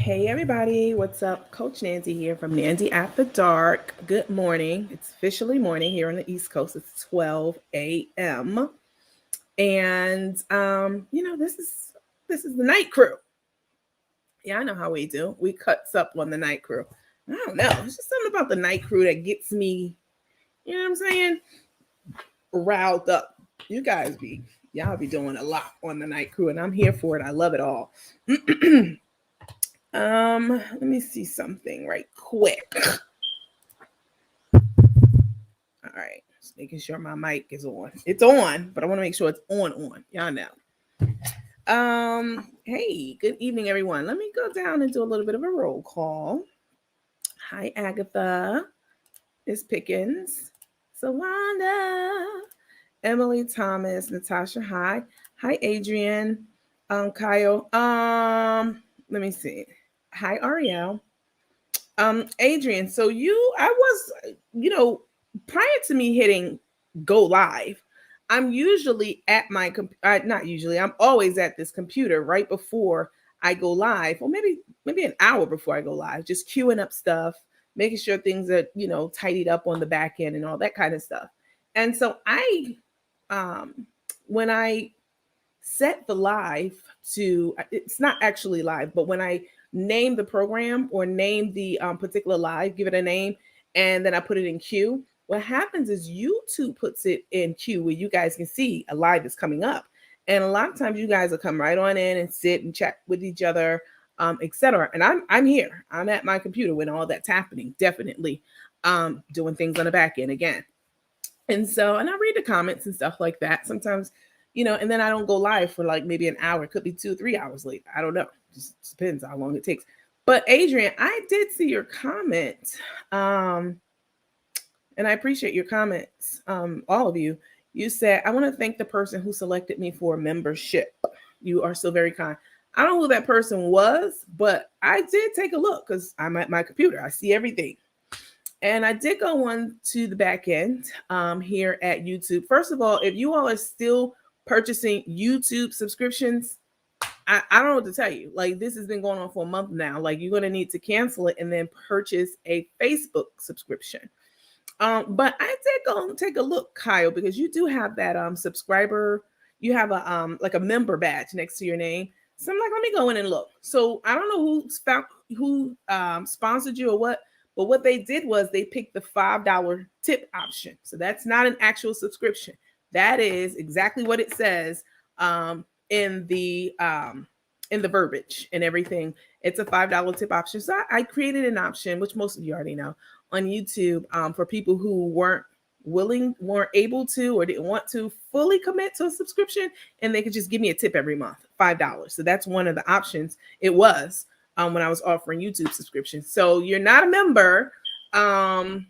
Hey everybody, what's up? Coach Nancy here from Nancy After Dark. Good morning. It's officially morning here on the East Coast. It's 12 a.m. And this is the night crew. Yeah, I know how we do. We cuts up on the night crew. I don't know. It's just something about the night crew that gets me, you know what I'm saying, riled up. You guys y'all be doing a lot on the night crew, and I'm here for it. I love it all. Let me see something right quick. All right, just making sure my mic is on. It's on, but I want to make sure it's on. Y'all know. Hey, good evening, everyone. Let me go down and do a little bit of a roll call. Hi, Agatha. Miss Pickens. Sawanda. Emily Thomas. Natasha. Hi. Hi, Adrian. Kyle. Let me see. Hi, Ariel. Adrian, so I was, prior to me hitting go live, I'm usually at not usually, I'm always at this computer right before I go live, or maybe an hour before I go live, just queuing up stuff, making sure things are, tidied up on the back end and all that kind of stuff. And so when I set the live to, it's not actually live, but when I name the program or name the particular live, give it a name, and then I put it in queue, what happens is YouTube puts it in queue where you guys can see a live is coming up. And a lot of times you guys will come right on in and sit and chat with each other, etc. And I'm here. I'm at my computer when all that's happening, definitely doing things on the back end again. And I read the comments and stuff like that. Sometimes, and then I don't go live for like maybe an hour. It could be 2-3 hours later. I don't know. Just depends how long it takes. But Adrian, I did see your comment. And I appreciate your comments, all of you. You said, I want to thank the person who selected me for a membership. You are so very kind. I don't know who that person was, but I did take a look because I'm at my computer. I see everything. And I did go on to the back end here at YouTube. First of all, if you all are still purchasing YouTube subscriptions, I don't know what to tell you. Like, this has been going on for a month now. Like, you're going to need to cancel it and then purchase a Facebook subscription. But I did go and take a look, Kyle, because you do have that subscriber. You have a member badge next to your name. So I'm like, let me go in and look. So I don't know who sponsored you or what, but what they did was they picked the $5 tip option. So that's not an actual subscription. That is exactly what it says in the verbiage and everything. It's a $5 tip option. So I created an option, which most of you already know, on YouTube for people who weren't able to, or didn't want to fully commit to a subscription, and they could just give me a tip every month, $5. So that's one of the options. It was when I was offering YouTube subscriptions. So you're not a member, and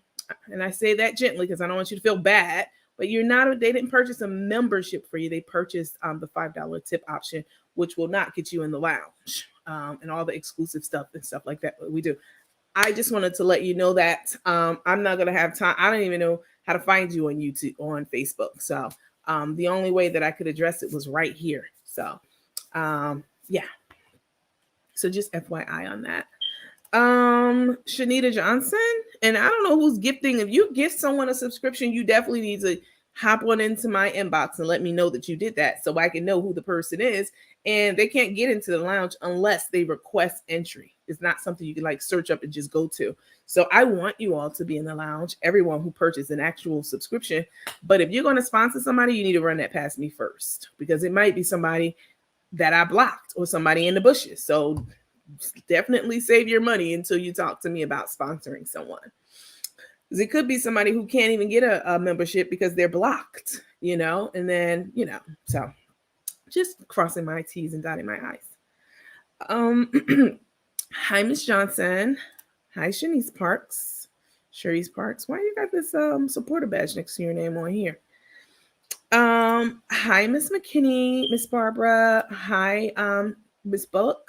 I say that gently because I don't want you to feel bad, but they didn't purchase a membership for you. They purchased the $5 tip option, which will not get you in the lounge and all the exclusive stuff and stuff like that we do. I just wanted to let you know that I'm not going to have time. I don't even know how to find you on YouTube or on Facebook. So the only way that I could address it was right here. So yeah. So just FYI on that. Shanita Johnson, and I don't know who's gifting. If you gift someone a subscription, you definitely need to hop on into my inbox and let me know that you did that so I can know who the person is. And they can't get into the lounge unless they request entry. It's not something you can like search up and just go to. So I want you all to be in the lounge, everyone who purchased an actual subscription. But if you're going to sponsor somebody, you need to run that past me first, because it might be somebody that I blocked or somebody in the bushes. So definitely save your money until you talk to me about sponsoring someone. Because it could be somebody who can't even get a membership because they're blocked, and then, so just crossing my T's and dotting my I's. Hi, Miss Johnson. Hi, Shanice Parks. Why you got this supporter badge next to your name on here? Hi, Miss McKinney, Miss Barbara. Hi, Miss Bullock.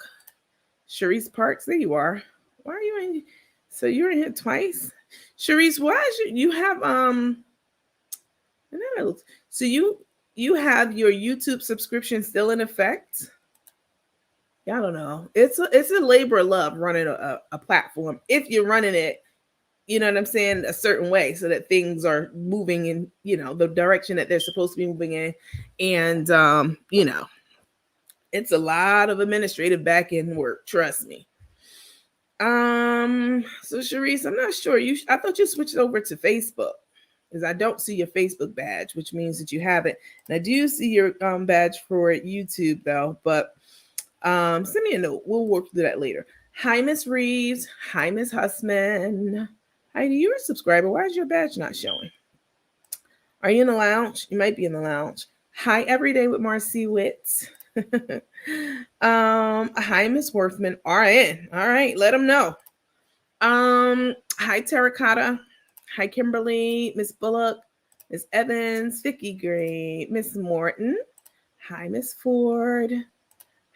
Sharice Parks, there you are. Why are you in? So you're in here twice, Sharice. Why is you have so you have your YouTube subscription still in effect? I don't know. It's a labor of love running a platform. If you're running it, you know what I'm saying, a certain way so that things are moving in, the direction that they're supposed to be moving in. And it's a lot of administrative back end work, trust me. So Sharice, I'm not sure. I thought you switched over to Facebook because I don't see your Facebook badge, which means that you have it. And I do see your badge for YouTube though, but send me a note. We'll work through that later. Hi, Miss Reeves. Hi, Miss Hussman. Hi, you're a subscriber. Why is your badge not showing? Are you in the lounge? You might be in the lounge. Hi, Everyday with Marcy Witz. Hi, Miss Worthman. RN. All right, let them know. Hi, Terracotta. Hi, Kimberly. Miss Bullock. Miss Evans. Vicky Gray. Miss Morton. Hi, Miss Ford.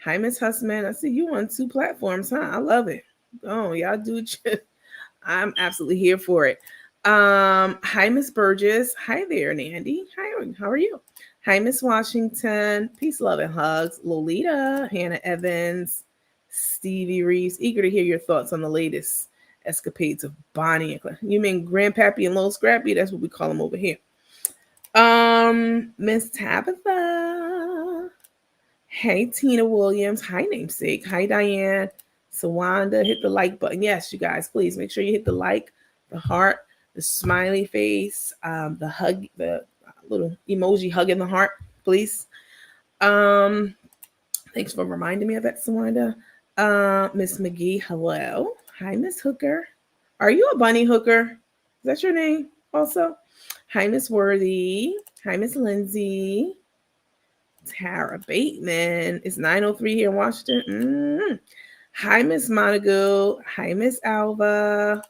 Hi, Miss Hussman. I see you on 2 platforms, huh? I love it. Oh, y'all do it. I'm absolutely here for it. Hi, Miss Burgess. Hi there, Nandy. Hi, how are you? Hi, Miss Washington. Peace, love, and hugs. Lolita, Hannah Evans, Stevie Reeves. Eager to hear your thoughts on the latest escapades of Bonnie and Clyde. You mean Grandpappy and Little Scrappy? That's what we call them over here. Miss Tabitha. Hey, Tina Williams. Hi, Namesake. Hi, Diane. Sawanda, hit the like button. Yes, you guys, please make sure you hit the like, the heart, the smiley face, the hug, the little emoji hugging the heart, please. Thanks for reminding me of that, Sawanda. Miss McGee, hello. Hi, Miss Hooker. Are you a bunny hooker? Is that your name also? Hi, Miss Worthy. Hi, Miss Lindsay. Tara Bateman. It's 9:03 here in Washington. Mm-hmm. Hi, Miss Montague. Hi, Miss Alva.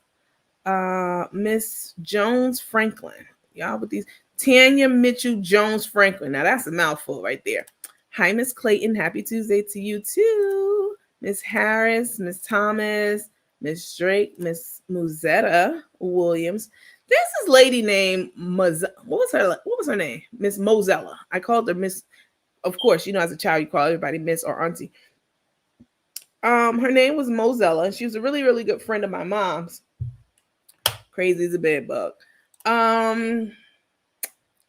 Miss Jones Franklin. Y'all with these. Tanya Mitchell Jones Franklin. Now that's a mouthful right there. Hi, Miss Clayton. Happy Tuesday to you too. Miss Harris, Miss Thomas, Miss Drake, Miss Muzetta Williams. This is lady named what was her name? Miss Mozella. I called her Miss. Of course, as a child you call everybody Miss or Auntie. Her name was Mozella, and she was a really, really good friend of my mom's. Crazy as a bed bug.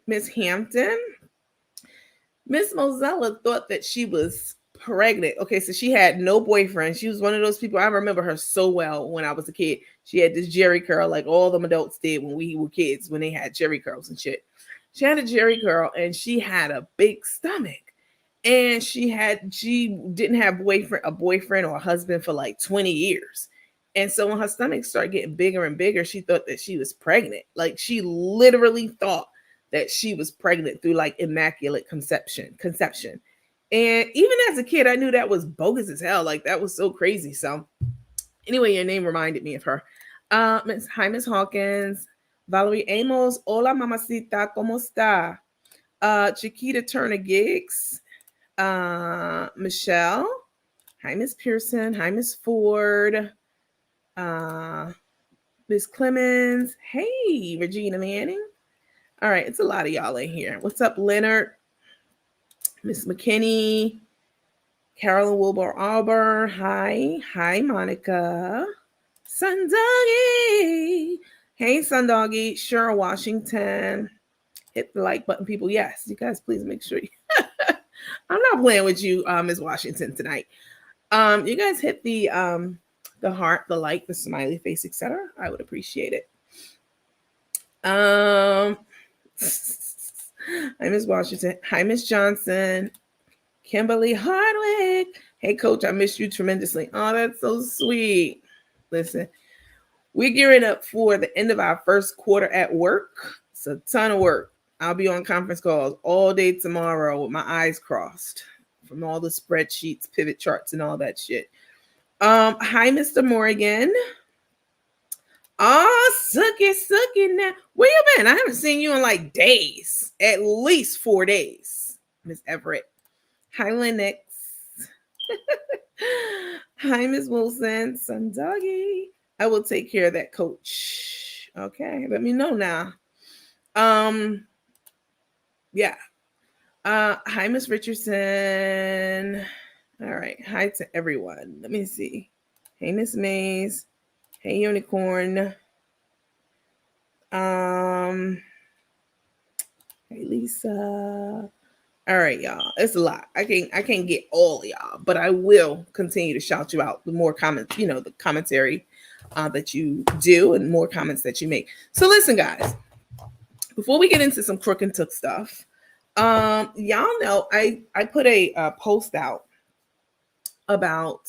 Miss Hampton. Miss Mozella thought that she was pregnant. Okay, so she had no boyfriend. She was one of those people. I remember her so well when I was a kid. She had this jerry curl like all them adults did when we were kids, when they had jerry curls and shit. She had a jerry curl and she had a big stomach. And she didn't have a boyfriend or a husband for like 20 years. And so when her stomach started getting bigger and bigger, she thought that she was pregnant. Like she literally thought that she was pregnant through like immaculate conception. And even as a kid, I knew that was bogus as hell. Like that was so crazy. So anyway, your name reminded me of her. Hi, Miss Hawkins. Valerie Amos. Hola, mamacita. ¿Cómo está? Chiquita Turner Giggs. Michelle. Hi, Miss Pearson. Hi, Miss Ford. Miss Clemens. Hey, Regina Manning. All right, it's a lot of y'all in here. What's up, Leonard? Miss McKinney. Carolyn Wilbur Auburn. Hi, Monica. Sundoggy. Hey, Sundoggy. Cheryl Washington. Hit the like button, people. Yes, you guys, please make sure you. I'm not playing with you, Ms. Washington, tonight. You guys hit the heart, the like, the smiley face, etc. I would appreciate it. Hi, Ms. Washington. Hi, Ms. Johnson. Kimberly Hardwick. Hey, Coach, I missed you tremendously. Oh, that's so sweet. Listen, we're gearing up for the end of our first quarter at work. It's a ton of work. I'll be on conference calls all day tomorrow with my eyes crossed from all the spreadsheets, pivot charts, and all that shit. Hi, Mr. Morgan. Oh, sucky now. Where you been? I haven't seen you in like days. At least 4 days, Miss Everett. Hi, Lennox. Hi, Miss Wilson. Son doggy. I will take care of that, Coach. Okay, let me know now. Yeah. Hi, Miss Richardson. All right. Hi to everyone. Let me see. Hey, Miss Maze. Hey, Unicorn. Hey, Lisa. All right, y'all. It's a lot. I can't get all of y'all, but I will continue to shout you out. The more comments, the commentary that you do, and more comments that you make. So listen, guys. Before we get into some crook and took stuff, y'all know I put a post out about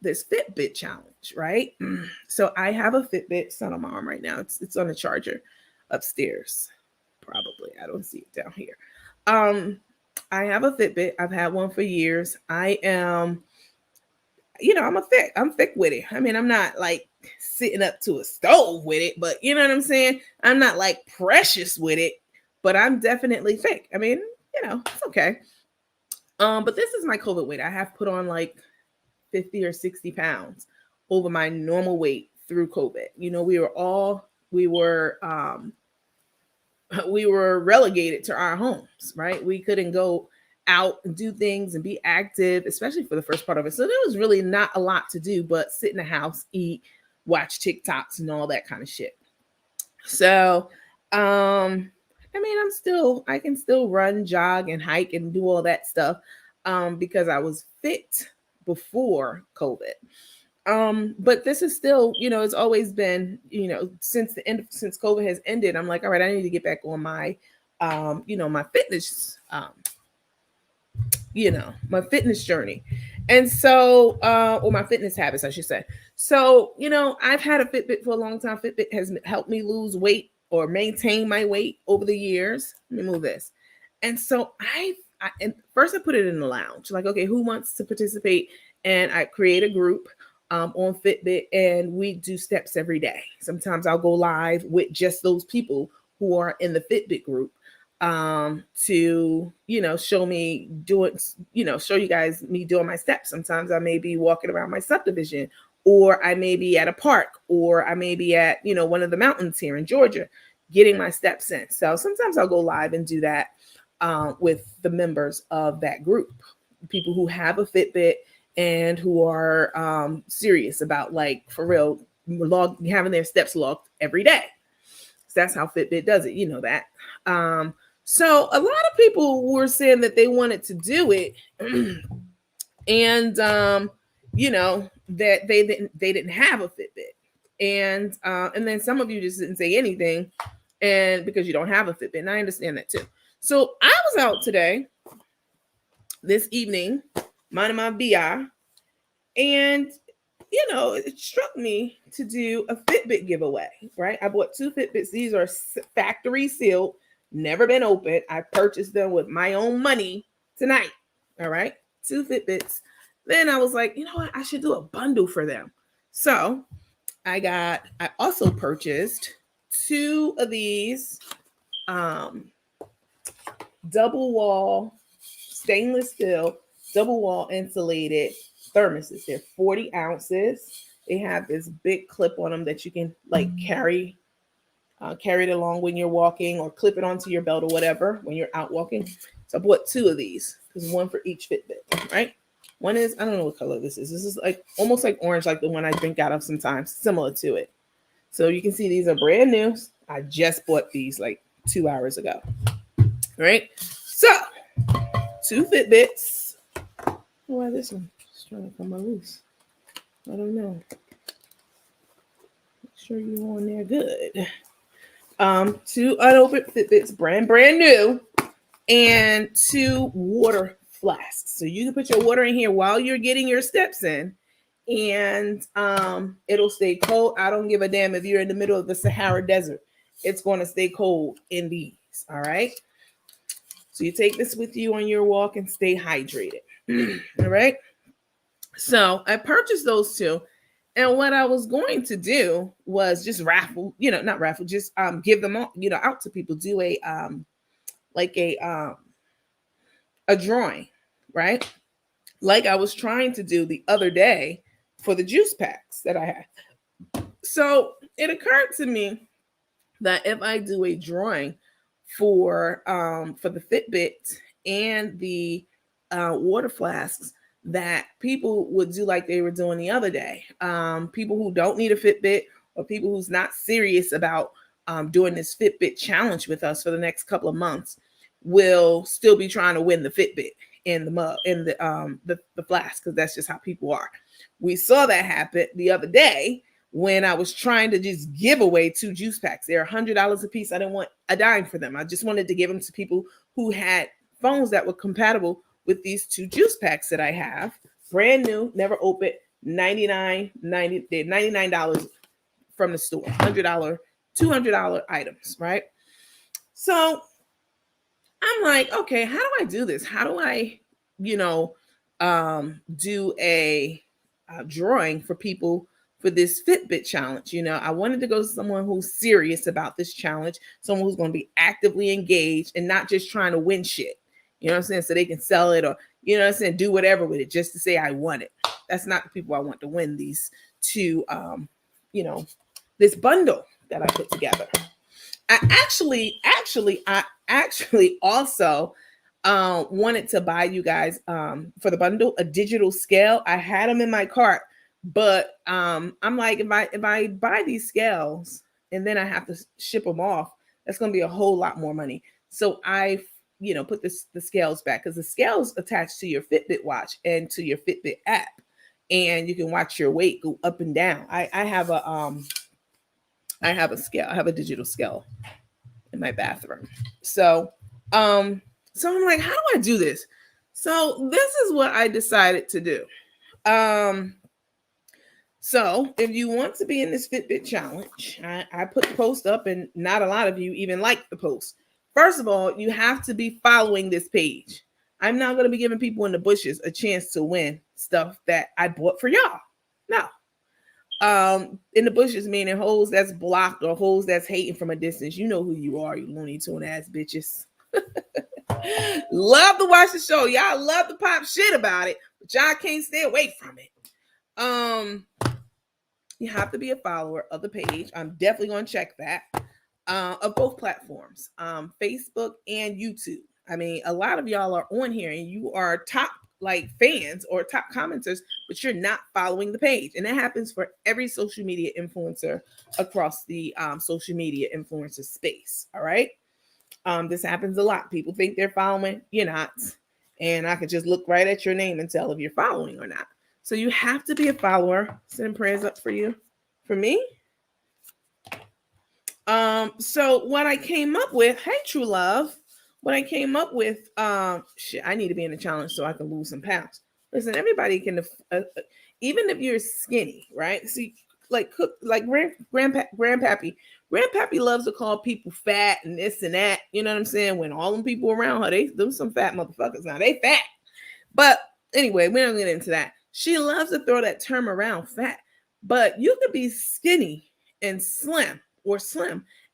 this Fitbit challenge, right? So I have a Fitbit. It's not on my arm right now. It's on the charger upstairs. Probably. I don't see it down here. I have a Fitbit. I've had one for years. I am, I'm thick with it. I mean, I'm not like sitting up to a stove with it, but you know what I'm saying? I'm not like precious with it, but I'm definitely thick. I mean, it's okay. But this is my COVID weight. I have put on like 50 or 60 pounds over my normal weight through COVID. We were relegated to our homes, right? We couldn't go out and do things and be active, especially for the first part of it. So there was really not a lot to do but sit in the house, eat, watch TikToks and all that kind of shit. So, I mean, I can still run, jog, and hike and do all that stuff because I was fit before COVID. But this is still, it's always been, since COVID has ended, I'm like, all right, I need to get back on my, my fitness, my fitness journey. And so, or my fitness habits, I should say. So, I've had a Fitbit for a long time. Fitbit has helped me lose weight or maintain my weight over the years. Let me move this. And so and first I put it in the lounge, like, okay, who wants to participate? And I create a group on Fitbit, and we do steps every day. Sometimes I'll go live with just those people who are in the Fitbit group to, show me doing, show you guys me doing my steps. Sometimes I may be walking around my subdivision, or I may be at a park, or I may be at, one of the mountains here in Georgia getting my steps in. So sometimes I'll go live and do that with the members of that group, people who have a Fitbit and who are serious about, like, for real, having their steps logged every day. So that's how Fitbit does it. You know that. So a lot of people were saying that they wanted to do it, and that they didn't have a Fitbit, and then some of you just didn't say anything, and because you don't have a Fitbit, and I understand that too. So I was out this evening, minding my BI, and it struck me to do a Fitbit giveaway, right? I bought 2 Fitbits. These are factory sealed, never been opened. I purchased them with my own money tonight. All right, 2 Fitbits. Then I was like, you know what? I should do a bundle for them. So I also purchased 2 of these double wall stainless steel, double wall insulated thermoses. They're 40 ounces. They have this big clip on them that you can like carry it along when you're walking, or clip it onto your belt or whatever when you're out walking. So I bought 2 of these because one for each Fitbit, right? One is, I don't know what color this is. This is like almost like orange, like the one I drink out of sometimes, similar to it. So you can see these are brand new. I just bought these like 2 hours ago. Right? So 2 Fitbits. Why this one? Just trying to come loose. I don't know. Make sure you're on there good. 2 unopened Fitbits, brand new, and 2 water flasks. So you can put your water in here while you're getting your steps in, and it'll stay cold. I don't give a damn if you're in the middle of the Sahara Desert. It's going to stay cold in these. All right. So you take this with you on your walk and stay hydrated. All right. So I purchased those 2. And what I was going to do was just raffle, not raffle, just give them all, out to people, do a drawing, right? Like I was trying to do the other day for the juice packs that I had. So it occurred to me that if I do a drawing for the Fitbit and the water flasks that people would do like they were doing the other day. People who don't need a Fitbit, or people who's not serious about doing this Fitbit challenge with us for the next couple of months, will still be trying to win the Fitbit in the mug, in the flask, because that's just how people are. We saw that happen the other day when I was trying to just give away 2 juice packs. They're $100 a piece. I didn't want a dime for them. I just wanted to give them to people who had phones that were compatible with these 2 juice packs that I have. Brand new, never opened, $99 from the store. $100, $200 items, right? So I'm like, okay, how do I do this? How do I, do a drawing for people for this Fitbit challenge? I wanted to go to someone who's serious about this challenge, someone who's going to be actively engaged and not just trying to win shit. You know what I'm saying? So they can sell it, or, do whatever with it just to say I won it. That's not the people I want to win these to, this bundle that I put together. I actually also wanted to buy you guys for the bundle a digital scale. I had them in my cart, but I'm like, if I buy these scales and then I have to ship them off, that's going to be a whole lot more money. So I put the scales back, because the scales attached to your Fitbit watch and to your Fitbit app, and you can watch your weight go up and down. I have a scale. I have a digital scale in my bathroom. So I'm like, how do I do this? So this is what I decided to do. So if you want to be in this Fitbit challenge, I put the post up, and not a lot of you even like the post. First of all, you have to be following this page. I'm not going to be giving people in the bushes a chance to win stuff that I bought for y'all. No. In the bushes, meaning hoes that's blocked or hoes that's hating from a distance. You know who you are, you Looney Tune ass bitches. Love to watch the show. Y'all love to pop shit about it, but y'all can't stay away from it. You have to be a follower of the page. I'm definitely going to check that. Of both platforms, Facebook and YouTube. I mean, a lot of y'all are on here and you are top fans or top commenters, but you're not following the page. And that happens for every social media influencer across the social media influencer space. All right. This happens a lot. People think they're following, you're not. And I could just look right at your name and tell if you're following or not. So you have to be a follower. Sending prayers up for you. For me. So what I came up with, hey, true love, what I came up with, shit, I need to be in a challenge so I can lose some pounds. Listen, everybody can, even if you're skinny, right? See, Grandpappy loves to call people fat and this and that. You know what I'm saying? When all them people around her, them some fat motherfuckers. Now they fat, but anyway, we don't get into that. She loves to throw that term around, fat, but you could be skinny and slim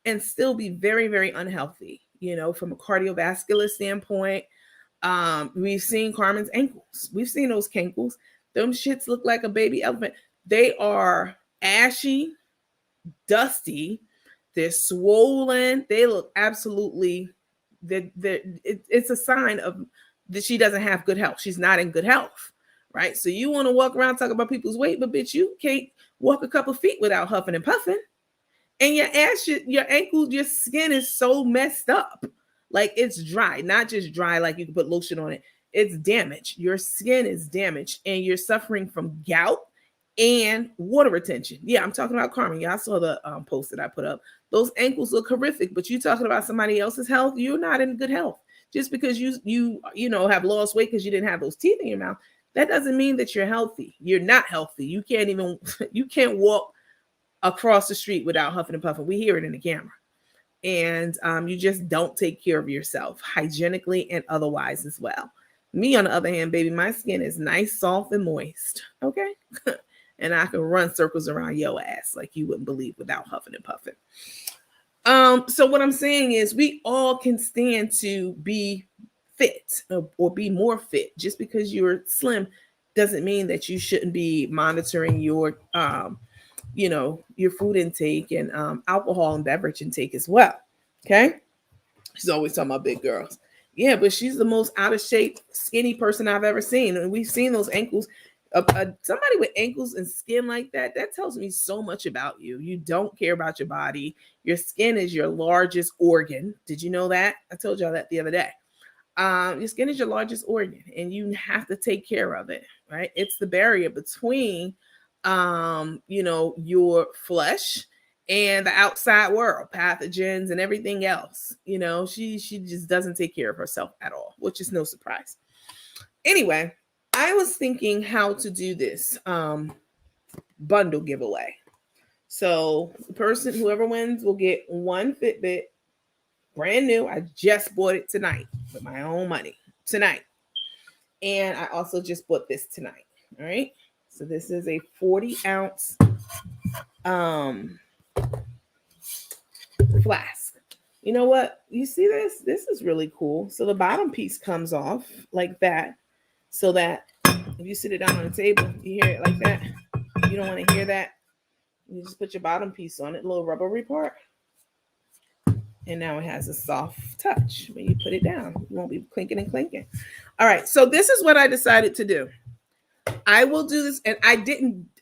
and still be very, very unhealthy, from a cardiovascular standpoint. We've seen Carmen's ankles. We've seen those cankles. Them shits look like a baby elephant. They are ashy, dusty. They're swollen. They look absolutely, it's a sign of that she doesn't have good health. She's not in good health, right? So you want to walk around talking about people's weight, but bitch, you can't walk a couple feet without huffing and puffing. And your ass, your ankles, your skin is so messed up. Like it's dry, not just dry, like you can put lotion on it. It's damaged. Your skin is damaged and you're suffering from gout and water retention. Yeah, I'm talking about Carmen. Y'all saw the post that I put up. Those ankles look horrific, but you talking about somebody else's health, you're not in good health. Just because you have lost weight because you didn't have those teeth in your mouth, that doesn't mean that you're healthy. You're not healthy. You can't walk across the street without huffing and puffing. We hear it in the camera. And you just don't take care of yourself hygienically and otherwise as well. Me, on the other hand, baby, my skin is nice, soft, and moist. Okay. And I can run circles around your ass like you wouldn't believe without huffing and puffing. So what I'm saying is we all can stand to be fit or be more fit. Just because you're slim doesn't mean that you shouldn't be monitoring your your food intake and alcohol and beverage intake as well. Okay. She's always talking about big girls. Yeah, but she's the most out of shape, skinny person I've ever seen. And we've seen those ankles. Somebody with ankles and skin like that tells me so much about you. You don't care about your body. Your skin is your largest organ. Did you know that? I told y'all that the other day. Your skin is your largest organ, and you have to take care of it, right? It's the barrier between, your flesh and the outside world, pathogens and everything else. She just doesn't take care of herself at all, which is no surprise. Anyway, I was thinking how to do this bundle giveaway. So the person, whoever wins, will get one Fitbit, brand new. I just bought it tonight with my own money tonight. And I also just bought this tonight. All right. So this is a 40-ounce flask. You know what? You see this? This is really cool. So the bottom piece comes off like that, so that if you sit it down on the table, you hear it like that. You don't want to hear that. You just put your bottom piece on it, a little rubbery part. And now it has a soft touch when you put it down. You won't be clinking and clinking. All right. So this is what I decided to do. I will do this. And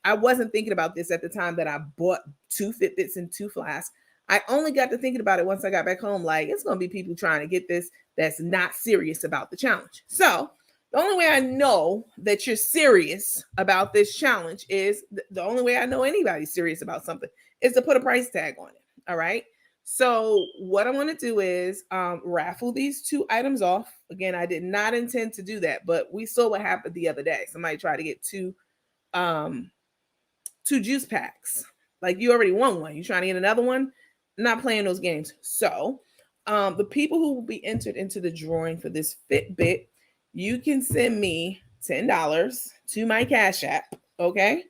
I wasn't thinking about this at the time that I bought 2 Fitbits and 2 flasks. I only got to thinking about it once I got back home. Like, it's going to be people trying to get this that's not serious about the challenge. So the only way I know that you're serious about this challenge is the only way I know anybody's serious about something is to put a price tag on it. All right. So what I want to do is raffle these 2 items off. Again, I did not intend to do that, but we saw what happened the other day. Somebody tried to get 2 juice packs. Like, you already won one. You trying to get another one? Not playing those games. So the people who will be entered into the drawing for this Fitbit, you can send me $10 to my Cash App. Okay.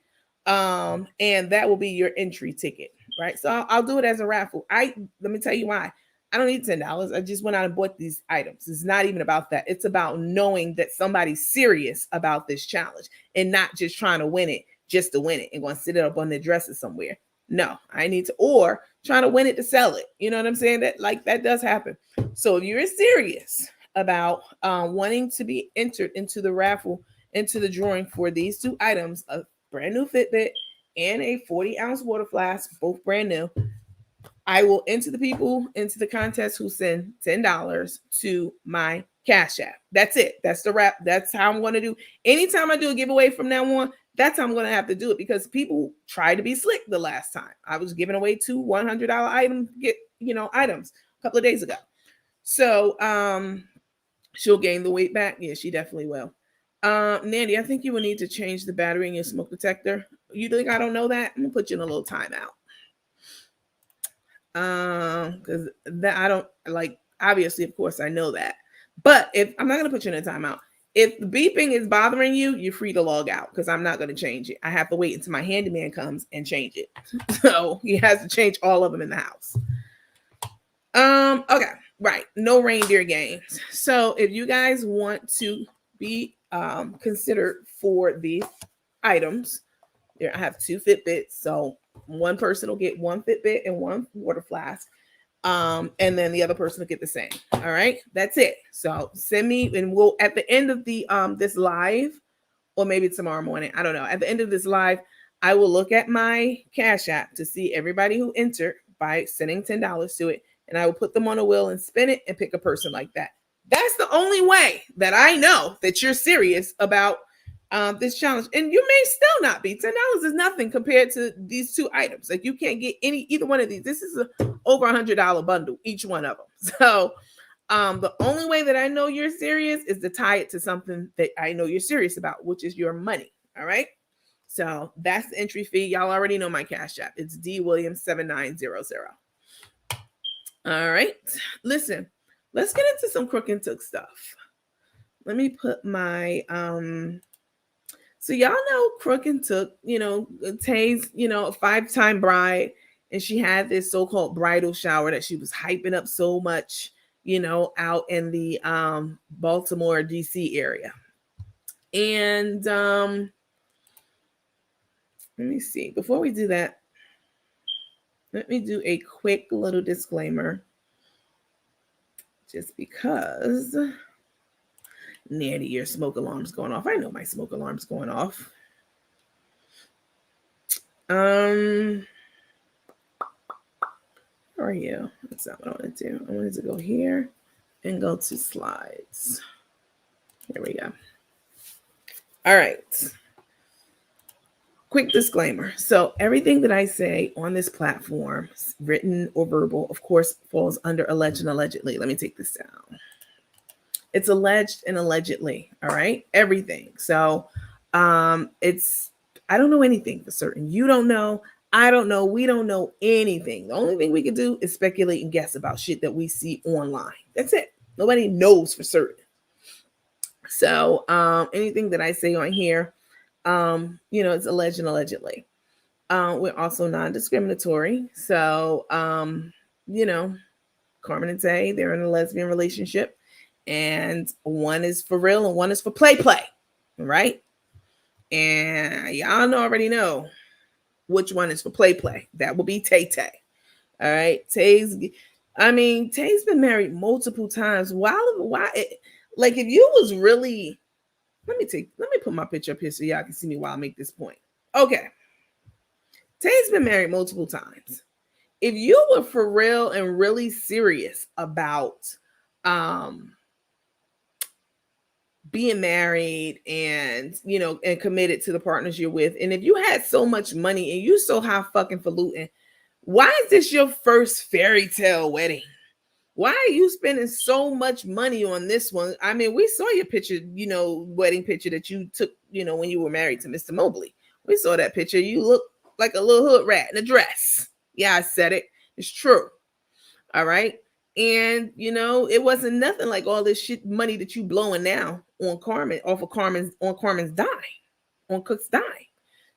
And that will be your entry ticket. Right. So I'll do it as a raffle. Let me tell you why. I don't need $10. I just went out and bought these items. It's not even about that. It's about knowing that somebody's serious about this challenge and not just trying to win it just to win it and going to sit it up on their dresses somewhere. No, I need to, or trying to win it to sell it. You know what I'm saying? That does happen. So if you're serious about wanting to be entered into the raffle, into the drawing for these 2 items, a brand new Fitbit and a 40-ounce water flask, both brand new, I will enter the people into the contest who send $10 to my Cash App. That's it. That's the wrap. That's how I'm going to do. Anytime I do a giveaway from now on, that's how I'm going to have to do it, because people tried to be slick the last time. I was giving away 2 $100 items a couple of days ago. So she'll gain the weight back. Yeah, she definitely will. Nandy, I think you will need to change the battery in your smoke detector. You think I don't know that? I'm gonna put you in a little timeout. Because that I don't like. Obviously, of course, I know that. But if I'm not gonna put you in a timeout, if the beeping is bothering you, you're free to log out, because I'm not gonna change it. I have to wait until my handyman comes and change it. So he has to change all of them in the house. Okay, right. No reindeer games. So if you guys want to be considered for the items, there I have 2 Fitbits. So one person will get 1 Fitbit and 1 water flask. And then the other person will get the same. All right, that's it. So send me, and we'll at the end of the this live, or maybe tomorrow morning, I don't know. At the end of this live, I will look at my Cash App to see everybody who entered by sending $10 to it, and I will put them on a wheel and spin it and pick a person like that. That's the only way that I know that you're serious about this challenge. And you may still not be. $10 is nothing compared to these 2 items. Like, you can't get either one of these. This is over $100 bundle, each one of them. So the only way that I know you're serious is to tie it to something that I know you're serious about, which is your money. All right. So that's the entry fee. Y'all already know my Cash App. It's D Williams 7900. All right. Listen, let's get into some crook and took stuff. Let me put my so y'all know Crook and Took, Tay's, a 5-time bride, and she had this so-called bridal shower that she was hyping up so much, out in the Baltimore, DC area. And let me see. Before we do that, let me do a quick little disclaimer. just because near the year smoke alarm's going off. I know my smoke alarm's going off. Where are you? That's not what I wanted to do. I wanted to go here and go to slides. Here we go. All right. Quick disclaimer. So everything that I say on this platform, written or verbal, of course, falls under alleged and allegedly. Let me take this down. It's alleged and allegedly. All right. Everything. So it's, I don't know anything for certain. You don't know. I don't know. We don't know anything. The only thing we can do is speculate and guess about shit that we see online. That's it. Nobody knows for certain. So anything that I say on here, it's alleged and allegedly. We're also non-discriminatory. So, Carmen and Tay, they're in a lesbian relationship, and one is for real and one is for play, right? And y'all already know which one is for play. That will be Tay. All right, Tay's been married multiple times. Why? Like, if you was really, let me put my picture up here so y'all can see me while I make this point. Okay. Tay's been married multiple times. If you were for real and really serious about being married and, and committed to the partners you're with, and if you had so much money and you so high fucking falutin', why is this your first fairy tale wedding? Why are you spending so much money on this one? I mean, we saw your picture, wedding picture that you took, when you were married to Mr. Mobley. We saw that picture. You look like a little hood rat in a dress. Yeah, I said it. It's true. All right. And, it wasn't nothing like all this shit money that you blowing now on Carmen's dime, on Cook's dime.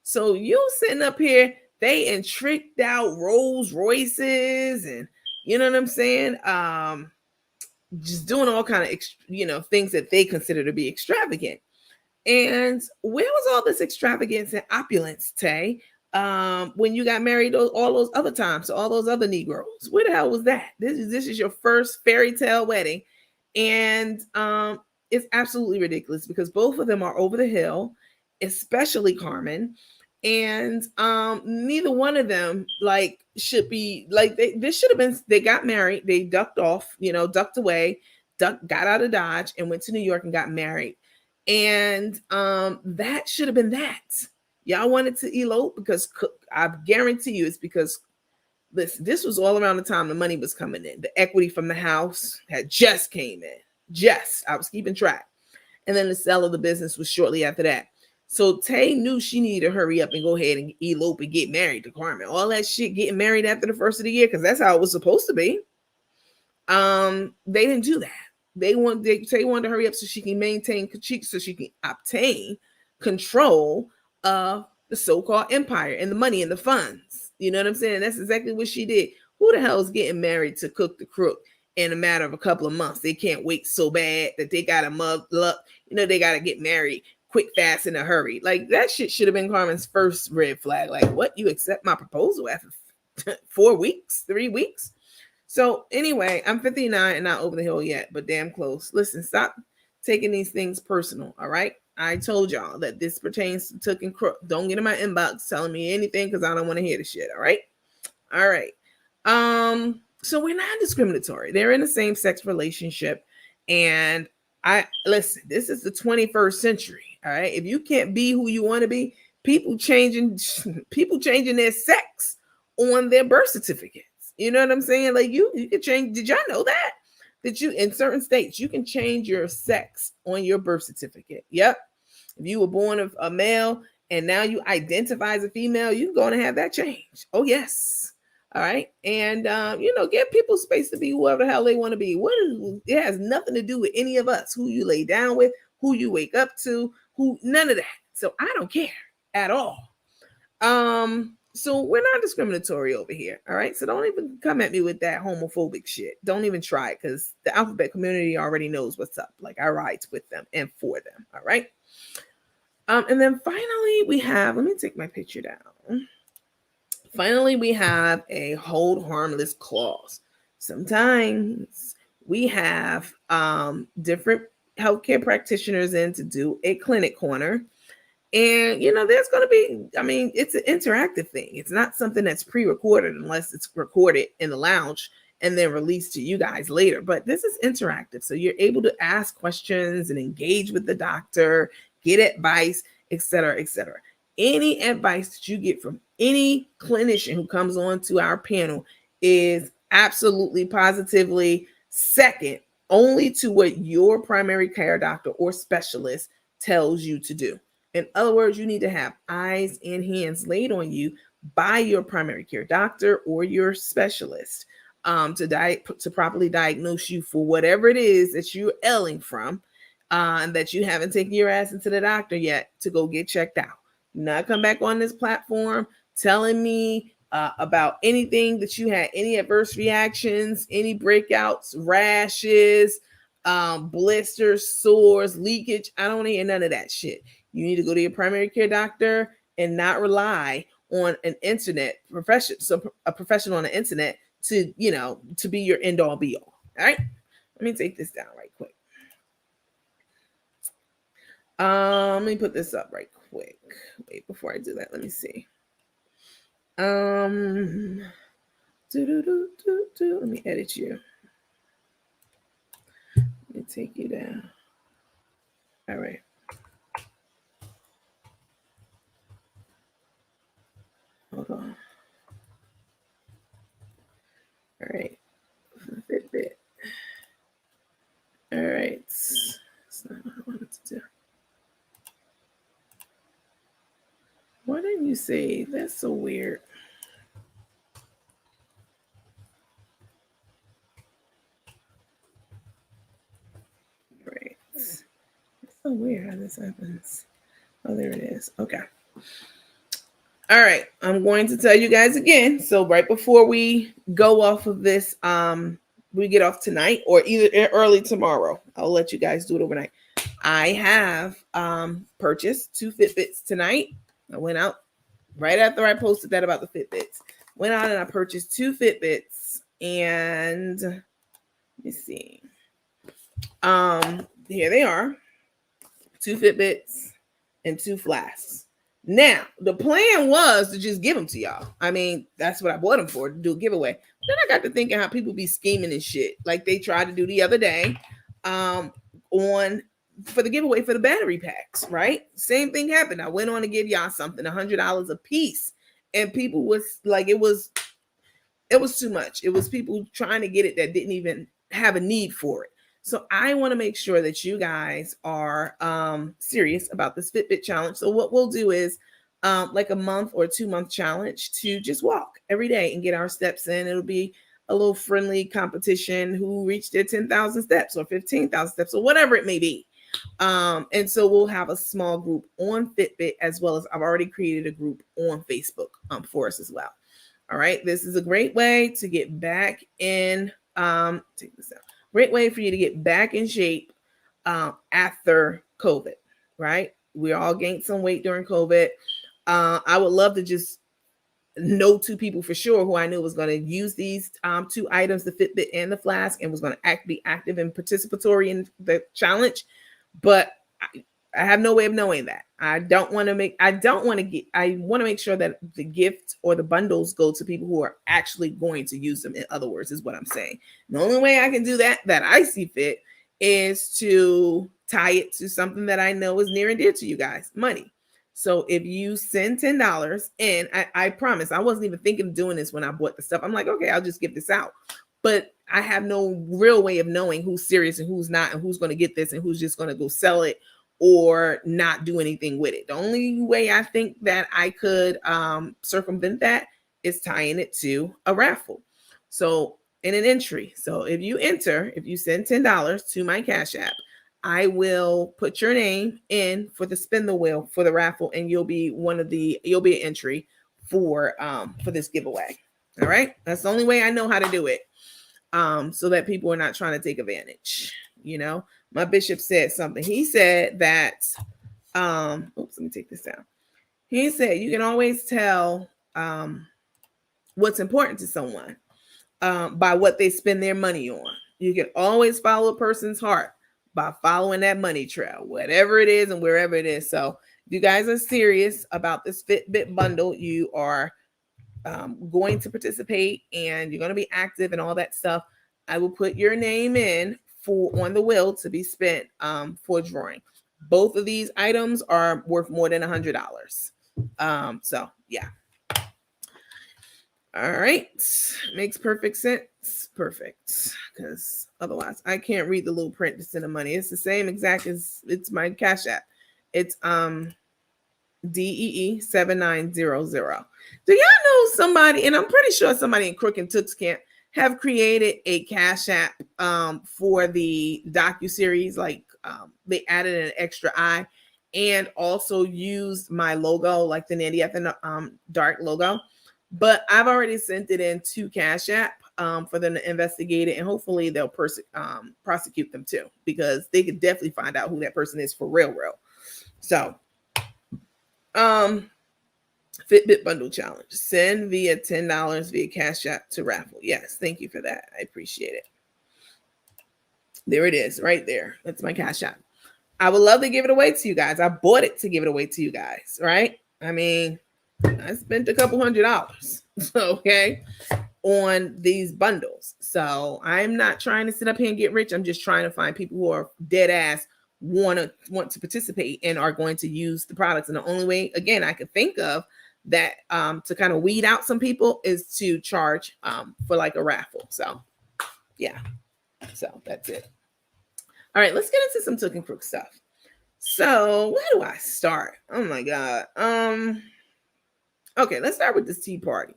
So you sitting up here, they in tricked out Rolls Royces and, you know what I'm saying? Just doing all kind of, things that they consider to be extravagant. And where was all this extravagance and opulence, Tay, when you got married all those other times to all those other Negroes? Where the hell was that? This is your first fairy tale wedding. And it's absolutely ridiculous because both of them are over the hill, especially Carmen. And neither one of them should be this should have been, they got married, they ducked off, ducked away, got out of Dodge and went to New York and got married. And that should have been that. Y'all wanted to elope because I guarantee you it's because this was all around the time the money was coming in. The equity from the house had just came in. I was keeping track. And then the sale of the business was shortly after that. So Tay knew she needed to hurry up and go ahead and elope and get married to Carmen. All that shit getting married after the first of the year, because that's how it was supposed to be. They didn't do that. Tay wanted to hurry up so she can obtain control of the so-called empire and the money and the funds. You know what I'm saying? That's exactly what she did. Who the hell is getting married to Cook the Crook in a matter of a couple of months? They can't wait so bad that they got they got to get married quick, fast, in a hurry. Like, that shit should have been Carmen's first red flag. Like, what? You accept my proposal after 4 weeks, 3 weeks? So anyway, I'm 59 and not over the hill yet, but damn close. Listen, stop taking these things personal. All right. I told y'all that this pertains to Took and Crook. Don't get in my inbox telling me anything because I don't want to hear the shit. All right. All right. So we're not discriminatory. They're in a same-sex relationship. And listen, this is the 21st century. All right. If you can't be who you want to be, people changing their sex on their birth certificates. You know what I'm saying? Like, you can change. Did y'all know that you, in certain states, you can change your sex on your birth certificate? Yep. If you were born a male and now you identify as a female, you can go and have that change. Oh, yes. All right. And, give people space to be whoever the hell they want to be. It has nothing to do with any of us, who you lay down with, who you wake up to, none of that. So I don't care at all. So we're not discriminatory over here. All right. So don't even come at me with that homophobic shit. Don't even try it, because the alphabet community already knows what's up. Like, I ride with them and for them. All right. And then finally we have, let me take my picture down. Finally, we have a hold harmless clause. Sometimes we have different healthcare practitioners in to do a clinic corner. And, there's going to be, it's an interactive thing. It's not something that's pre-recorded unless it's recorded in the lounge and then released to you guys later. But this is interactive. So you're able to ask questions and engage with the doctor, get advice, et cetera, et cetera. Any advice that you get from any clinician who comes on to our panel is absolutely positively second only to what your primary care doctor or specialist tells you to do. In other words, you need to have eyes and hands laid on you by your primary care doctor or your specialist to properly diagnose you for whatever it is that you're ailing from, and that you haven't taken your ass into the doctor yet to go get checked out. Not come back on this platform telling me about anything that you had, any adverse reactions, any breakouts, rashes, blisters, sores, leakage. I don't hear none of that shit. You need to go to your primary care doctor and not rely on an internet profession, so a professional on the internet to be your end all be all. All right. Let me take this down right quick. Let me put this up right quick. Wait, before I do that, let me see. Let me edit you. Let me take you down. All right. Hold on. All right. Fitbit. All right. That's not what I wanted to do. Why didn't you save? That's so weird. Right. It's so weird how this happens. Oh, there it is. Okay. All right. I'm going to tell you guys again. So right before we go off of this, we get off tonight or either early tomorrow. I'll let you guys do it overnight. I have purchased 2 Fitbits tonight. I went out right after I posted that about the Fitbits. Went out and I purchased 2 Fitbits, and let me see. Here they are. 2 Fitbits and 2 flasks. Now, the plan was to just give them to y'all. I mean, that's what I bought them for, to do a giveaway. Then I got to thinking how people be scheming and shit, like they tried to do the other day for the giveaway for the battery packs, right? Same thing happened. I went on to give y'all something, $100 a piece, and people was like, it was too much. It was people trying to get it that didn't even have a need for it. So I want to make sure that you guys are serious about this Fitbit challenge. So what we'll do is like a month or 2-month challenge to just walk every day and get our steps in. It'll be a little friendly competition who reached their 10,000 steps or 15,000 steps or whatever it may be. And so we'll have a small group on Fitbit, as well as I've already created a group on Facebook for us as well. All right. This is a great way to get back in. Take this out. Great way for you to get back in shape after COVID, right? We all gained some weight during COVID. I would love to just know 2 people for sure who I knew was going to use these 2 items, the Fitbit and the flask, and was going to be active and participatory in the challenge. But I have no way of knowing that. I want to make sure that the gift or the bundles go to people who are actually going to use them. In other words, is what I'm saying. The only way I can do that I see fit is to tie it to something that I know is near and dear to you guys, money. So if you send $10 in, I promise I wasn't even thinking of doing this when I bought the stuff. I'm like, okay, I'll just give this out. But I have no real way of knowing who's serious and who's not, and who's going to get this and who's just going to go sell it or not do anything with it. The only way I think that I could circumvent that is tying it to a raffle. So in an entry. So if you send $10 to my Cash App, I will put your name in for the spin the wheel for the raffle, and you'll be an entry for this giveaway. All right. That's the only way I know how to do it. So that people are not trying to take advantage. My bishop said something. He said that, let me take this down. He said, you can always tell what's important to someone by what they spend their money on. You can always follow a person's heart by following that money trail, whatever it is and wherever it is. So if you guys are serious about this Fitbit bundle, you are going to participate and you're going to be active and all that stuff, I will put your name in on the will to be spent for drawing. Both of these items are worth more than $100. So yeah. All right. Makes perfect sense. Perfect. Because otherwise I can't read the little print that's in the money. It's the same exact as it's my Cash App. It's DEE7900. Do y'all know somebody, and I'm pretty sure somebody in Crook and Tooks Camp have created a Cash App for the docuseries. Like they added an extra I and also used my logo, like the Nandy F and Dark logo. But I've already sent it in to Cash App for them to investigate it, and hopefully they'll prosecute them too, because they could definitely find out who that person is for real. So Fitbit bundle challenge. Send via $10 via Cash App to raffle. Yes, thank you for that. I appreciate it. There it is, right there. That's my Cash App. I would love to give it away to you guys. I bought it to give it away to you guys, right? I mean, I spent a couple $100, okay, on these bundles. So I'm not trying to sit up here and get rich. I'm just trying to find people who are dead ass want to participate and are going to use the products. And the only way, again, I could think of that to kind of weed out some people is to charge for like a raffle. So yeah, so that's it. All right, let's get into some Took and Crook stuff. So where do I start? Oh my God. Okay, let's start with this tea party.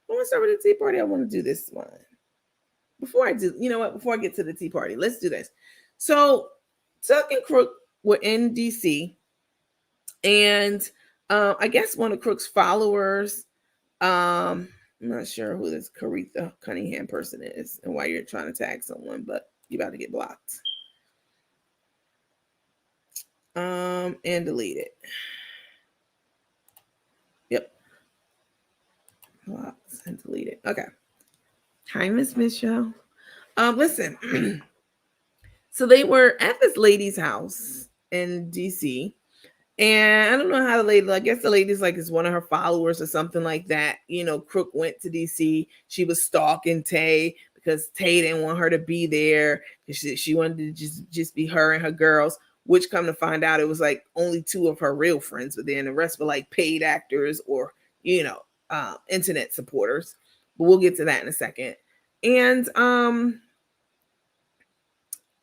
I want to start with the tea party. I want to do this one. Before I do, you know what? Before I get to the tea party, let's do this. So Took and Crook were in DC, and I guess one of Crook's followers, I'm not sure who this Caretha Cunningham person is and why you're trying to tag someone, but you're about to get blocked. And delete it. Yep. Blocked and delete it. Okay. Hi, Miss Michelle. Listen. So they were at this lady's house in DC. And I don't know how the lady, I guess the lady's like is one of her followers or something like that. You know, Crook went to DC. She was stalking Tay because Tay didn't want her to be there. She wanted to just be her and her girls, which come to find out it was like only two of her real friends were there, and the rest were like paid actors or, you know, internet supporters. But we'll get to that in a second. And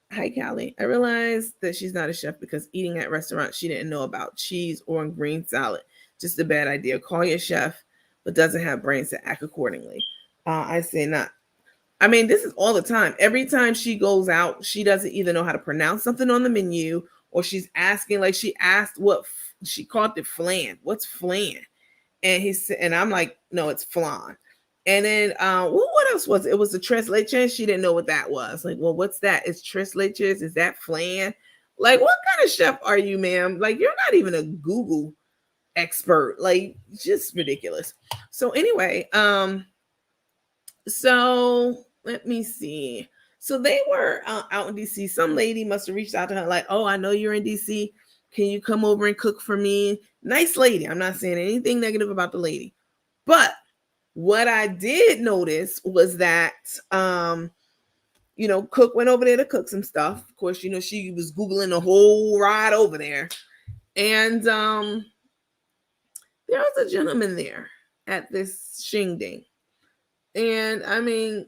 hi, Callie. I realized that she's not a chef because eating at restaurants she didn't know about cheese or green salad. Just a bad idea. Call your chef, but doesn't have brains to act accordingly. I say not. I mean, this is all the time. Every time she goes out, she doesn't either know how to pronounce something on the menu, or she's asking, like she asked what she called it flan. What's flan? And he said, and I'm like, no, it's flan. And then what else was it? It was the tres leches. She didn't know what that was. Like, well, what's that? It's tres leches. Is that flan? Like, what kind of chef are you, ma'am? Like, you're not even a Google expert. Like, just ridiculous. So anyway, so let me see. So they were out in DC. Some lady must have reached out to her like, oh, I know you're in DC. Can you come over and cook for me? Nice lady. I'm not saying anything negative about the lady. But what I did notice was that, you know, Cook went over there to cook some stuff. Of course, you know, she was Googling the whole ride over there. And there was a gentleman there at this shindig. And I mean,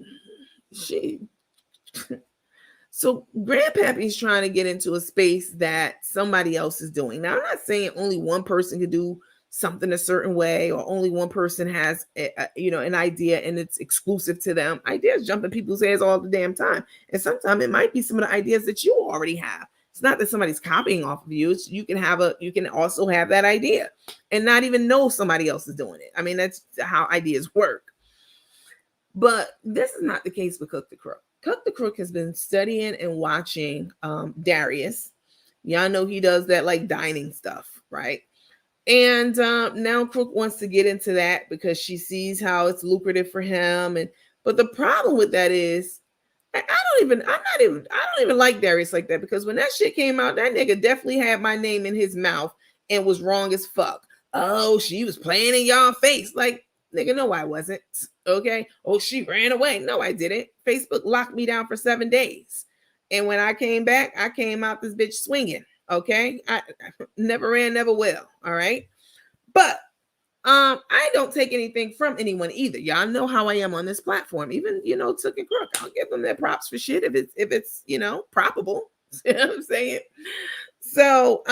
so Grandpappy's trying to get into a space that somebody else is doing. Now, I'm not saying only one person could do something a certain way, or only one person has an idea and it's exclusive to them. Ideas jump in people's heads all the damn time, and sometimes it might be some of the ideas that you already have. It's not that somebody's copying off of you. You can also have that idea and not even know somebody else is doing it. I mean, that's how ideas work. But this is not the case with Cook the Crook. Cook the Crook has been studying and watching Darius. Y'all know he does that like dining stuff, right? And now Crook wants to get into that because she sees how it's lucrative for him. But the problem with that is I don't even like Darius like that, because when that shit came out, that nigga definitely had my name in his mouth and was wrong as fuck. Oh, she was playing in y'all face. Like, nigga, no, I wasn't. Okay. Oh, she ran away. No, I didn't. Facebook locked me down for 7 days. And when I came back, I came out this bitch swinging. Okay. I never ran, never will. All right. But I don't take anything from anyone either. Y'all know how I am on this platform. Even, Took and Crook, I'll give them their props for shit if it's proppable. You know what I'm saying? So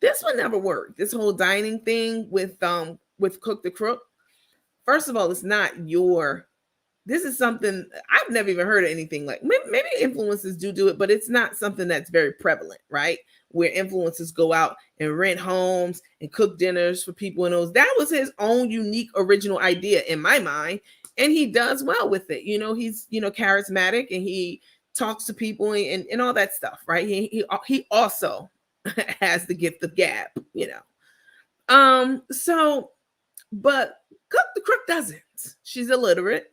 this one never worked. This whole dining thing with Cook the Crook. First of all, it's not your. This is something I've never even heard of anything like. Maybe influencers do it, but it's not something that's very prevalent, right? Where influencers go out and rent homes and cook dinners for people in those. That was his own unique original idea in my mind, and he does well with it. He's charismatic, and he talks to people and all that stuff, right? He also has the gift of gab, So, but Cook the Crook doesn't. She's illiterate,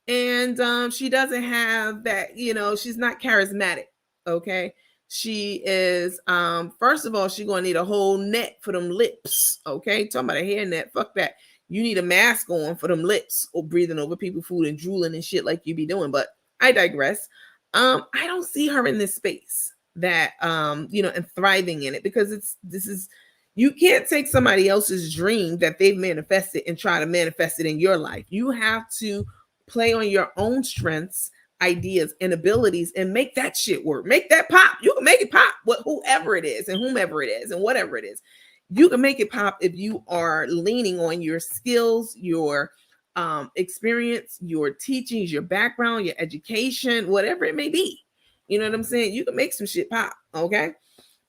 and she doesn't have that. She's not charismatic. Okay, she is. First of all, she's gonna need a whole net for them lips. Okay, talking about a hair net. Fuck that. You need a mask on for them lips, or breathing over people's food and drooling and shit like you be doing. But I digress. I don't see her in this space that and thriving in it, because you can't take somebody else's dream that they've manifested and try to manifest it in your life. You have to play on your own strengths, ideas, and abilities and make that shit work. Make that pop. You can make it pop with whoever it is and whomever it is and whatever it is. You can make it pop if you are leaning on your skills, your experience, your teachings, your background, your education, whatever it may be. You know what I'm saying? You can make some shit pop, okay?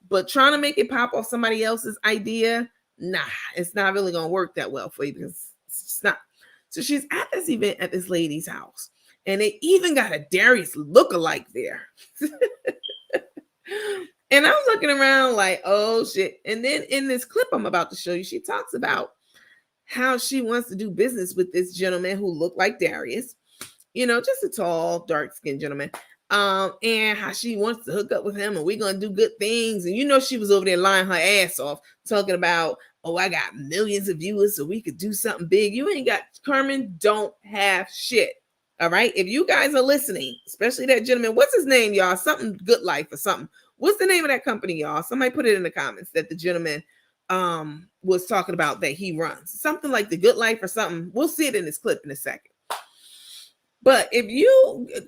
But trying to make it pop off somebody else's idea, nah, it's not really going to work that well for you, because it's not. So she's at this event at this lady's house, and they even got a Darius lookalike there. And I'm looking around like, oh shit. And then in this clip I'm about to show you, she talks about how she wants to do business with this gentleman who looked like Darius, just a tall, dark-skinned gentleman. And how she wants to hook up with him and we're gonna do good things. And she was over there lying her ass off, talking about, oh, I got millions of viewers, so we could do something big. You ain't got. Carmen don't have shit. All right. If you guys are listening, especially that gentleman, what's his name, y'all? Something Good Life or something. What's the name of that company, y'all? Somebody put it in the comments that the gentleman was talking about that he runs. Something like the Good Life or something. We'll see it in this clip in a second. But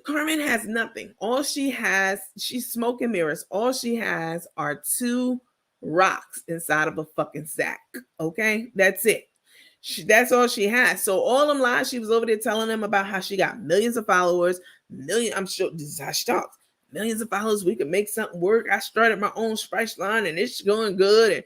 Carmen has nothing. All she has, she's smoke and mirrors. All she has are 2 rocks inside of a fucking sack. Okay, that's it. That's all she has. So all them lies, she was over there telling them about how she got millions of followers. I'm sure this is how she talks. Millions of followers, we could make something work. I started my own spice line and it's going good. And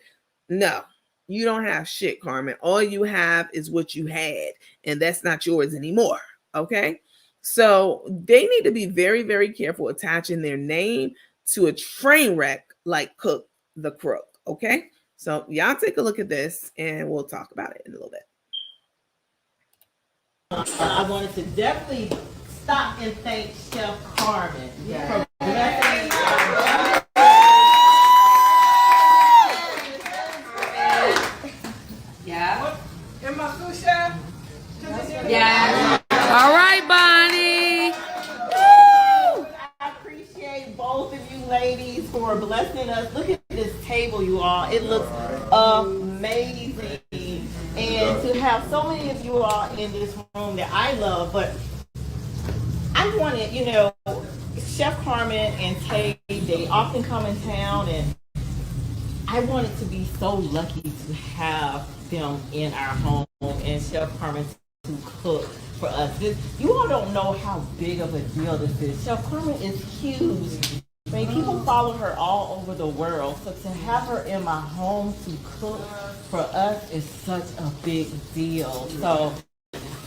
no, you don't have shit, Carmen. All you have is what you had, and that's not yours anymore. Okay. So they need to be very, very careful attaching their name to a train wreck like Cook the Crook. Okay. So y'all take a look at this and we'll talk about it in a little bit. I wanted to definitely stop and thank Chef Carmen for blessing us. Yeah. And my sous chef. Yeah. All right, Bonnie. Woo! I appreciate both of you ladies for blessing us. Look at this table, you all. It looks amazing. And to have so many of you all in this room that I love, but I wanted, Chef Carmen and Tay, they often come in town, and I wanted to be so lucky to have them in our home and Chef Carmen to cook for us. You all don't know how big of a deal this is. Chef Carmen is huge. I mean, people follow her all over the world. So to have her in my home to cook for us is such a big deal. So,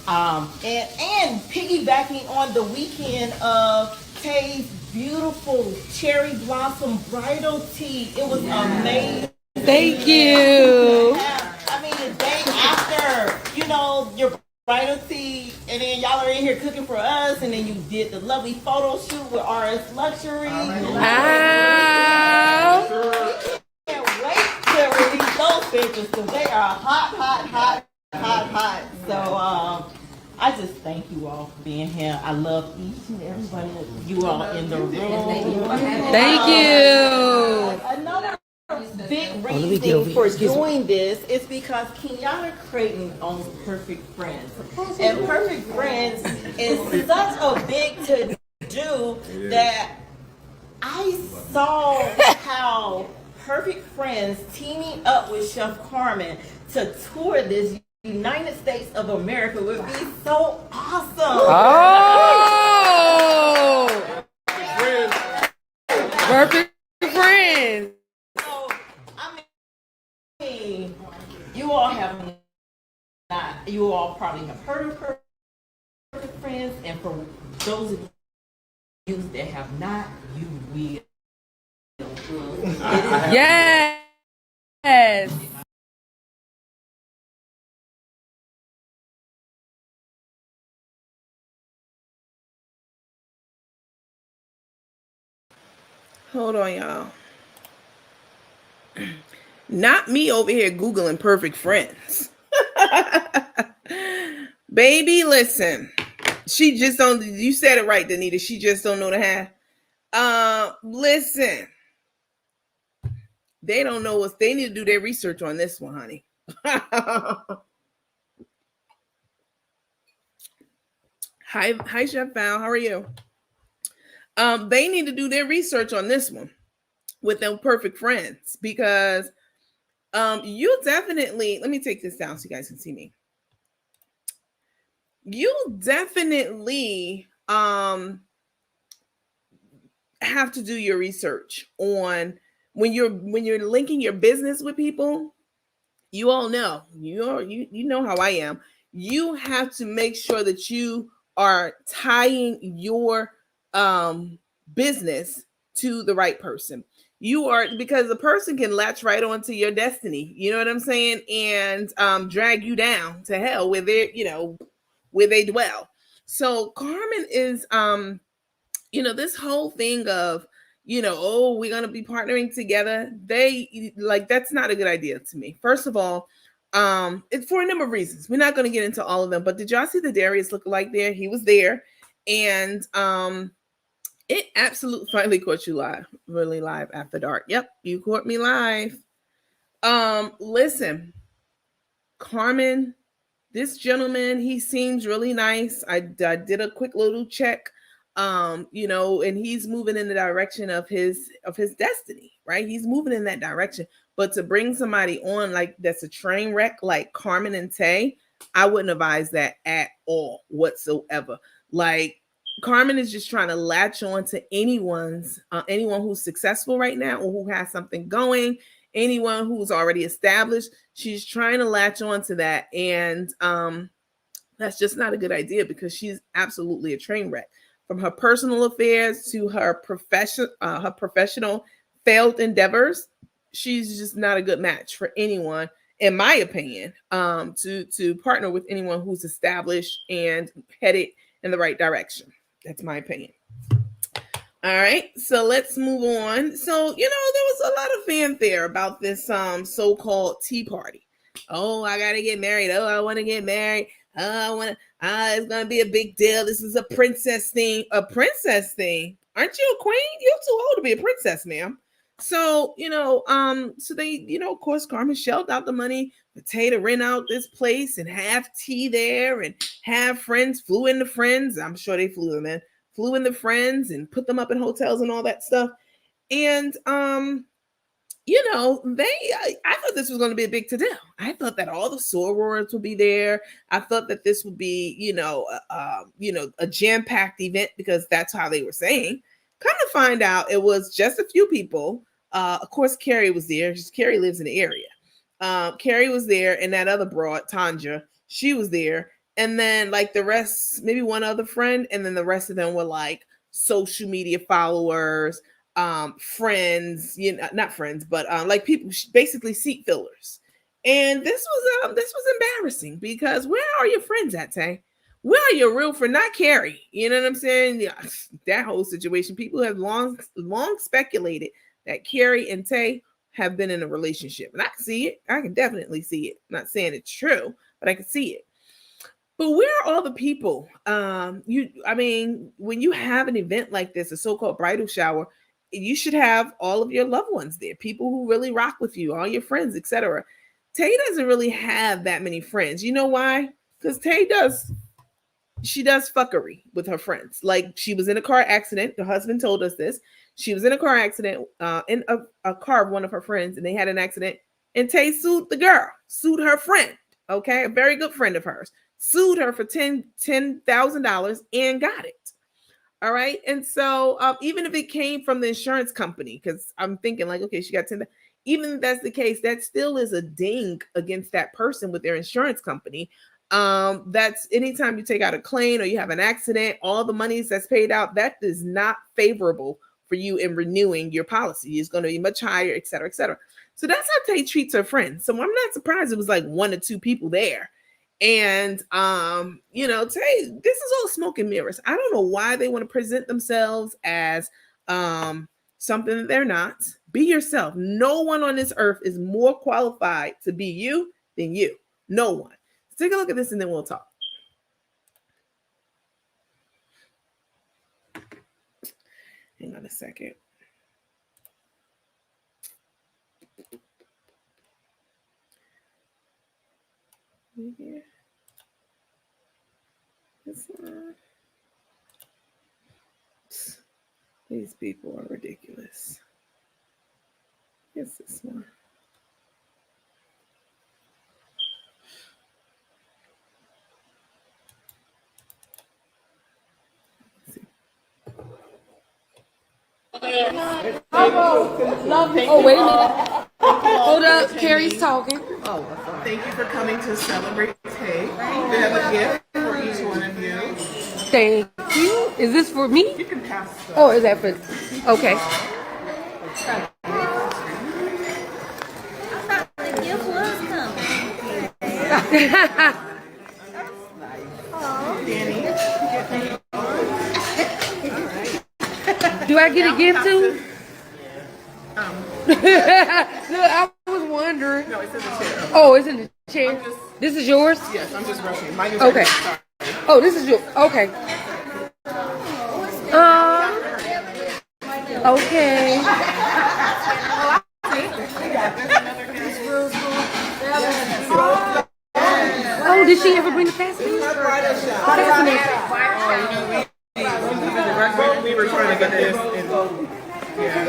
and piggybacking on the weekend of Tay's beautiful cherry blossom bridal tea, it was amazing. Thank you. I mean, the day after, your bridal tea, and then y'all are in here cooking for us, and then you did the lovely photo shoot with RS Luxury. Can't wait to release those pictures because they are hot. So I just thank you all for being here. I love each and everybody of you all in the room. Thank you. Another big reason for doing this is because Kenyatta Creighton owns Perfect Friends. And Perfect Friends is such a big to-do that I saw how Perfect Friends teaming up with Chef Carmen to tour this United States of America would be so awesome. Oh! Perfect Friends. So, I mean, you all probably have heard of Perfect Friends, and for those of you that have not, you will. Yes. Hold on, y'all. Not me over here Googling Perfect Friends. Baby, listen. She just don't, you said it right, Danita. She just don't know the half. Listen. They don't know what they need to do their research on this one, honey. Hi, Chef Val. How are you? They need to do their research on this one with them Perfect Friends because you definitely, let me take this down so you guys can see me. You definitely have to do your research on when you're linking your business with people. You all know, you know how I am. You have to make sure that you are tying your business to the right person. You are, because the person can latch right onto your destiny. You know what I'm saying? And drag you down to hell where they dwell. So Carmen is this whole thing of, oh, we're going to be partnering together. That's not a good idea to me. First of all, it's for a number of reasons. We're not going to get into all of them, but did y'all see the Darius lookalike there? He was there. And it absolutely finally caught you live, really live after dark. Yep, you caught me live. Listen, Carmen, this gentleman, he seems really nice. I did a quick little check, and he's moving in the direction of his destiny, right? He's moving in that direction. But to bring somebody on like that's a train wreck, like Carmen and Tay, I wouldn't advise that at all whatsoever. Like Carmen is just trying to latch on to anyone who's successful right now or who has something going, anyone who's already established. She's trying to latch on to that. And that's just not a good idea because she's absolutely a train wreck. From her personal affairs to her professional failed endeavors, she's just not a good match for anyone, in my opinion, to partner with anyone who's established and headed in the right direction. That's my opinion. All right, so let's move on. So, there was a lot of fanfare about this so-called tea party. Oh, I gotta get married. Oh, I want to get married. It's gonna be a big deal. This is a princess thing. A princess thing? Aren't you a queen? You're too old to be a princess, ma'am. So, so they, of course, Carmen shelled out the money for Tay to rent out this place and have tea there and have friends, flew in the friends. I'm sure they flew them in the friends and put them up in hotels and all that stuff. And, I thought this was going to be a big to-do. I thought that all the sorors would be there. I thought that this would be, a jam-packed event because that's how they were saying. Kind of find out it was just a few people. Of course, Carrie was there. Carrie lives in the area. Carrie was there, and that other broad, Tanja, she was there. And then like the rest, maybe one other friend, and then the rest of them were like social media followers, friends, not friends, but like people, basically seat fillers. And this was embarrassing because where are your friends at, Tay? Where are your real friends? Not Carrie. You know what I'm saying? Yeah, that whole situation. People have long speculated that Carrie and Tay have been in a relationship. And I can see it. I can definitely see it. I'm not saying it's true, but I can see it. But where are all the people? I mean, when you have an event like this, a so-called bridal shower, you should have all of your loved ones there, people who really rock with you, all your friends, etc. Tay doesn't really have that many friends. You know why? Because she does fuckery with her friends. Like she was in a car accident. The husband told us this. She was in a car accident, in a car of one of her friends, and they had an accident. And Tay sued the girl, sued her friend. Okay, a very good friend of hers, sued her for $10,000 and got it. All right, and so even if it came from the insurance company, because I'm thinking like, okay, she got 10. Even if that's the case, that still is a ding against that person with their insurance company. That's anytime you take out a claim or you have an accident, all the monies that's paid out, that is not favorable for you in renewing your policy. It's going to be much higher, et cetera, et cetera. So that's how Tay treats her friends. So I'm not surprised it was like 1 or 2 people there. And Tay, this is all smoke and mirrors. I don't know why they want to present themselves as something that they're not. Be yourself. No one on this earth is more qualified to be you than you. No one. Take a look at this and then we'll talk. Hang on a second. Yeah. This one. These people are ridiculous. Here's this one. Oh, wait a minute. Hold up. Carrie's talking. Oh, thank you for coming to celebrate Tay. We have a gift for each one of you. Thank you. Is this for me? You can pass the Oh, is that for? Okay. The gift was coming. Danny. Do I get a gift too? Look, I was wondering. No, it's in the chair. Oh, it's in the chair. This is yours? Yes, I'm just rushing. Mine is Okay. Oh, this is yours. Okay. Okay. Oh, did she ever bring the fascinator? We were trying to get this. Yeah.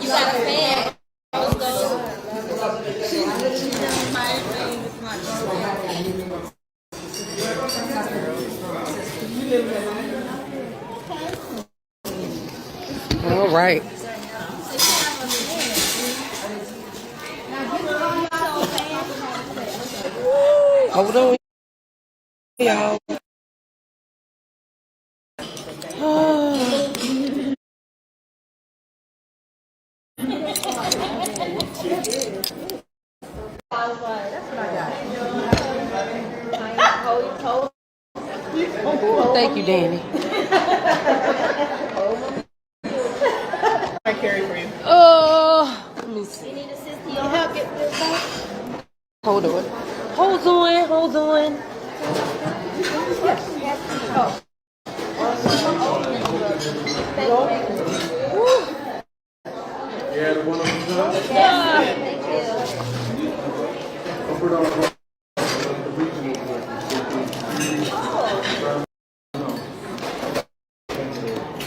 You got a fan. All right. Hold on, y'all. Thank you, Danny. I carry for you. Let me see. You need assist to your help get this back? Hold on. Hold on. Hold on. Yeah, the one on the top.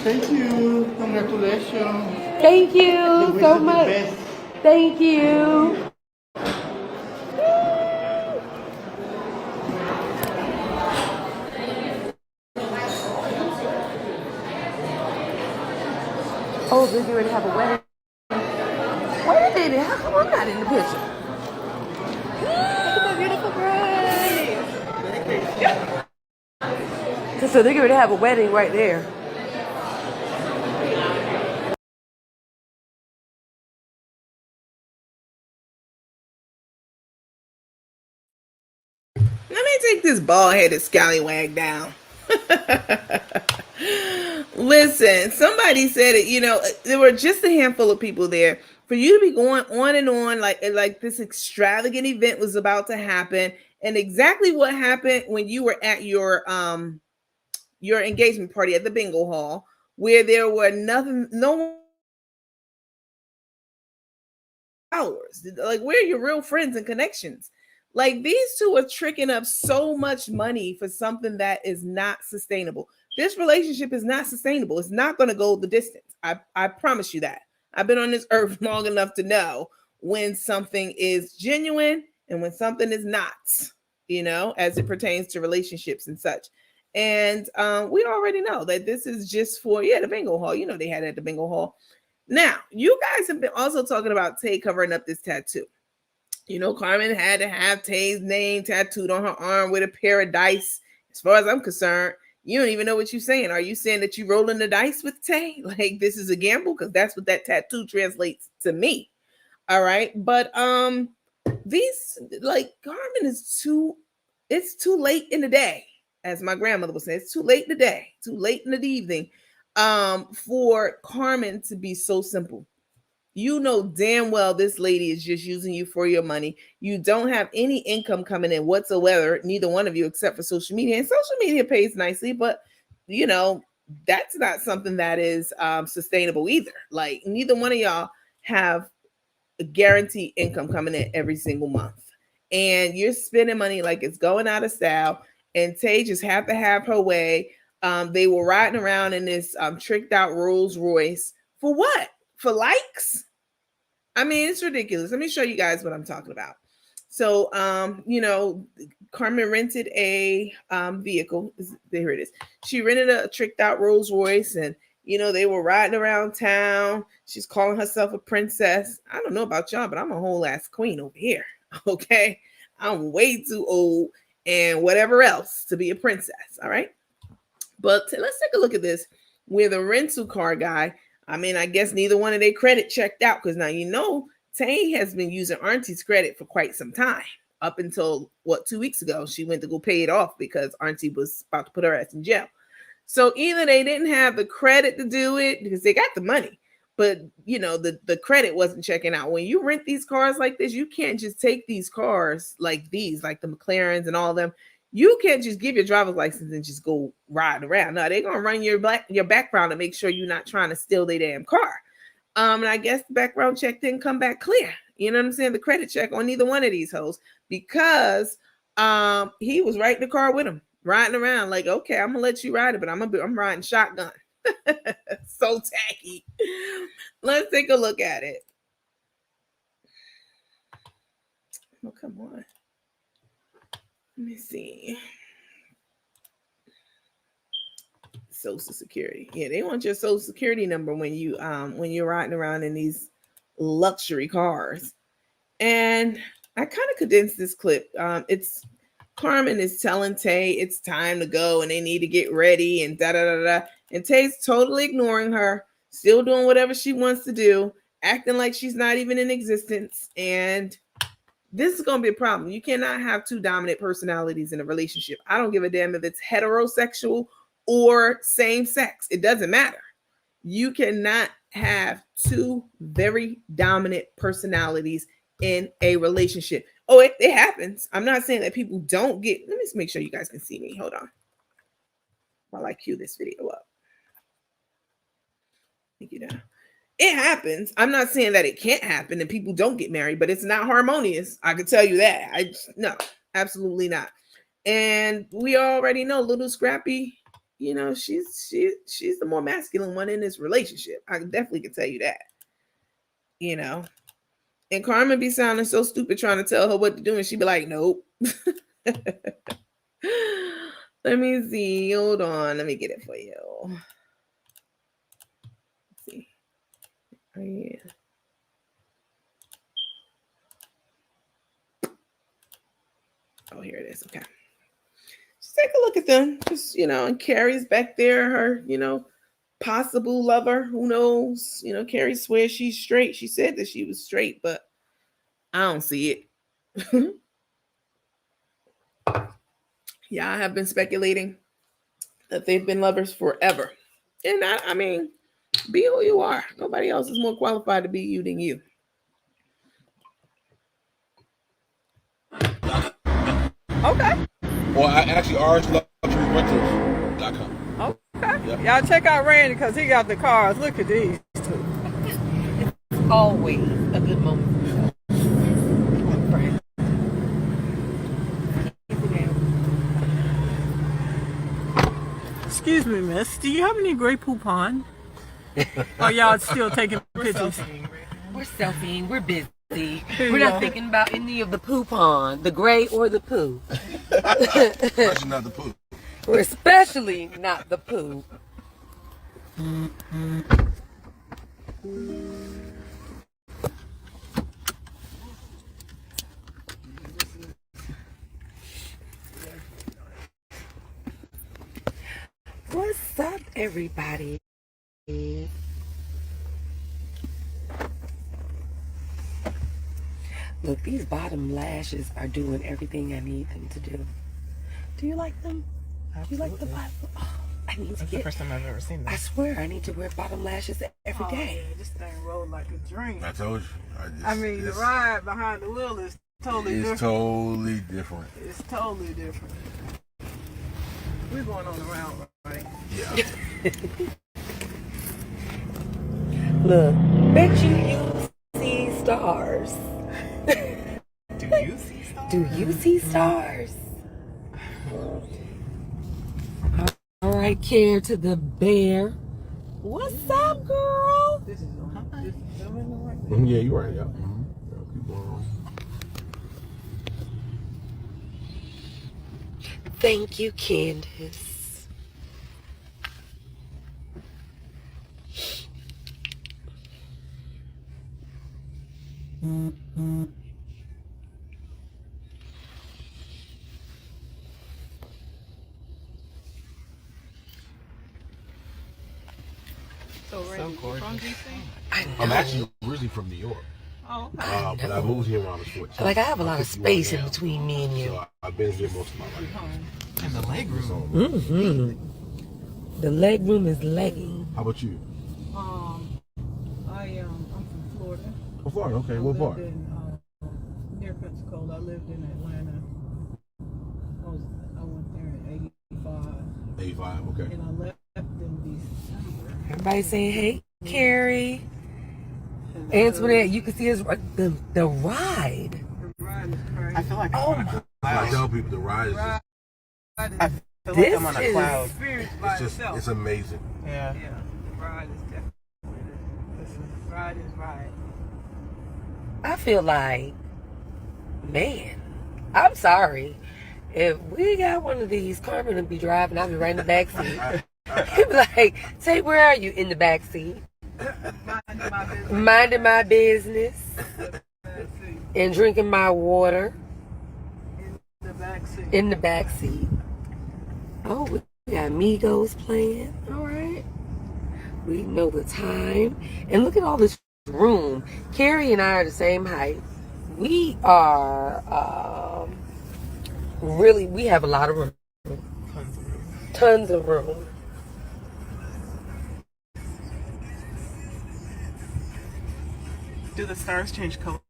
Thank you. Congratulations. Thank you The so wish much. the best. Thank you. Oh, they're getting ready to have a wedding. Wait a minute. How come I'm not in the picture? Look at my beautiful bride. So they're getting ready to have a wedding right there. take this bald-headed scallywag down. Listen, somebody said it, you know, there were just a handful of people there. For you to be going on and on like this extravagant event was about to happen, and exactly what happened when you were at your engagement party at the bingo hall, where there were no hours. Like, where are your real friends and connections? Like, these two are tricking up so much money for something that is not sustainable. This relationship is not sustainable. It's not going to go the distance. I promise you that. I've been on this earth long enough to know when something is genuine and when something is not, you know, as it pertains to relationships and such. And we already know that this is just for, the bingo hall. You know, they had it at the bingo hall. Now, you guys have been also talking about Tay covering up this tattoo. You know, Carmen had to have Tay's name tattooed on her arm with a pair of dice. As far as I'm concerned, you don't even know what you're saying. Are you saying that you're rolling the dice with Tay? Like, this is a gamble? Because that's what that tattoo translates to me. All right. But these, like, Carmen is it's too late in the day, as my grandmother would say. It's too late in the day, too late in the evening, for Carmen to be so simple. You know damn well this lady is just using you for your money. You don't have any income coming in whatsoever, neither one of you, except for social media. And social media pays nicely, but you know, that's not something that is sustainable either. Like, neither one of y'all have a guaranteed income coming in every single month. And you're spending money like it's going out of style. And Tay just have to have her way. They were riding around in this tricked out Rolls Royce. For what? For likes? I mean, it's ridiculous. Let me show you guys what I'm talking about. So, you know, Carmen rented a vehicle. Here it is. She rented a tricked out Rolls Royce, and, you know, they were riding around town. She's calling herself a princess. I don't know about y'all, but I'm a whole ass queen over here. Okay. I'm way too old and whatever else to be a princess. All right. But let's take a look at this with a rental car guy. I mean, I guess neither one of their credit checked out, because now, you know, Tay has been using Auntie's credit for quite some time. Up until 2 weeks ago, she went to go pay it off because Auntie was about to put her ass in jail. So either they didn't have the credit to do it because they got the money, but you know, the credit wasn't checking out. When you rent these cars like this, you can't just take these cars like these, like the McLarens and all of them. You can't just give your driver's license and just go ride around. No, they're gonna run your background to make sure you're not trying to steal their damn car. And I guess the background check didn't come back clear. You know what I'm saying? The credit check on neither one of these hoes, because he was right in the car with him, riding around like, okay, I'm gonna let you ride it, but I'm riding shotgun. So tacky. Let's take a look at it. Oh, come on. Let me see. Social Security. Yeah, they want your Social Security number when you're riding around in these luxury cars. And I kind of condensed this clip. It's Carmen is telling Tay it's time to go and they need to get ready and da da da da. And Tay's totally ignoring her, still doing whatever she wants to do, acting like she's not even in existence. And this is going to be a problem. You cannot have two dominant personalities in a relationship. I don't give a damn if it's heterosexual or same sex. It doesn't matter. You cannot have two very dominant personalities in a relationship. Oh, it happens. I'm not saying that people don't get. Let me just make sure you guys can see me. Hold on while I cue this video up. Thank you, down. It happens. I'm not saying that it can't happen and people don't get married, but it's not harmonious. I can tell you that. No, absolutely not. And we already know little Scrappy, you know, she's the more masculine one in this relationship. I definitely can tell you that. You know, and Carmen be sounding so stupid trying to tell her what to do, and she be like, nope. Let me see. Hold on. Let me get it for you. Let's see. Oh, yeah. Oh, here it is. Okay. Just take a look at them. Just, you know, and Carrie's back there, her, you know, possible lover. Who knows? You know, Carrie swears she's straight. She said that she was straight, but I don't see it. Yeah, I have been speculating that they've been lovers forever. And I mean, be who you are. Nobody else is more qualified to be you than you. Okay. Well, I actually RSLuxuryRentals.com. Okay. Yep. Y'all check out Randy because he got the cars. Look at these two. Always a good moment. Excuse me, miss. Do you have any Grey Poupon? Or y'all still taking pictures? We're selfieing. We're busy. Here We're you not go. thinking about any of the poupon, the gray or the poo. Especially not the poop. We're especially not the poo. What's up, everybody? Look, these bottom lashes are doing everything I need them to do. Do you like them? Do you like the bottom? Oh, I need to That's the first time I've ever seen I this. swear I need to wear bottom lashes every day. Yeah, this thing rolled like a dream. I told you. I mean, the ride behind the wheel is totally It's different. totally different. It's totally different. We're going on a round, right? Yeah. Look, bet you see stars. Do you see stars? Do you see stars? All right, Care to the bear. What's up, girl? This is on. This is in the right. Yeah, you're right. Yeah. Keep going on. Thank you, Candace. So, Randy, you from DC? I'm actually originally from New York. Oh, okay. But I moved here when I was 14. Like, I have a lot of 51 space in now. between me and you. So I've been here most of my life. In the leg room. Mm-hmm. The leg room is legging. How about you? I'm from Florida. Oh, Florida. Okay. What part? Near Pensacola. I lived in Atlanta. I went there in 85. 85. Okay. And I left in December. Everybody saying, hey, Carrie. Antoinette, you can see us the ride. The ride is crazy. I feel like I'm on a I cloud. tell people the ride is just, I feel like This I'm on a is- cloud. Experience by it's just, itself. it's amazing. Yeah. Yeah, the ride is definitely the ride is right. I feel like, man, I'm sorry. If we got one of these, Carmen would be driving, I'll be right in the back seat. He'd be like, Tay, where are you? In the back seat. Minding my business. And drinking my water. The back seat. In the back seat. Oh, we got Migos playing. All right. We know the time. And look at all this room. Carrie and I are the same height. We are really, we have a lot of room. Tons of room. Do the stars change color?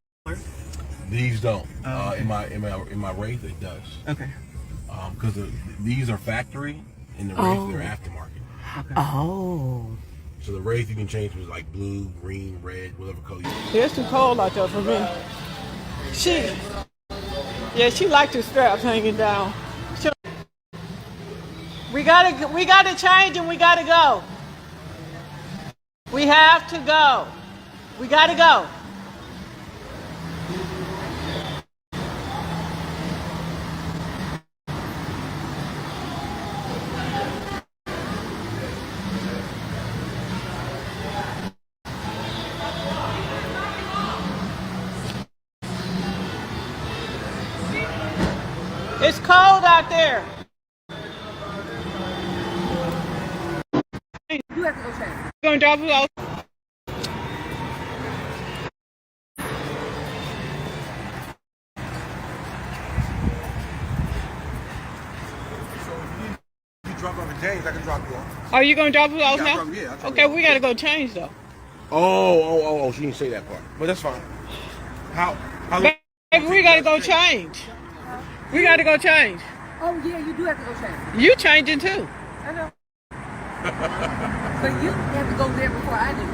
These don't. Oh, okay. In my Wraith, it does. Okay. Because these are factory, and the Wraith they're aftermarket. Okay. Oh. So the Wraith you can change with like blue, green, red, whatever color you want. Yeah, it's too cold out there for me. She liked her straps hanging down. We gotta change and we gotta go. We have to go. We gotta go. It's cold out there. You have to go change. You're gonna drop it off. change, I can drop you off. Are you gonna drop us off Yeah, now? I'll drop you, yeah, I'll drop Okay, you off. we gotta go change though. Oh, she didn't say that part. But that's fine. How Baby, we gotta go change. We gotta go change. Oh yeah, you do have to go change. You changing too. I know. But you have to go there before I do.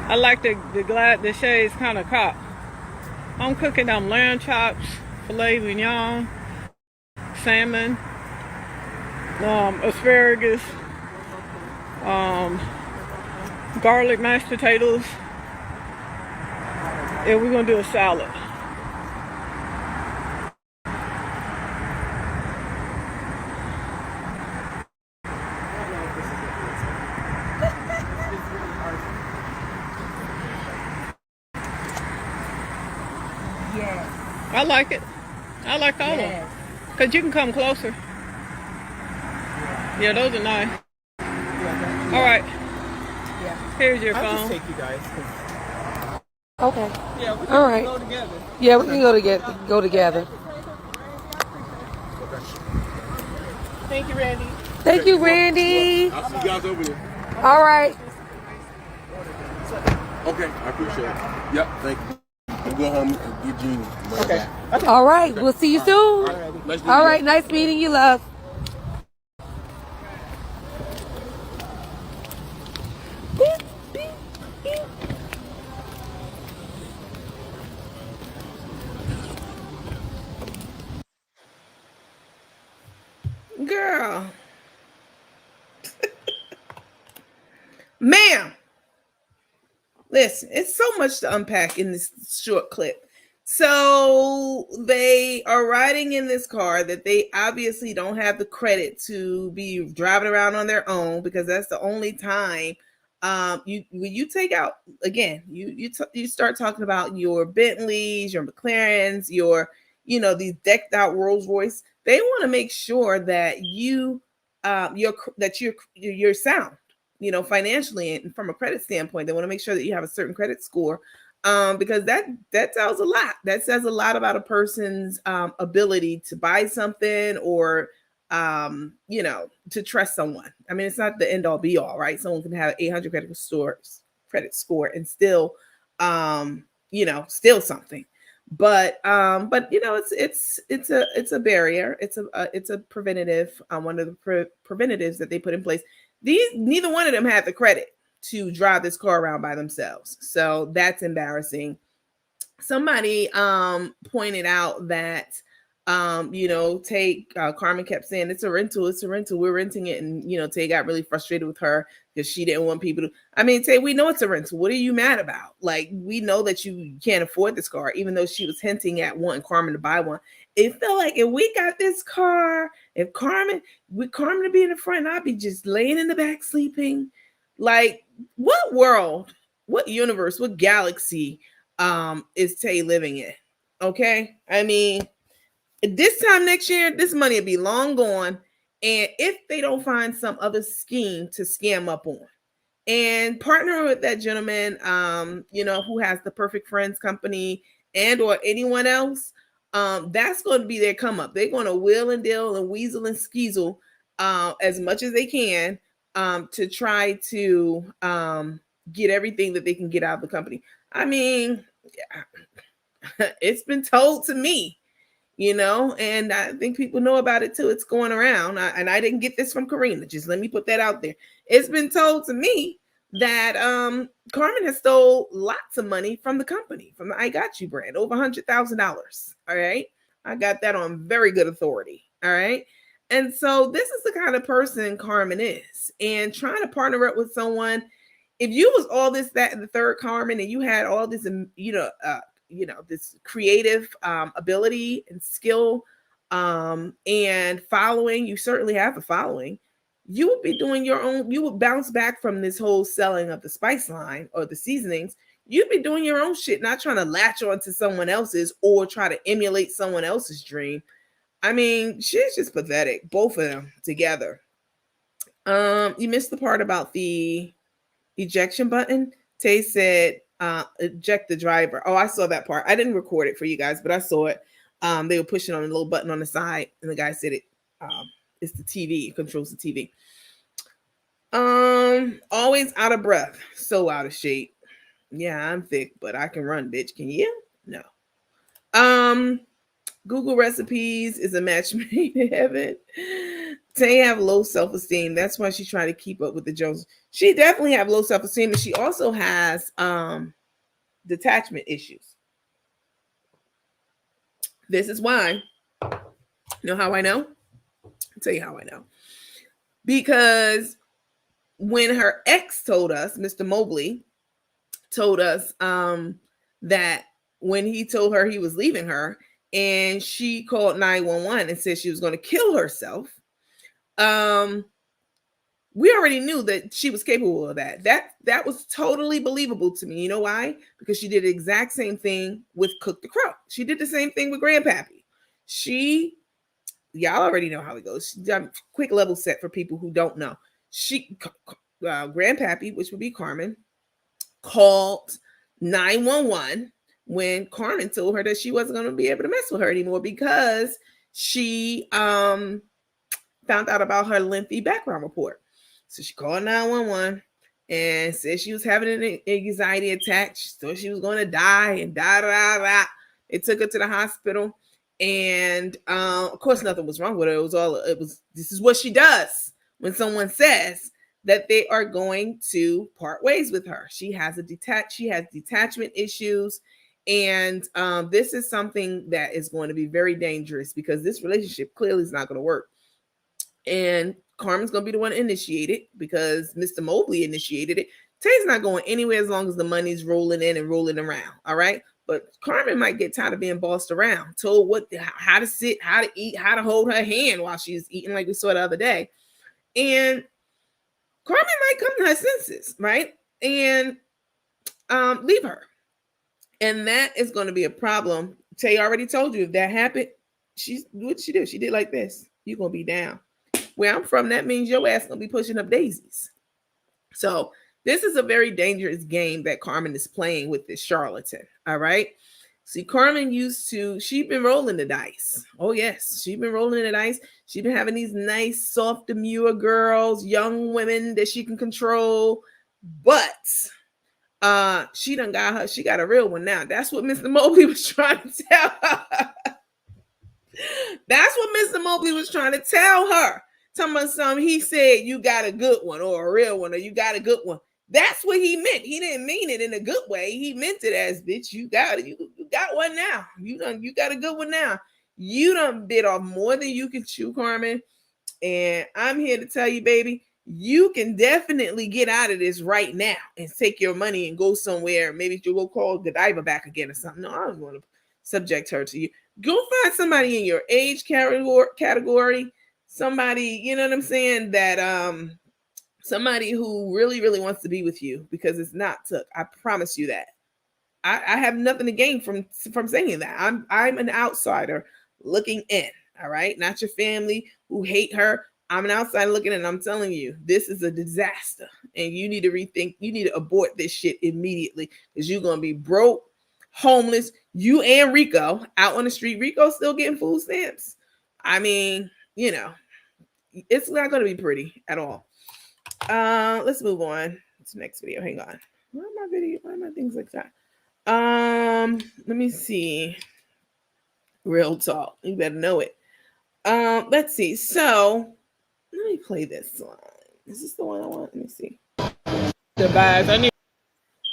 I like the shades kind of cocked. I'm cooking them lamb chops, filet mignon, salmon, asparagus, garlic mashed potatoes, and we're gonna do a salad. Yes. I like it. I like all of them. Yes. Because you can come closer. Yeah, those are nice. All right. Yeah. Here's your I'll phone. just take you guys. 'Cause- Okay. Yeah, we can All right. go together. Yeah, we can go together. Thank you, Randy. Thank you, Randy. I'll see you guys over there. All right. Okay, I appreciate it. Yep, thank you. We'll go home and get Jeannie. Okay. All right. We'll see you soon. Nice All right. Nice meeting you, love. Girl. Ma'am. Listen, it's so much to unpack in this short clip. So they are riding in this car that they obviously don't have the credit to be driving around on their own, because that's the only time when you take out, again, you start talking about your Bentleys, your McLarens, your these decked out Rolls Royce. They want to make sure that you're sound, financially, and from a credit standpoint. They want to make sure that you have a certain credit score, because that tells a lot. That says a lot about a person's ability to buy something, or to trust someone. I mean, it's not the end all be all, right? Someone can have 800 credit score and still steal something. But it's a barrier. It's a preventative, one of the preventatives that they put in place. Neither one of them had the credit to drive this car around by themselves, so that's embarrassing. Somebody pointed out that Carmen kept saying it's a rental, we're renting it, and Tay got really frustrated with her because she didn't want people to. I mean, Tay, we know it's a rental. What are you mad about? Like, we know that you can't afford this car, even though she was hinting at wanting Carmen to buy one. It felt like if we got this car, if Carmen to be in the front, I'd be just laying in the back sleeping. Like, what world, what universe, what galaxy is Tay living in? Okay, I mean, this time next year, this money will be long gone. And if they don't find some other scheme to scam up on, and partner with that gentleman, who has the Perfect Friends company, and or anyone else, that's going to be their come up. They're going to wheel and deal and weasel and skeezel as much as they can to try to get everything that they can get out of the company. I mean, it's been told to me. And I think people know about it too. It's going around. And I didn't get this from Karina. Just let me put that out there. It's been told to me that Carmen has stole lots of money from the company, from the I Got You brand, over $100,000. All right. I got that on very good authority. All right. And so this is the kind of person Carmen is. And trying to partner up with someone, if you was all this, that, and the third Carmen, and you had all this, this creative ability and skill and following, you certainly have a following, you would be doing your own, you would bounce back from this whole selling of the spice line or the seasonings. You'd be doing your own shit, not trying to latch on to someone else's or try to emulate someone else's dream. I mean, shit's just pathetic, both of them together. You missed the part about the ejection button. Tay said, eject the driver. Oh, I saw that part. I didn't record it for you guys, but I saw it. They were pushing on a little button on the side, and the guy said it's the TV. It controls the TV. Always out of breath. So out of shape. Yeah, I'm thick, but I can run, bitch. Can you? No. Google recipes is a match made in heaven. Tay have low self-esteem. That's why she's trying to keep up with the Joneses. She definitely have low self-esteem, and she also has detachment issues. This is why. You know how I know? I'll tell you how I know. Because when her ex told us, Mr. Mobley told us that when he told her he was leaving her, and she called 911 and said she was going to kill herself, we already knew that she was capable of that. That was totally believable to me. You know why? Because she did the exact same thing with Cook the Crow. She did the same thing with Grandpappy. Y'all already know how it goes. Quick level set for people who don't know. Grandpappy, which would be Carmen, called 911 when Carmen told her that she wasn't going to be able to mess with her anymore because she found out about her lengthy background report. So she called 911 and said she was having an anxiety attack. She thought she was going to die and da. They took her to the hospital, and of course nothing was wrong with her. This is what she does when someone says that they are going to part ways with her. She has detachment issues, and this is something that is going to be very dangerous because this relationship clearly is not going to work. And Carmen's going to be the one to initiate it because Mr. Mobley initiated it. Tay's not going anywhere as long as the money's rolling in and rolling around. All right. But Carmen might get tired of being bossed around, told how to sit, how to eat, how to hold her hand while she's eating, like we saw the other day. And Carmen might come to her senses, right? And leave her. And that is going to be a problem. Tay already told you if that happened, what'd she do? She did like this. You're going to be down. Where I'm from, that means your ass going to be pushing up daisies. So this is a very dangerous game that Carmen is playing with this charlatan. All right. See, Carmen she'd been rolling the dice. Oh, yes. She'd been rolling the dice. She'd been having these nice, soft, demure girls, young women that she can control. But she got a real one now. That's what Mr. Mobley was trying to tell her. That's what Mr. Mobley was trying to tell her. Talking about something, he said, you got a good one or a real one, or you got a good one. That's what he meant. He didn't mean it in a good way. He meant it as, bitch, you got it. You got one now. You got a good one now. You done bit off more than you can chew, Carmen. And I'm here to tell you, baby, you can definitely get out of this right now and take your money and go somewhere. Maybe you'll go call Godiva back again or something. No, I don't want to subject her to you. Go find somebody in your age category. Somebody, you know what I'm saying, that somebody who really, really wants to be with you, because it's not took. I promise you that. I have nothing to gain from saying that. I'm an outsider looking in, all right? Not your family who hate her. I'm an outsider looking in, and I'm telling you, this is a disaster, and you need to rethink. You need to abort this shit immediately, because you're going to be broke, homeless, you and Rico out on the street. Rico's still getting food stamps. I mean, you know, it's not going to be pretty at all. Let's move on to the next video. Hang on. Why are my things like that? Let me see. Real talk. You better know it. Let's see. So let me play this one. Is this the one I want? Let me see. The bags. I need.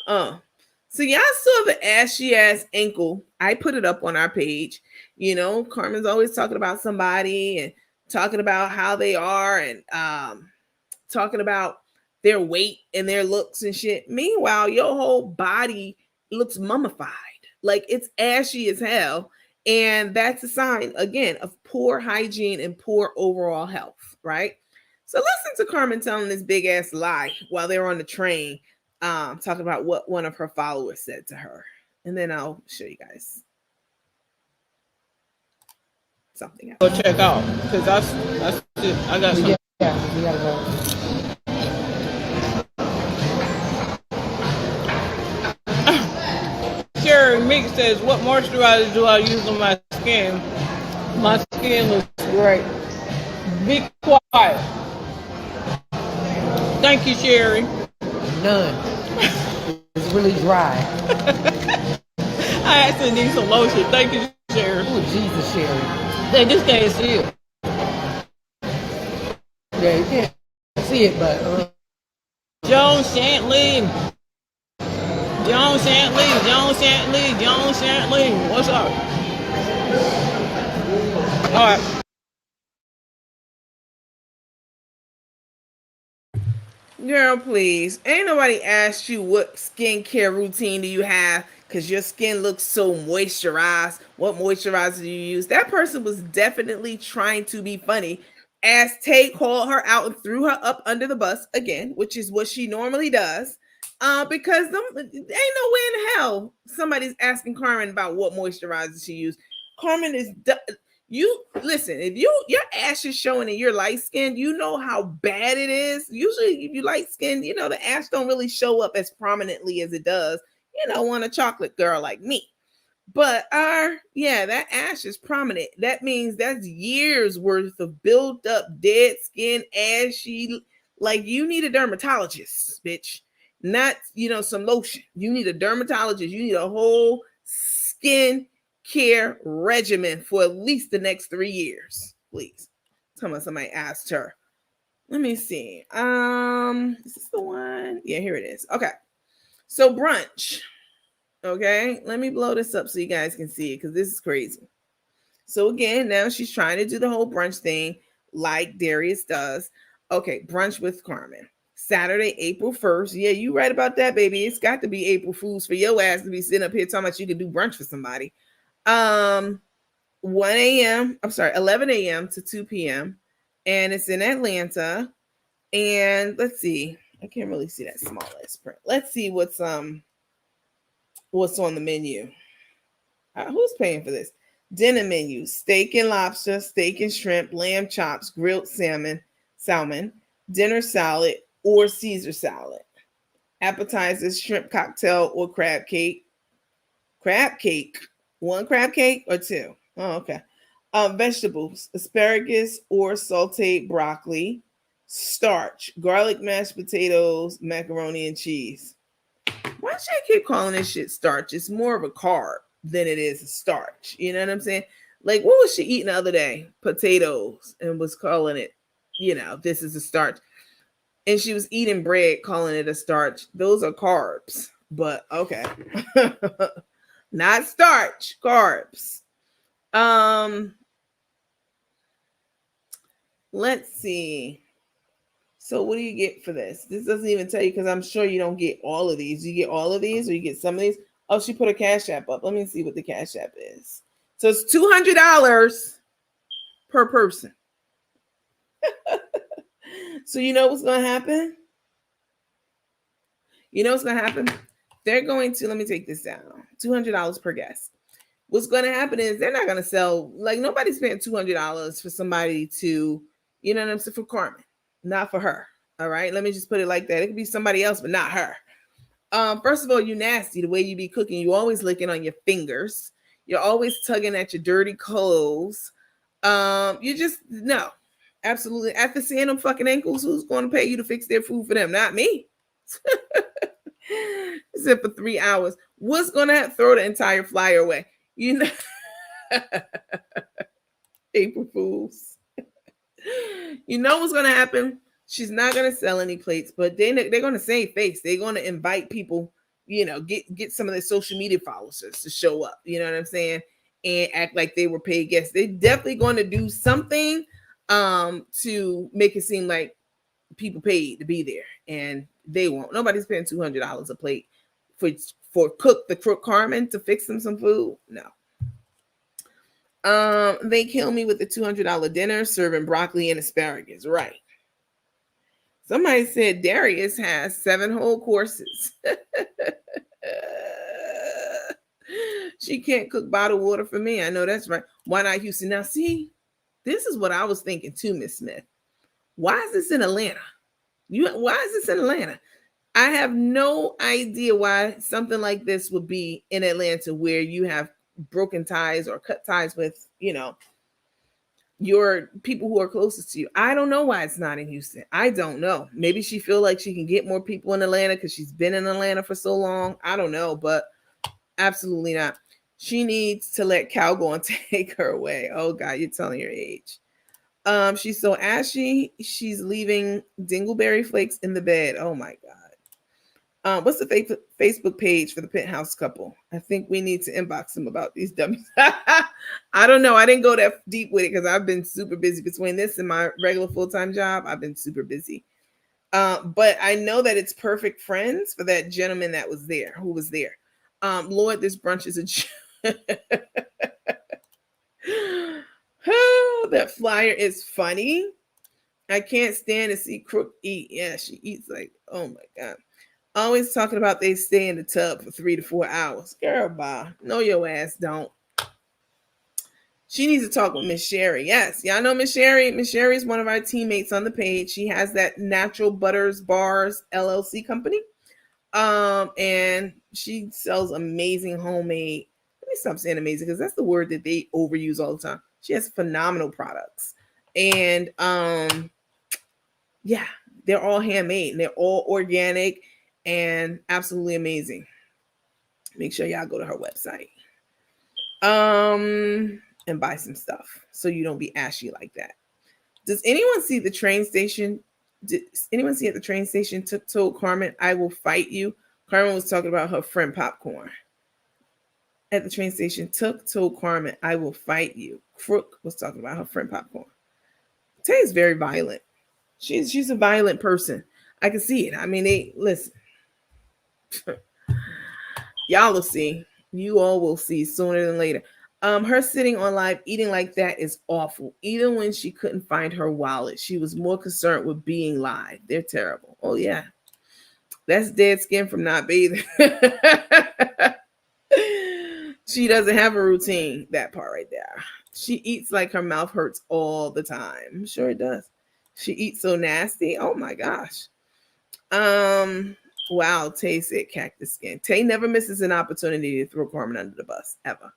So y'all saw the ashy ass ankle. I put it up on our page. You know, Carmen's always talking about somebody and talking about how they are and talking about their weight and their looks and shit. Meanwhile, your whole body looks mummified. Like, it's ashy as hell. And that's a sign, again, of poor hygiene and poor overall health, right? So listen to Carmen telling this big ass lie while they're on the train, talking about what one of her followers said to her. And then I'll show you guys something else. Go check out, because that's it. I got some. Yeah, we gotta go. Meek says, what moisturizer do I use on my skin? My skin looks great. Be quiet. Thank you, Sherry. None. It's really dry. I actually need some lotion. Thank you, Sherry. Oh, Jesus, Sherry. They just can't see it. Yeah, you can't see it, but Joan Shantley. Joan Shantley. Joan Shantley. Joan Shantley. What's up? All right. Girl, please. Ain't nobody asked you what skincare routine do you have because your skin looks so moisturized. What moisturizer do you use? That person was definitely trying to be funny as Tay called her out and threw her up under the bus again, which is what she normally does. Because ain't no way in hell somebody's asking Carmen about what moisturizer she used. Carmen is you listen, if your ash is showing and you're light skinned, you know how bad it is. Usually, if you light skinned, you know the ash don't really show up as prominently as it does, you know, on a chocolate girl like me. But that ash is prominent. That means that's years worth of built up dead skin, ashy. Like you need a dermatologist, bitch. Not, you know, some lotion. You need a dermatologist. You need a whole skin care regimen for at least the next 3 years, please. Tell me somebody asked her. Let me see. Is this the one? Yeah, here it is. Okay. So brunch. Okay, let me blow this up so you guys can see it because this is crazy. So again, now she's trying to do the whole brunch thing like Darius does. Okay, brunch with Carmen. Saturday, April 1st. Yeah, you right about that, baby. It's got to be April Fool's for your ass to be sitting up here talking about you can do brunch for somebody. 1 a.m. I'm sorry, 11 a.m. to 2 p.m. And it's in Atlanta. And let's see. I can't really see that smallest print. Let's see what's on the menu. Who's paying for this? Dinner menu: steak and lobster, steak and shrimp, lamb chops, grilled salmon, dinner salad or Caesar salad. Appetizers: shrimp cocktail or crab cake. Crab cake. 1 crab cake or 2? Oh, okay. Vegetables: asparagus or sauteed broccoli. Starch: garlic mashed potatoes, macaroni and cheese. Why should I keep calling this shit starch? It's more of a carb than it is a starch. You know what I'm saying? Like, what was she eating the other day? Potatoes, and was calling it, you know, this is a starch. And she was eating bread, calling it a starch. Those are carbs, but okay. Not starch, carbs. Let's see. So what do you get for this? This doesn't even tell you because I'm sure you don't get all of these. You get all of these or you get some of these. Oh, she put a Cash App up. Let me see what the Cash App is. So it's $200 per person. So you know what's going to happen? You know what's going to happen? They're going to, let me take this down. $200 per guest. What's going to happen is they're not going to sell, like nobody's paying $200 for somebody to, you know what I'm saying, for Carmen. Not for her. All right. Let me just put it like that. It could be somebody else, but not her. First of all, you nasty the way you be cooking. You always licking on your fingers. You're always tugging at your dirty clothes. You just no, absolutely. After seeing them fucking ankles, who's going to pay you to fix their food for them? Not me. Except for 3 hours. What's going to throw the entire flyer away? You know, April Fools. You know what's going to happen? She's not going to sell any plates, but they're going to save face. They're going to invite people, you know, get some of their social media followers to show up. You know what I'm saying? And act like they were paid guests. They're definitely going to do something to make it seem like people paid to be there, and they won't. Nobody's paying $200 a plate for the crook Carmen to fix them some food. No. They kill me with the $200 dinner serving broccoli and asparagus. Right. Somebody said Darius has 7 whole courses. She can't cook bottled water for me. I know that's right. Why not Houston? Now, see, this is what I was thinking too, Miss Smith. Why is this in Atlanta? Why is this in Atlanta? I have no idea why something like this would be in Atlanta where you have broken ties or cut ties with, your people who are closest to you. I don't know why it's not in Houston. I don't know. Maybe she feel like she can get more people in Atlanta because she's been in Atlanta for so long. I don't know, but absolutely not. She needs to let Cal go and take her away. Oh God, you're telling your age. She's so ashy. She's leaving dingleberry flakes in the bed. Oh my God. What's the Facebook page for the penthouse couple? I think we need to inbox them about these dummies. I don't know. I didn't go that deep with it because I've been super busy between this and my regular full-time job. I've been super busy. But I know that it's perfect friends for that gentleman that was there, who was there. Lord, this brunch is a oh, that flyer is funny. I can't stand to see Crook eat. Yeah, she eats like, oh my God. Always talking about they stay in the tub for 3 to 4 hours. Girl, bye. No, your ass don't. She needs to talk with Miss Sherry. Yes, y'all know Miss Sherry. Miss Sherry is one of our teammates on the page. She has that Natural Butters Bars LLC company. And she sells amazing homemade. Let me stop saying amazing because that's the word that they overuse all the time. She has phenomenal products. And yeah, they're all handmade and they're all organic and absolutely amazing. Make sure y'all go to her website and buy some stuff so you don't be ashy like that. Does anyone see the train station? Did anyone see at the train station told Carmen, I will fight you? Carmen was talking about her friend Popcorn. At the train station, told Carmen, I will fight you. Crook was talking about her friend Popcorn. Tay is very violent. She's a violent person. I can see it. I mean, listen. Y'all will see. You all will see sooner than later. Her sitting on live eating like that is awful. Even when she couldn't find her wallet, she was more concerned with being live. They're terrible. Oh yeah, that's dead skin from not bathing. She doesn't have a routine. That part right there. She eats like her mouth hurts all the time. I'm sure it does. She eats so nasty. Oh my gosh. Wow, Tay said cactus skin. Tay never misses an opportunity to throw Carmen under the bus, ever.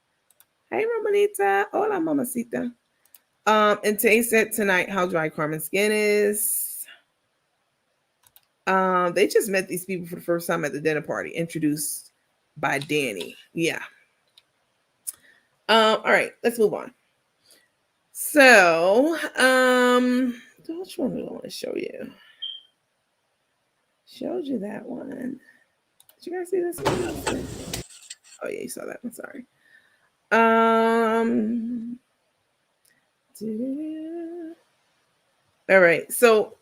Hey, Romanita. Hola, mamacita. And Tay said tonight how dry Carmen's skin is. They just met these people for the first time at the dinner party, introduced by Danny. Yeah. All right, let's move on. So, which one do I want to show you? Showed you that one. Did you guys see this one? Oh yeah, you saw that one. Sorry. All right. So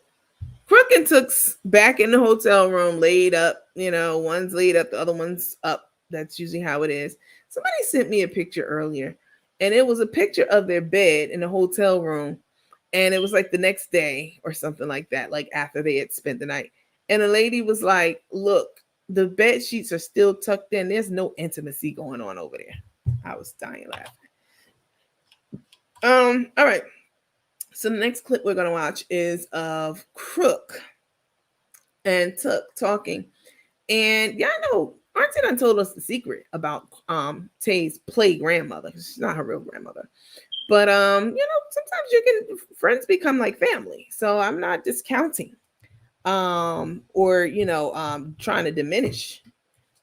Crook and Took's back in the hotel room, laid up. One's laid up, the other one's up. That's usually how it is. Somebody sent me a picture earlier, and it was a picture of their bed in the hotel room, and it was like the next day or something like that, like after they had spent the night. And the lady was like, look, the bed sheets are still tucked in. There's no intimacy going on over there. I was dying laughing. All right. So the next clip we're going to watch is of Crook and Took talking. And y'all know, Auntie done told us the secret about Tay's play grandmother. She's not her real grandmother. But, sometimes friends become like family. So I'm not discounting or trying to diminish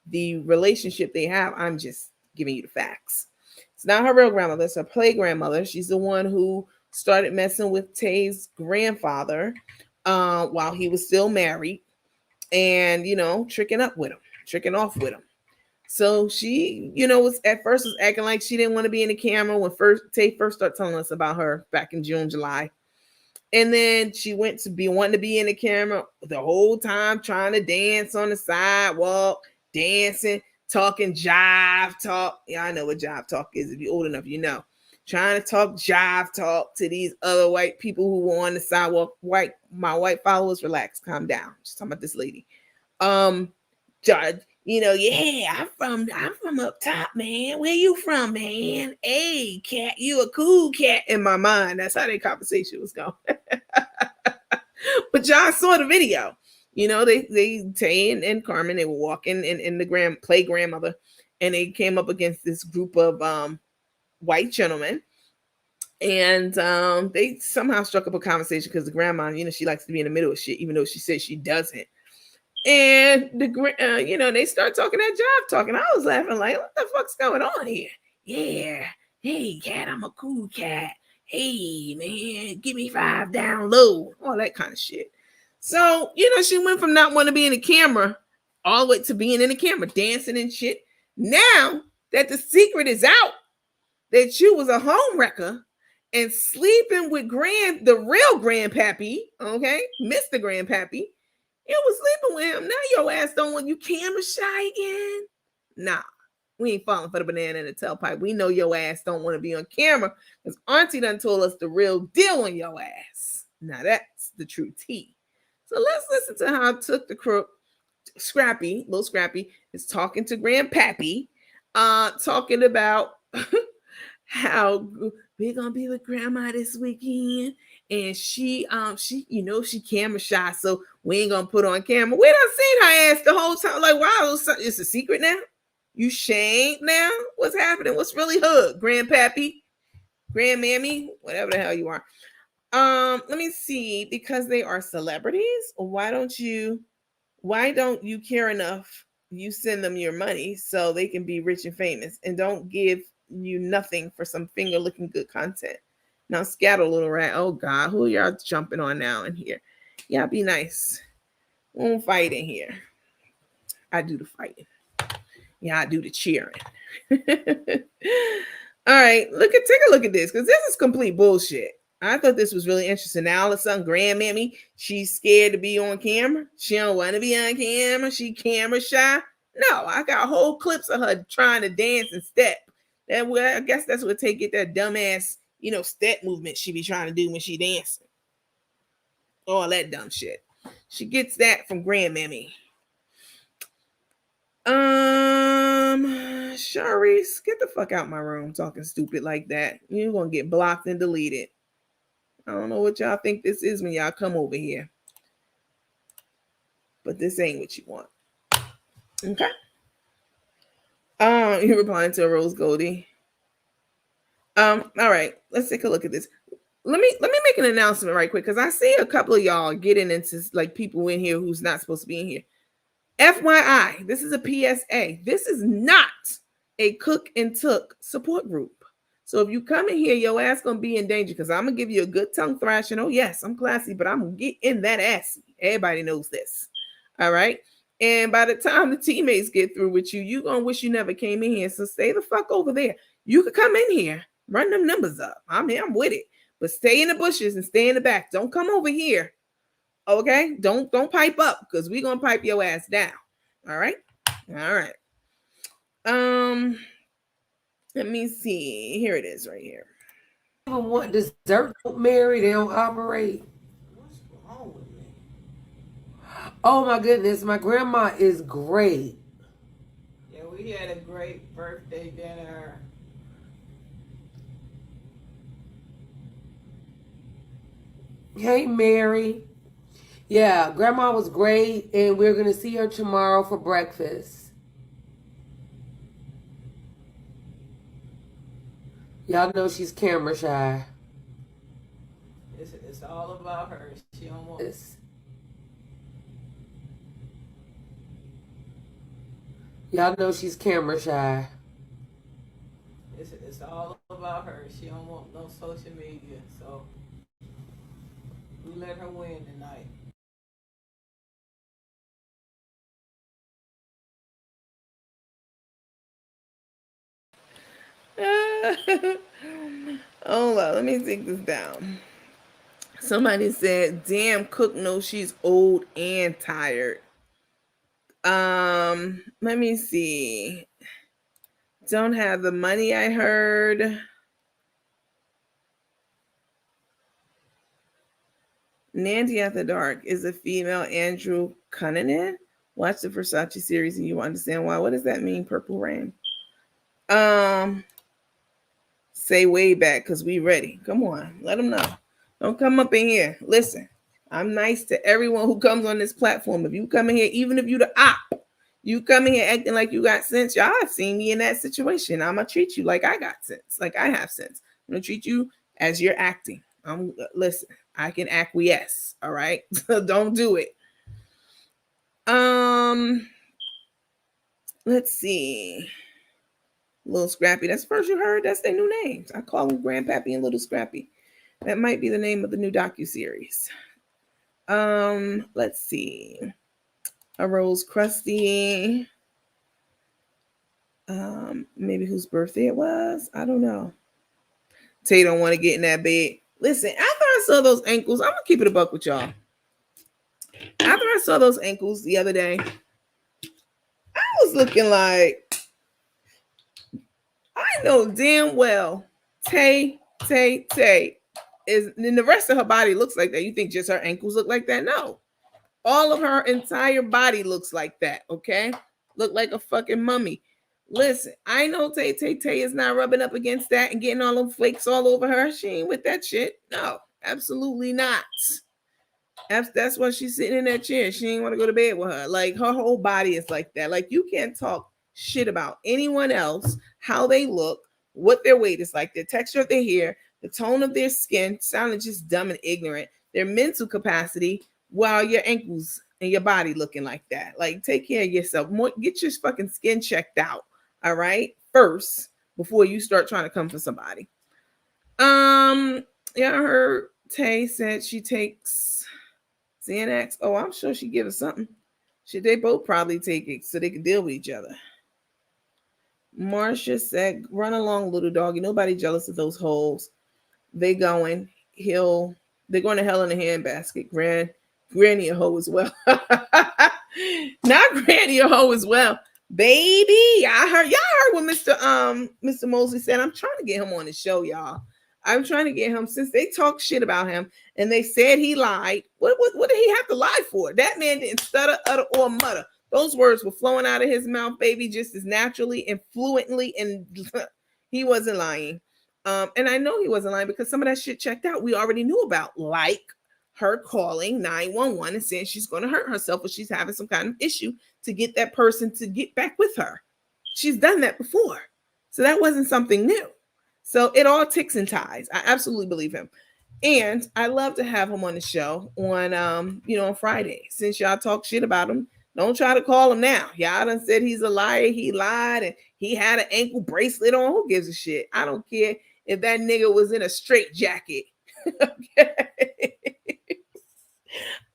the relationship they have. I'm just giving you the facts. It's not her real grandmother. It's her play grandmother. She's the one who started messing with Tay's grandfather while he was still married and, tricking off with him. So she, was acting like she didn't want to be in the camera when Tay first started telling us about her back in June, July. And then she went to be wanting to be in the camera the whole time, trying to dance on the sidewalk, dancing, talking jive talk. Yeah, I know what jive talk is. If you're old enough, you know. Trying to talk jive talk to these other white people who were on the sidewalk. My white followers, relax, calm down. Just talking about this lady. Yeah, I'm from up top, man. Where you from, man? Hey, cat, you a cool cat. In my mind, that's how their conversation was going. But y'all saw the video. You know, Tay and Carmen, they were walking in the play grandmother, and they came up against this group of white gentlemen, and they somehow struck up a conversation because the grandma, you know, she likes to be in the middle of shit, even though she says she doesn't. And you know, they start talking that job talking. I was laughing like, what the fuck's going on here? Yeah, hey cat, I'm a cool cat. Hey man, give me 5 down low, all that kind of shit. So you know, she went from not wanting to be in the camera all the way to being in the camera, dancing and shit. Now that the secret is out, that you was a home wrecker and sleeping with the real grandpappy, okay, Mr. Grandpappy, you was sleeping with him. Now your ass don't want you camera shy again. Nah, we ain't falling for the banana in the tailpipe. We know your ass don't want to be on camera because Auntie done told us the real deal on your ass. Now that's the true tea. So let's listen to how Took the Crook, Scrappy, little Scrappy, is talking to Grandpappy, talking about how we're gonna be with grandma this weekend, and she you know, she camera shy, so we ain't gonna put on camera. We done seen her ass the whole time. Like, wow, it's a secret now. You shamed now? What's happening? What's really hood? Grandpappy, grandmammy, whatever the hell you are. Let me see. Because they are celebrities, why don't you care enough? You send them your money so they can be rich and famous, and don't give you nothing for some finger looking good content. Now scatter, little rat. Oh God, who y'all jumping on now in here? Y'all be nice. We won't fight in here. I do the fighting. Yeah, I do the cheering. All right, take a look at this, because this is complete bullshit. I thought this was really interesting. Now all of a sudden, grandmammy, she's scared to be on camera. She don't want to be on camera. She camera shy. No, I got whole clips of her trying to dance and step. I guess that's what get that dumbass, you know, step movement she be trying to do when she dancing. All that dumb shit. She gets that from grandmammy. Sharice, get the fuck out my room talking stupid like that. You're gonna get blocked and deleted. I don't know what y'all think this is when y'all come over here, but this ain't what you want. Okay. You're replying to a Rose Goldie. All right, let's take a look at this. Let me make an announcement right quick, because I see a couple of y'all getting into like people in here who's not supposed to be in here. FYI, this is a PSA. This is not a Cook and Took support group. So if you come in here, your ass gonna be in danger, because I'm gonna give you a good tongue thrashing. Oh yes, I'm classy, but I'm gonna get in that ass. Everybody knows this. All right. And by the time the teammates get through with you, you're gonna wish you never came in here. So stay the fuck over there. You could come in here, run them numbers up. I'm with it. But stay in the bushes and stay in the back. Don't come over here. Okay? Don't pipe up, because we're gonna pipe your ass down. All right. All right. Let me see. Here it is right here. Even want dessert, don't marry, they don't operate. What's wrong with me? Oh my goodness, my grandma is great. Yeah, we had a great birthday dinner. Hey Mary. Yeah, grandma was great, and we're gonna see her tomorrow for breakfast. Y'all know she's camera shy. It's all about her. She don't want. Y'all know she's camera shy. It's all about her. She don't want no social media, so we let her win tonight. Hold on, let me take this down. Somebody said, damn, Cook knows she's old and tired. Let me see. Don't have the money, I heard. Nandy After Dark is a female Andrew Cunanan. Watch the Versace series and you understand why. What does that mean, Purple Rain? Say way back, because we ready. Come on, let them know. Don't come up in here. Listen, I'm nice to everyone who comes on this platform. If you come in here, even if you the op, you come in here acting like you got sense, y'all have seen me in that situation. I'm gonna treat you like I got sense, like I have sense. I'm gonna treat you as you're acting. Listen, I can acquiesce, all right? So don't do it. Let's see. Little Scrappy. That's the first you heard. That's their new names. I call them Grandpappy and Little Scrappy. That might be the name of the new docuseries. Let's see. A Rose Krusty. Maybe whose birthday it was. I don't know. Tay don't want to get in that bed. Listen, after I saw those ankles, I'm gonna keep it a buck with y'all. After I saw those ankles the other day, I was looking like, I know damn well Tay is, and the rest of her body looks like that. You think just her ankles look like that? No. All of her entire body looks like that, okay? Look like a fucking mummy. Listen, I know Tay is not rubbing up against that and getting all them flakes all over her. She ain't with that shit. No, absolutely not. That's why she's sitting in that chair. She ain't want to go to bed with her. Like, her whole body is like that. Like, you can't talk shit about anyone else, how they look, what their weight is like, their texture of their hair, the tone of their skin, sounding just dumb and ignorant, their mental capacity, while your ankles and your body looking like that. Like, take care of yourself. Get your fucking skin checked out, all right? First, before you start trying to come for somebody. Yeah, I heard Tay said she takes Xanax. Oh, I'm sure she give us something. Should they both probably take it so they can deal with each other? Marsha said, run along, little doggy. Nobody jealous of those holes. They're going to hell in a handbasket. Granny a hoe as well. Not Granny a hoe as well. Baby, y'all heard what Mr. Mosley said. I'm trying to get him on the show, y'all. I'm trying to get him, since they talk shit about him and they said he lied. What did he have to lie for? That man didn't stutter, utter, or mutter. Those words were flowing out of his mouth, baby, just as naturally and fluently, and he wasn't lying. And I know he wasn't lying because some of that shit checked out. We already knew about, like her calling 911 and saying she's going to hurt herself or she's having some kind of issue to get that person to get back with her. She's done that before. So that wasn't something new. So it all ticks and ties. I absolutely believe him. And I love to have him on the show on, on Friday. Since y'all talk shit about him, don't try to call him now. Y'all done said he's a liar. He lied and he had an ankle bracelet on. Who gives a shit? I don't care if that nigga was in a straight jacket. Okay.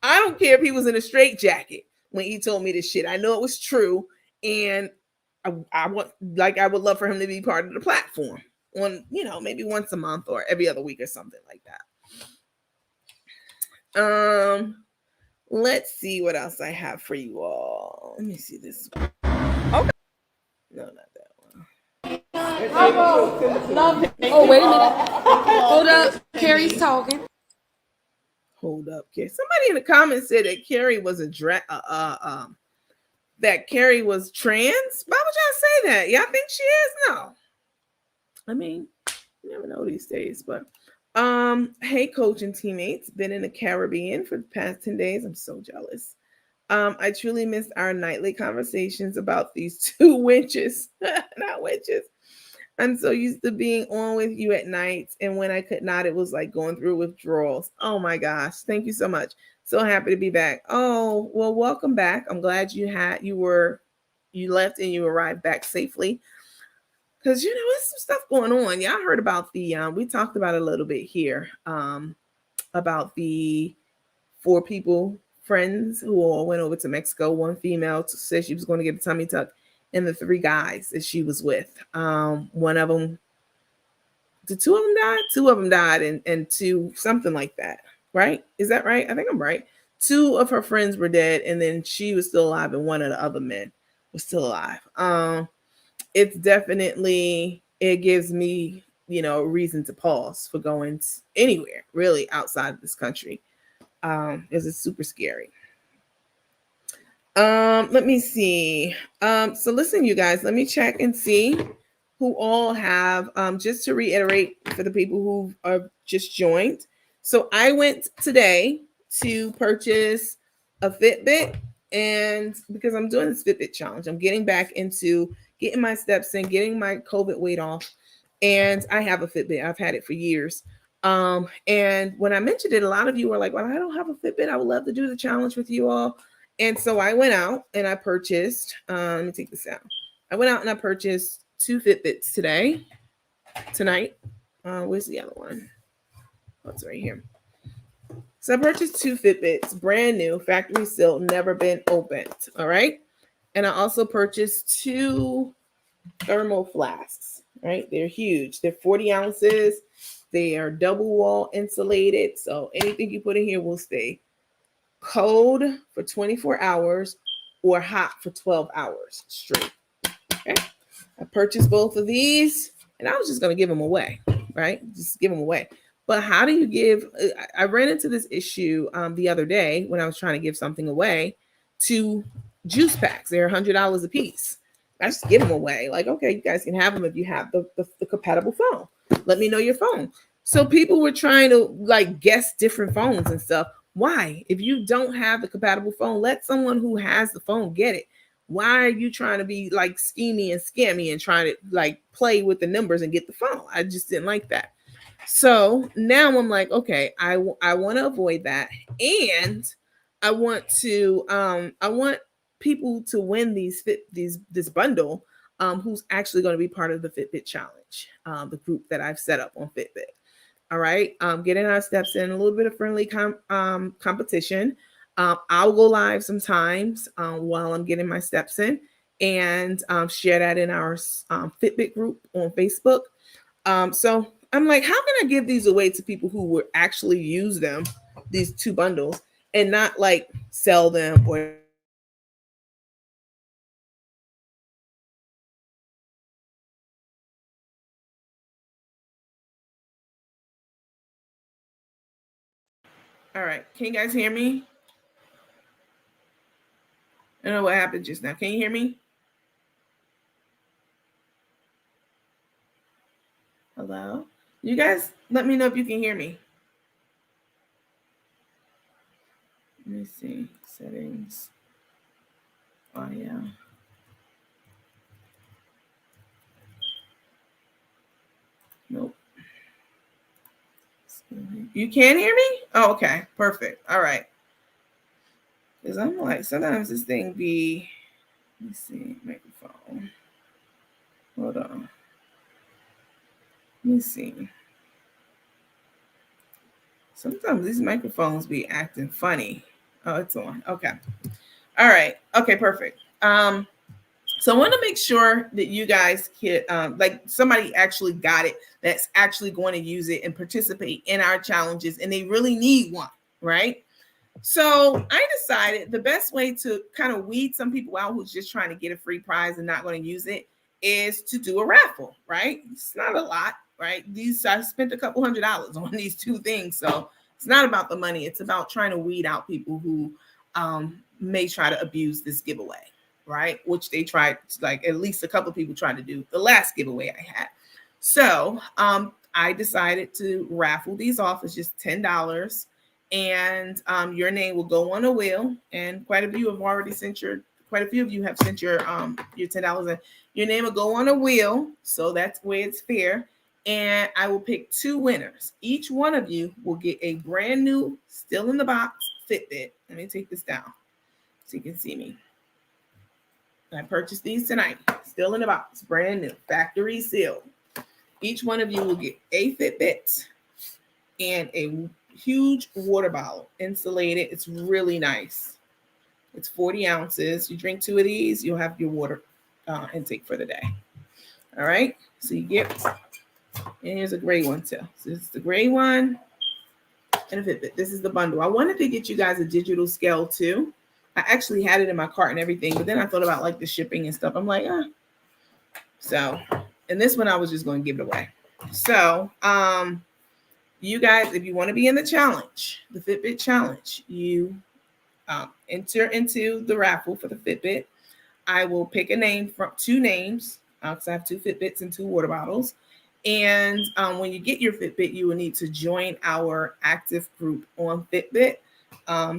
I don't care if he was in a straight jacket when he told me this shit. I know it was true. And I would love for him to be part of the platform on, maybe once a month or every other week or something like that. Let's see what else I have for you all. Let me see this one. Okay. No, not that one. Oh, wait a minute. Hold up. Carrie's talking. Hold up, Carrie. Somebody in the comments said that Carrie was that Carrie was trans. Why would y'all say that? Y'all think she is? No. I mean, you never know these days, but hey, coach and teammates, been in the Caribbean for the past 10 days. I'm so jealous. I truly missed our nightly conversations about these two witches, not witches. I'm so used to being on with you at nights, and when I could not, it was like going through withdrawals. Oh my gosh, thank you so much. So happy to be back. Oh, well, welcome back. I'm glad you left and you arrived back safely. Because, there's some stuff going on. Y'all heard about we talked about it a little bit here, about the 4 friends who all went over to Mexico. One female said she was going to get a tummy tuck, and the 3 guys that she was with. One of them, did 2 of them die? 2 of them died, and 2, something like that, right? Is that right? I think I'm right. 2 of her friends were dead, and then she was still alive, and one of the other men was still alive. It's definitely, it gives me, reason to pause for going anywhere really outside of this country. Because it's super scary. Let me see. So listen, you guys, let me check and see who all have, just to reiterate for the people who are just joined. So I went today to purchase a Fitbit, and because I'm doing this Fitbit challenge, I'm getting back into getting my steps in, getting my COVID weight off, and I have a Fitbit. I've had it for years. And when I mentioned it, a lot of you were like, "Well, I don't have a Fitbit. I would love to do the challenge with you all." And so I went out and I purchased. Let me take this out. I went out and I purchased 2 Fitbits tonight. Where's the other one? Oh, it's right here. So I purchased 2 Fitbits, brand new, factory sealed, never been opened. All right. And I also purchased 2 thermal flasks. Right. They're huge. They're 40 ounces. They are double wall insulated. So anything you put in here will stay cold for 24 hours or hot for 12 hours straight. Okay. I purchased both of these and I was just going to give them away. Right. Just give them away. But how do you give? I ran into this issue the other day when I was trying to give something away to juice packs. They're $100 a piece. I just give them away. Like, okay, you guys can have them if you have the compatible phone. Let me know your phone. So people were trying to like guess different phones and stuff. Why? If you don't have the compatible phone, let someone who has the phone get it. Why are you trying to be like schemy and scammy and trying to like play with the numbers and get the phone? I just didn't like that. So now I'm like, okay, I want to avoid that, and I want people to win this bundle, who's actually going to be part of the Fitbit challenge, the group that I've set up on Fitbit. All right, getting our steps in, a little bit of friendly competition. I'll go live sometimes while I'm getting my steps in, and share that in our Fitbit group on Facebook. So I'm like, how can I give these away to people who would actually use them, these 2 bundles, and not like sell them or all right. Can you guys hear me? I don't know what happened just now. Can you hear me? Hello? You guys let me know if you can hear me. Let me see. Settings. Audio. Nope. You can hear me? Oh, okay. Perfect. All right. Because I'm like, sometimes this thing be, let me see, microphone. Hold on. Let me see. Sometimes these microphones be acting funny. Oh, it's on. Okay. All right. Okay, perfect. So I want to make sure that you guys get like somebody actually got it that's actually going to use it and participate in our challenges, and they really need one, right? So I decided the best way to kind of weed some people out who's just trying to get a free prize and not going to use it is to do a raffle, right? It's not a lot, right? I spent a couple $100 on these 2 things. So it's not about the money. It's about trying to weed out people who may try to abuse this giveaway, right? Which they tried, like at least a couple of people tried to do the last giveaway I had. So I decided to raffle these off. It's just $10. And your name will go on a wheel. And quite a few of you have sent your $10 in. Your name will go on a wheel. So that's where it's fair. And I will pick 2 winners. Each one of you will get a brand new, still in the box Fitbit. Let me take this down so you can see me. I purchased these tonight, still in the box, brand new, factory sealed. Each one of you will get a Fitbit and a huge water bottle, insulated. It's really nice. It's 40 ounces. You drink 2 of these, you'll have your water intake for the day. All right. So you get, and here's a gray one too. So this is the gray one and a Fitbit. This is the bundle. I wanted to get you guys a digital scale too. I actually had it in my cart and everything, but then I thought about like the shipping and stuff. I'm like, So, and this one I was just going to give it away. So, you guys, if you want to be in the challenge, the Fitbit challenge, you enter into the raffle for the Fitbit. I will pick a name from 2 names because I have 2 Fitbits and 2 water bottles. And when you get your Fitbit, you will need to join our active group on Fitbit.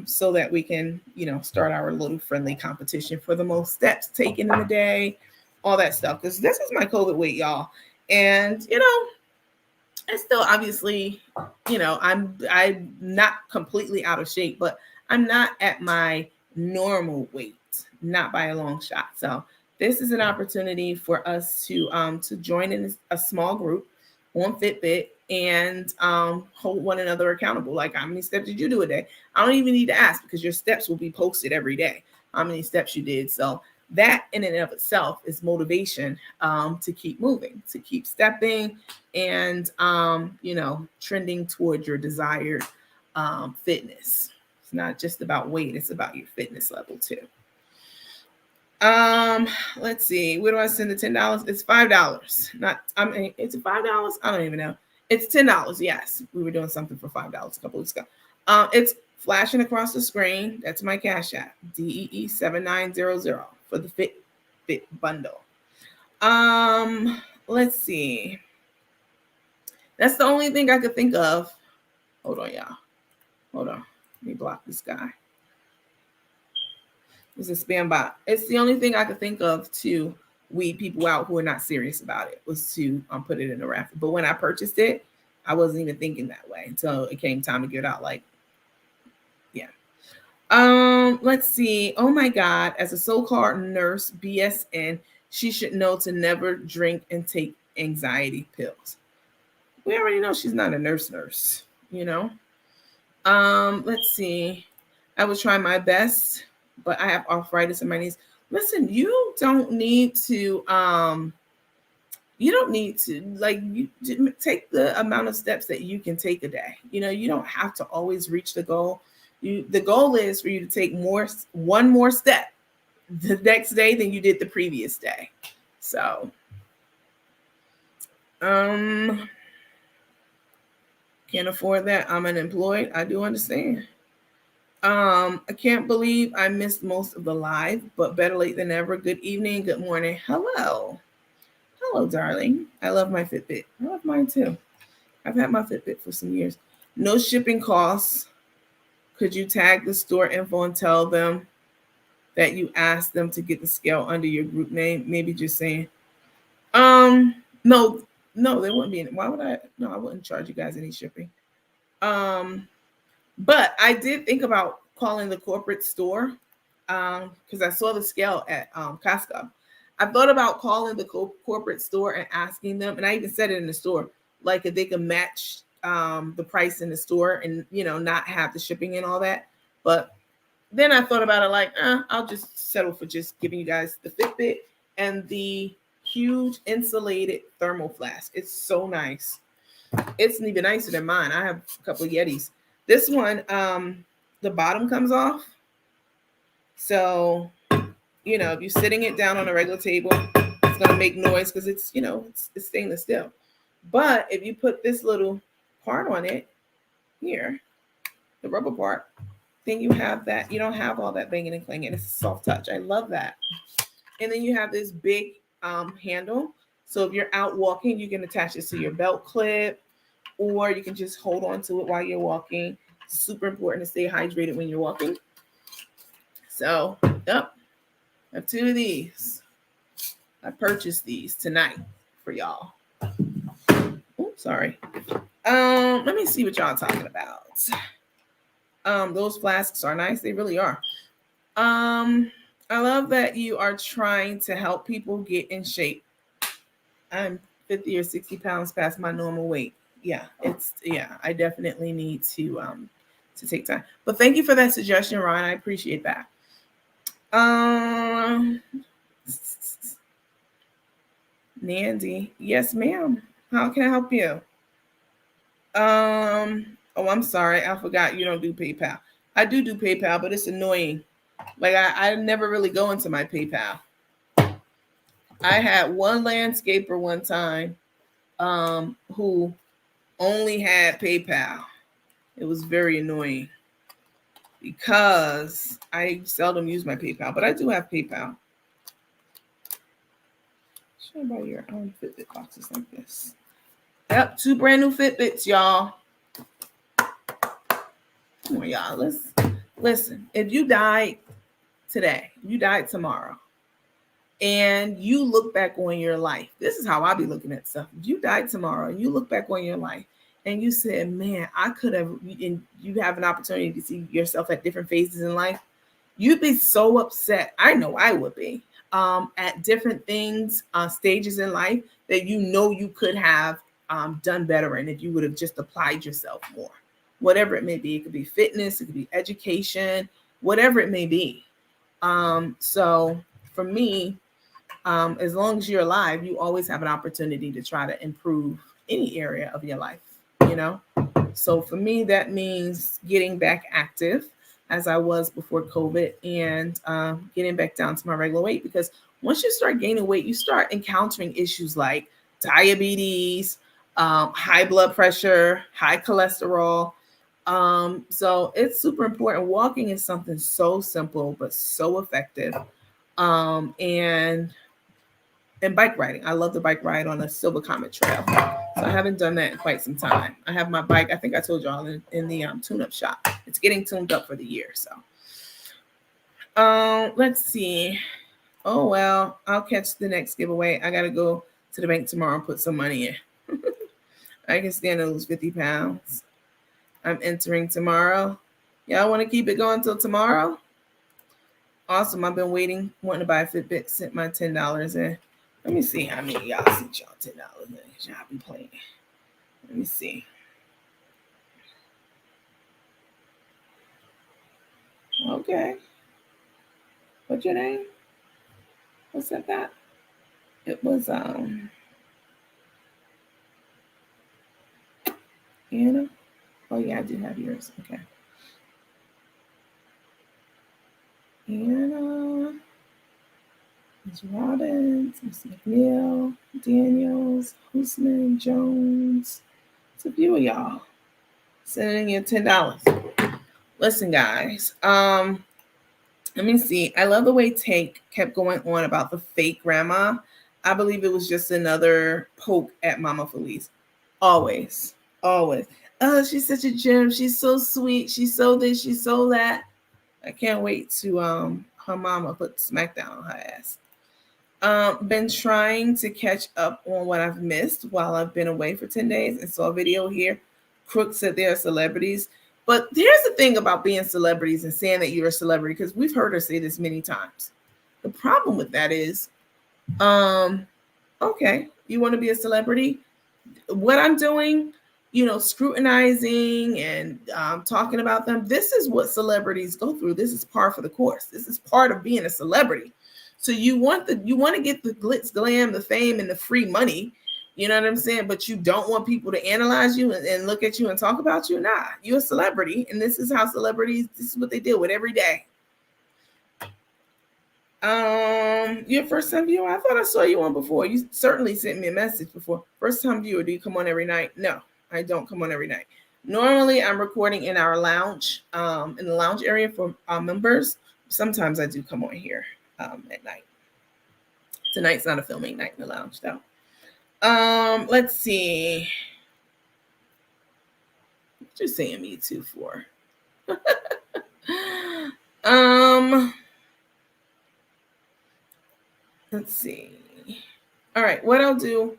so that we can, start our little friendly competition for the most steps taken in the day, all that stuff. Because this is my COVID weight, y'all. And, it's still obviously, I'm not completely out of shape, but I'm not at my normal weight, not by a long shot. So this is an opportunity for us to join in a small group on Fitbit and hold one another accountable. Like, how many steps did you do a day? I don't even need to ask because your steps will be posted every day, how many steps you did. So that in and of itself is motivation to keep moving, to keep stepping and, trending toward your desired fitness. It's not just about weight, it's about your fitness level too. Let's see. Where do I send the $10? It's $5. It's $5. I don't even know. It's $10. Yes. We were doing something for $5 a couple weeks ago. It's flashing across the screen. That's my Cash App. DEE7900 for the Fitbit bundle. Let's see. That's the only thing I could think of. Hold on, y'all. Hold on. Let me block this guy. It's a spam bot. It's the only thing I could think of to weed people out who are not serious about it, was to put it in a raffle. But when I purchased it, I wasn't even thinking that way until it came time to get out. Like, yeah. Let's see. Oh my God. As a so-called nurse, BSN, she should know to never drink and take anxiety pills. We already know she's not a nurse, Let's see. I was trying my best, but I have arthritis in my knees. Listen, you don't need to take the amount of steps that you can take a day. You don't have to always reach the goal. The goal is for you to take one more step the next day than you did the previous day. So, can't afford that. I'm unemployed. I do understand. I can't believe I missed most of the live, but better late than never. Good evening. Good morning. Hello. Hello, darling. I love my Fitbit. I love mine too. I've had my Fitbit for some years. No shipping costs. Could you tag the store info and tell them that you asked them to get the scale under your group name? Maybe just saying. No, there wouldn't be any. Why would I? No, I wouldn't charge you guys any shipping. But I did think about calling the corporate store because I saw the scale at Costco. I thought about calling the corporate store and asking them, and I even said it in the store, like if they could match the price in the store and, not have the shipping and all that. But then I thought about it like, I'll just settle for just giving you guys the Fitbit and the huge insulated thermal flask. It's so nice. It's even nicer than mine. I have a couple of Yetis. This one, the bottom comes off. So, if you're sitting it down on a regular table, it's going to make noise because it's, it's stainless steel. But if you put this little part on it here, the rubber part, then you have that. You don't have all that banging and clanging. It's a soft touch. I love that. And then you have this big handle. So if you're out walking, you can attach this to your belt clip, or you can just hold on to it while you're walking. It's super important to stay hydrated when you're walking. So, yep, I have 2 of these. I purchased these tonight for y'all. Oops, sorry. Let me see what y'all talking about. Those flasks are nice. They really are. I love that you are trying to help people get in shape. I'm 50 or 60 pounds past my normal weight. I definitely need to take time. But thank you for that suggestion, Ryan. I appreciate that. Nandy, yes, ma'am. How can I help you? Oh, I'm sorry. I forgot you don't do PayPal. I do PayPal, but it's annoying. Like I never really go into my PayPal. I had one landscaper one time who only had PayPal. It was very annoying because I seldom use my PayPal, but I do have PayPal. Should I buy your own Fitbit boxes like this? Yep, 2 brand new Fitbits, y'all. Come on, y'all. Let's listen. If you died today, you died tomorrow, and you look back on your life, this is how I be looking at stuff. If you died tomorrow and you look back on your life and you said, man, I could have, and you have an opportunity to see yourself at different phases in life, you'd be so upset. I know I would be, at different things, stages in life that you could have done better in if you would have just applied yourself more. Whatever it may be, it could be fitness, it could be education, whatever it may be. So for me, as long as you're alive, you always have an opportunity to try to improve any area of your life, you know? So for me, that means getting back active as I was before COVID, and getting back down to my regular weight, because once you start gaining weight, you start encountering issues like diabetes, high blood pressure, high cholesterol. So it's super important. Walking is something so simple, but so effective. And bike riding. I love the bike ride on the Silver Comet Trail. So I haven't done that in quite some time. I have my bike, I think I told y'all, in the tune-up shop. It's getting tuned up for the year. So let's see. Oh, well, I'll catch the next giveaway. I got to go to the bank tomorrow and put some money in. I can stand to lose 50 pounds. I'm entering tomorrow. Y'all want to keep it going till tomorrow? Awesome. I've been wanting to buy a Fitbit, sent my $10 in. Let me see how many y'all sent y'all $10 in. Y'all be playing. Let me see. Okay. What's your name? What's that? It was Anna. Oh yeah, I do have yours. Okay. Anna, Ms. Robbins, Ms. McNeil, Daniels, Hoosman, Jones. It's a few of y'all sending you $10. Listen, guys. Let me see. I love the way Take kept going on about the fake grandma. I believe it was just another poke at Mama Felice. Always. Oh, she's such a gem. She's so sweet. She's so this. She's so that. I can't wait to her mama put smackdown on her ass. Been trying to catch up on what I've missed while I've been away for 10 days, and saw a video here. Crook said they are celebrities. But here's the thing about being celebrities and saying that you're a celebrity, because we've heard her say this many times. The problem with that is, okay, you want to be a celebrity? What I'm doing, scrutinizing and talking about them, this is what celebrities go through. This is par for the course. This is part of being a celebrity. So you want to get the glitz, glam, the fame, and the free money. You know what I'm saying? But you don't want people to analyze you and look at you and talk about you. Nah, you're a celebrity. And this is how celebrities, this is what they deal with every day. Your first time viewer? I thought I saw you on before. You certainly sent me a message before. First time viewer, do you come on every night? No, I don't come on every night. Normally I'm recording in our lounge, in the lounge area for our members. Sometimes I do come on here at night. Tonight's not a filming night in the lounge though. Let's see. What you saying me too for? Let's see. All right, what I'll do.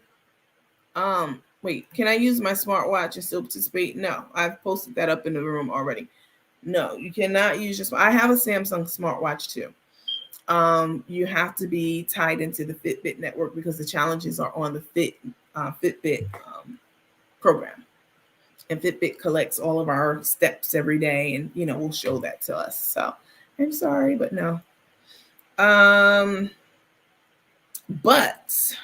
Wait, can I use my smartwatch and still participate? No, I've posted that up in the room already. No, you cannot use your. I have a Samsung smartwatch too. You have to be tied into the Fitbit network because the challenges are on the Fitbit program, and Fitbit collects all of our steps every day, and will show that to us. So I'm sorry, but no. But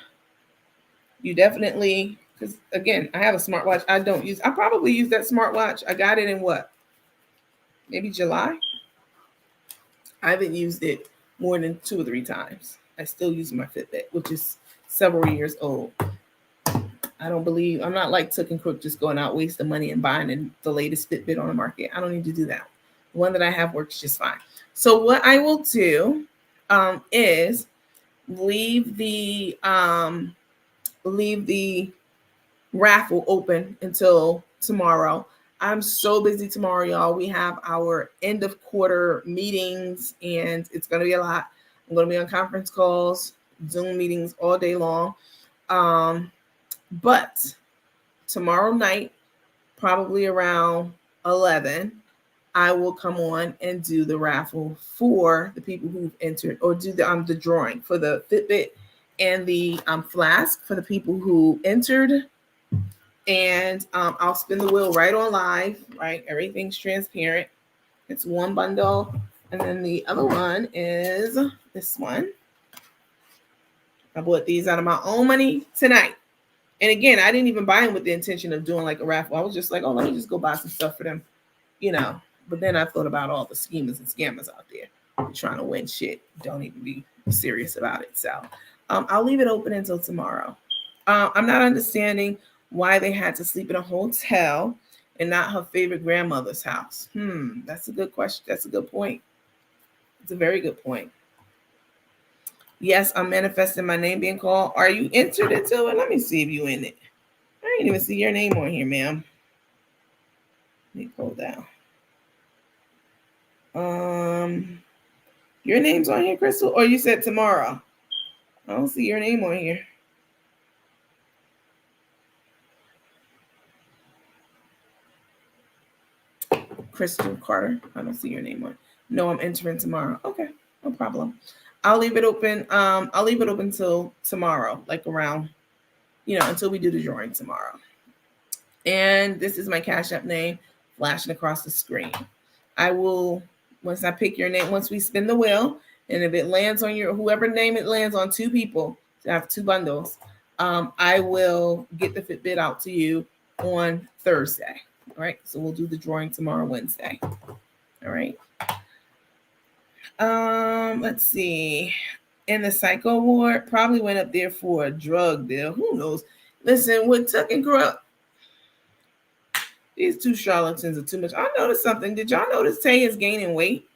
you definitely, because again, I have a smartwatch. I probably use that smartwatch. I got it in what? Maybe July. I haven't used it more than 2 or 3 times. I still use my Fitbit, which is several years old. I'm not like Took and Crook just going out wasting money and buying the latest Fitbit on the market. I don't need to do that. The one that I have works just fine. So what I will do is leave the raffle open until tomorrow. I'm so busy tomorrow, y'all. We have our end of quarter meetings, and it's going to be a lot. I'm going to be on conference calls, Zoom meetings all day long. But tomorrow night, probably around 11, I will come on and do the raffle for the people who've entered, or do the drawing for the Fitbit and the flask for the people who entered. And I'll spin the wheel right on live, right? Everything's transparent. It's one bundle. And then the other one is this one. I bought these out of my own money tonight. And again, I didn't even buy them with the intention of doing like a raffle. I was just like, oh, let me just go buy some stuff for them, you know. But then I thought about all the schemers and scammers out there trying to win shit. Don't even be serious about it. So I'll leave it open until tomorrow. I'm not understanding why they had to sleep in a hotel and not her favorite grandmother's house. That's a good question. That's a good point. It's a very good point. Yes, I'm manifesting my name being called. Are you entered into it? Let me see if you in it. I didn't even see your name on here, ma'am. Let me pull down. Your name's on here, Crystal? Or you said tomorrow? I don't see your name on here. Crystal Carter. I don't see your name on. No, I'm entering tomorrow. Okay, no problem. I'll leave it open. I'll leave it open till tomorrow, like around, until we do the drawing tomorrow. And this is my Cash App name flashing across the screen. I will, once I pick your name, once we spin the wheel, and if it lands on whoever name it lands on, 2 people, to have 2 bundles, I will get the Fitbit out to you on Thursday. All right, so we'll do the drawing tomorrow, Wednesday. All right. Let's see. And the psycho ward probably went up there for a drug deal. Who knows? Listen, with Tuck and Grubb, these 2 charlatans are too much. I noticed something. Did y'all notice Tay is gaining weight?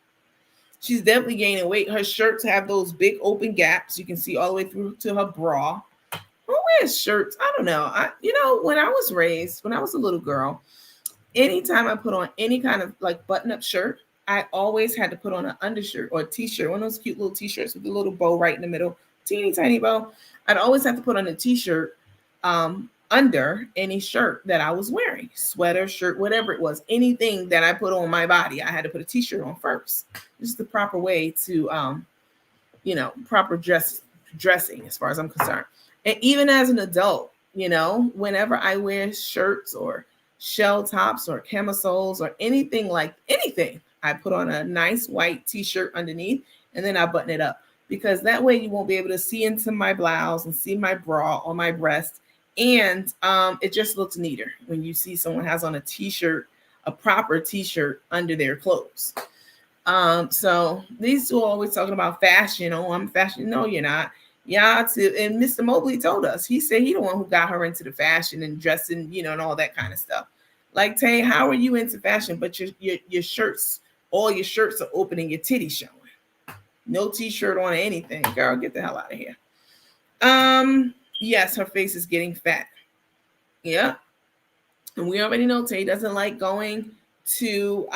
She's definitely gaining weight. Her shirts have those big open gaps. You can see all the way through to her bra. Who wears shirts? I don't know. When I was raised, when I was a little girl, anytime I put on any kind of like button-up shirt, I always had to put on an undershirt or a t-shirt, one of those cute little t-shirts with a little bow right in the middle, teeny tiny bow. I'd always have to put on a t-shirt under any shirt that I was wearing, sweater, shirt, whatever it was, anything that I put on my body, I had to put a t-shirt on first. This is the proper way to, proper dressing as far as I'm concerned. And even as an adult, whenever I wear shirts or shell tops or camisoles or anything, I put on a nice white t-shirt underneath, and then I button it up, because that way you won't be able to see into my blouse and see my bra or my breast. And it just looks neater when you see someone has on a t-shirt, a proper t-shirt under their clothes. So these 2 are always talking about fashion. Oh, I'm fashion. No, you're not. Yeah, and Mr. Mobley told us. He said he the one who got her into the fashion and dressing, and all that kind of stuff. Like, Tay, how are you into fashion, but your shirts, all your shirts are open and your titties showing? No t-shirt on or anything. Girl, get the hell out of here. Yes, her face is getting fat. Yeah. And we already know Tay doesn't like going to,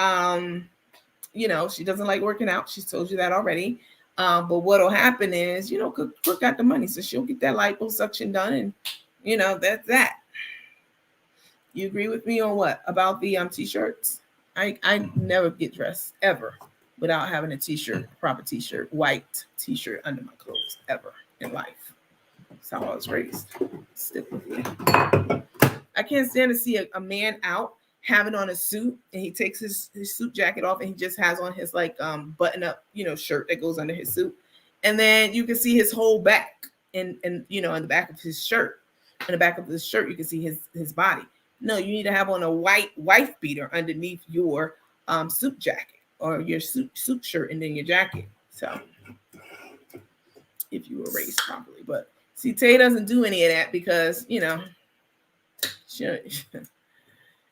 she doesn't like working out. She's told you that already. But what'll happen is, Cook got the money, so she'll get that liposuction done, and, that's that. You agree with me on what? About the t-shirts? I never get dressed, ever, without having a t-shirt, proper t-shirt, white t-shirt under my clothes, ever in life. That's how I was raised. Stick with me. I can't stand to see a man out having on a suit, and he takes his suit jacket off, and he just has on his button up, shirt that goes under his suit. And then you can see his whole back in the back of his shirt. In the back of his shirt, you can see his body. No, you need to have on a white wife beater underneath your suit jacket, or your suit shirt, and then your jacket. So if you were raised properly. But see, Tay doesn't do any of that because,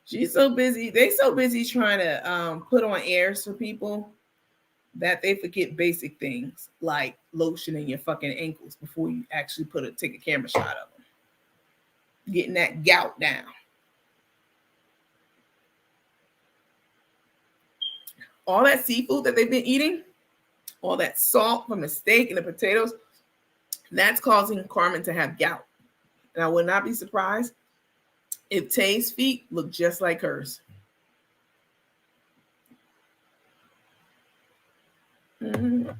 she's so busy. They so busy trying to put on airs for people that they forget basic things like lotioning your fucking ankles before you actually take a camera shot of them. Getting that gout down. all that seafood that they've been eating, all that salt from the steak and the potatoes, that's causing Carmen to have gout. And I would not be surprised if Tay's feet look just like hers. Mm-hmm.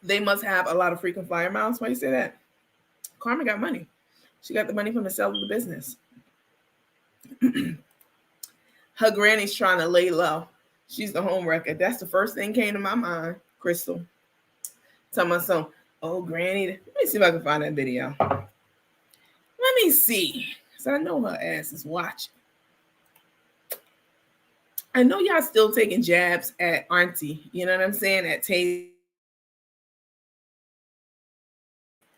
They must have a lot of frequent flyer miles. Why you say that? Carmen got money. She got the money from the sale of the business. Her granny's trying to lay low. She's the home wrecker. That's the first thing came to my mind, Crystal. Tell my son, oh, granny. Let me see if I can find that video. Let me see. So I know her ass is watching. I know y'all still taking jabs at Auntie. You know what I'm saying? At Tay.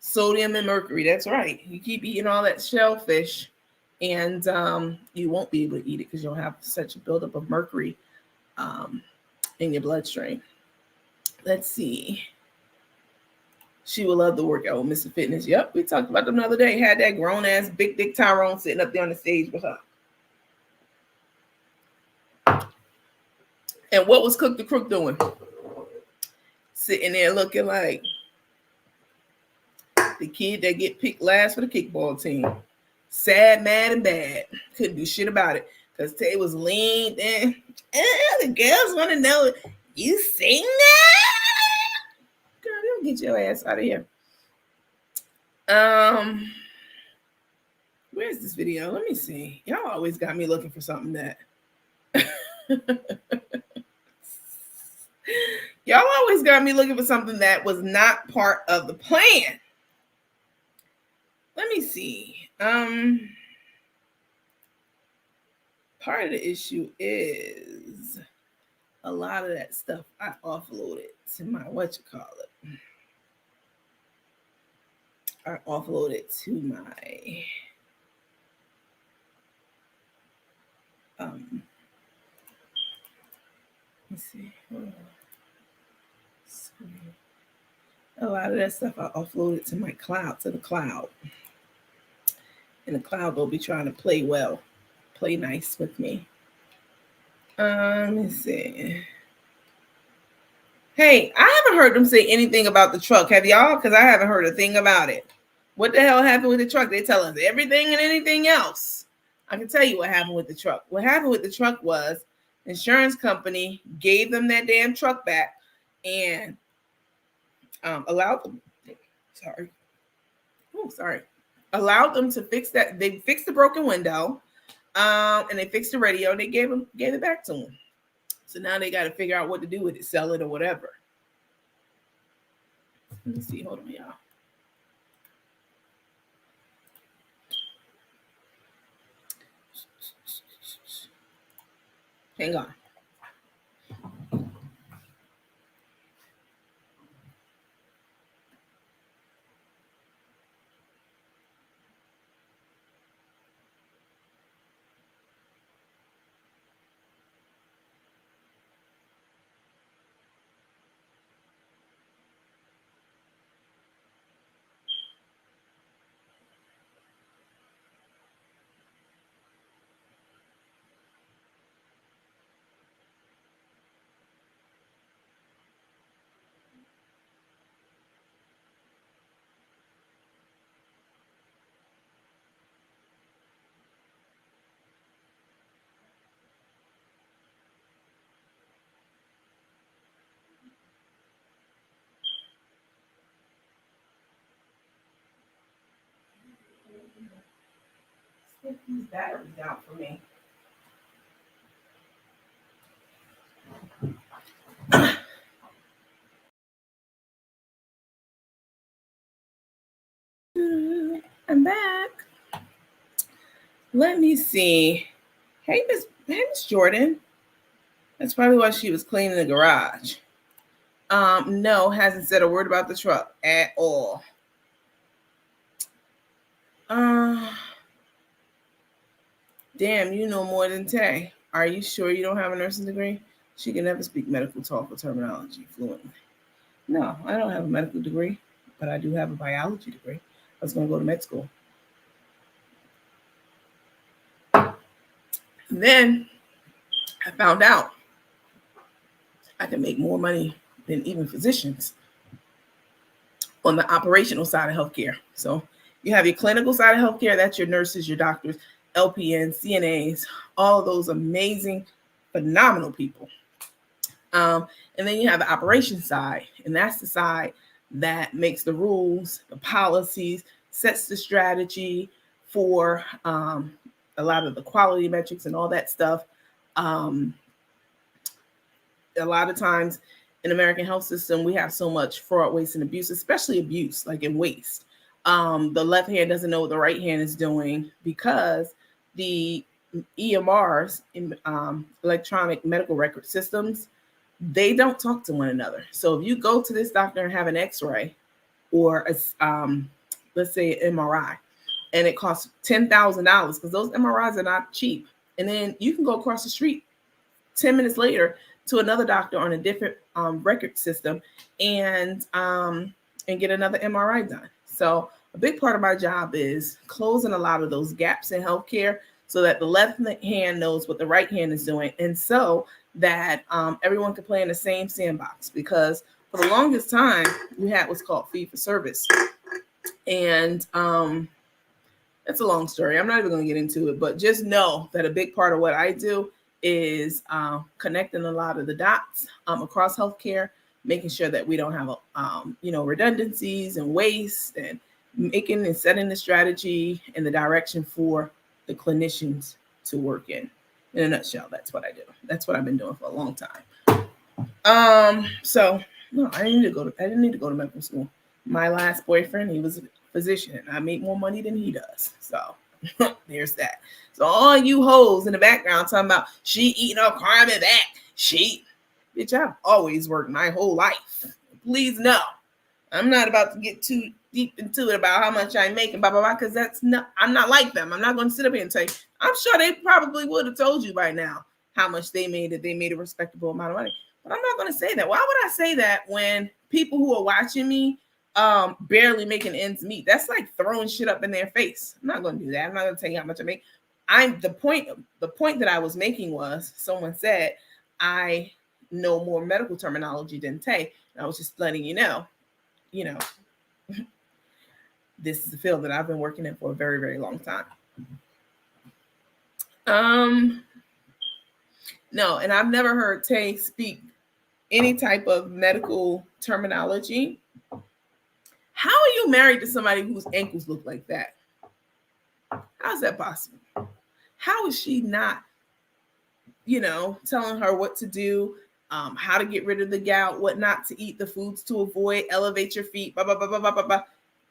Sodium and mercury. That's right. You keep eating all that shellfish, and you won't be able to eat it because you'll have such a buildup of mercury in your bloodstream. Let's see. She will love the workout with Mr. Fitness. Yep, we talked about them the other day. Had that grown ass big dick Tyrone sitting up there on the stage with her. And what was Cook the Crook doing? Sitting there looking like the kid that get picked last for the kickball team. Sad, mad, and bad. Couldn't do shit about it. Because Tay was lean and the girls want to know, you sing that? Girl, they'll get your ass out of here. Where's this video? Let me see. Y'all always got me looking for something that y'all always got me looking for something that was not part of the plan. Let me see. Part of the issue is a lot of that stuff I offloaded to my I offloaded to my let's see. A lot of that stuff I offloaded to my cloud, to the cloud. And the cloud will be trying to play well, play nice with me. Let me see. Hey, I haven't heard them say anything about the truck. Have y'all? Because I haven't heard a thing about it. What the hell happened with the truck? They tell us everything and anything else. I can tell you what happened with the truck. What happened with the truck was the insurance company gave them that damn truck back and allowed them. Allowed them to fix that. They fixed the broken window, and they fixed the radio. And they gave it back to them. So now they got to figure out what to do with it, sell it or whatever. Let me see. Hold on, y'all. Hang on. Get these batteries out for me. I'm back. Let me see. Hey, Miss Jordan. That's probably why she was cleaning the garage. No, hasn't said a word about the truck at all. Damn, you know more than Tay. Are you sure you don't have a nursing degree? She can never speak medical talk or terminology fluently. No, I don't have a medical degree, but I do have a biology degree. I was going to go to med school. And then I found out I can make more money than even physicians on the operational side of healthcare. So you have your clinical side of healthcare, that's your nurses, your doctors, LPNs, CNAs, all of those amazing, phenomenal people. And then you have the operations side, and that's the side that makes the rules, the policies, sets the strategy for a lot of the quality metrics and all that stuff. A lot of times in American health system, we have so much fraud, waste, and abuse, especially abuse, like in waste. The left hand doesn't know what the right hand is doing because the EMRs, electronic medical record systems, they don't talk to one another. So if you go to this doctor and have an x-ray or let's say an MRI, and it costs $10,000 because those MRIs are not cheap. And then you can go across the street 10 minutes later to another doctor on a different record system and get another MRI done. So a big part of my job is closing a lot of those gaps in healthcare so that the left hand knows what the right hand is doing, and so that everyone can play in the same sandbox. Because for the longest time, you had what's called fee for service. And it's a long story. I'm not even going to get into it, but just know that a big part of what I do is connecting a lot of the dots across healthcare, making sure that we don't have redundancies and waste, and making and setting the strategy and the direction for the clinicians to work in. In a nutshell, that's what I do. That's what I've been doing for a long time. So no, I didn't need to go to medical school. My last boyfriend, he was a physician. I make more money than he does. So there's that. So all you hoes in the background talking about she eating her Carmen back. Bitch, I've always worked my whole life. Please know. I'm not about to get too deep into it about how much I make and blah, blah, blah, because I'm not like them. I'm not going to sit up here and tell you. I'm sure they probably would have told you by now how much they made it. They made a respectable amount of money. But I'm not going to say that. Why would I say that when people who are watching me barely making ends meet? That's like throwing shit up in their face. I'm not going to do that. I'm not going to tell you how much I make. The point that I was making was someone said, I know more medical terminology than Tay. And I was just letting you know, this is the field that I've been working in for a very, very long time. No, and I've never heard Tay speak any type of medical terminology. How are you married to somebody whose ankles look like that? How's that possible? How is she not, telling her what to do, how to get rid of the gout, what not to eat, the foods to avoid, elevate your feet, blah, blah, blah, blah, blah, blah, blah.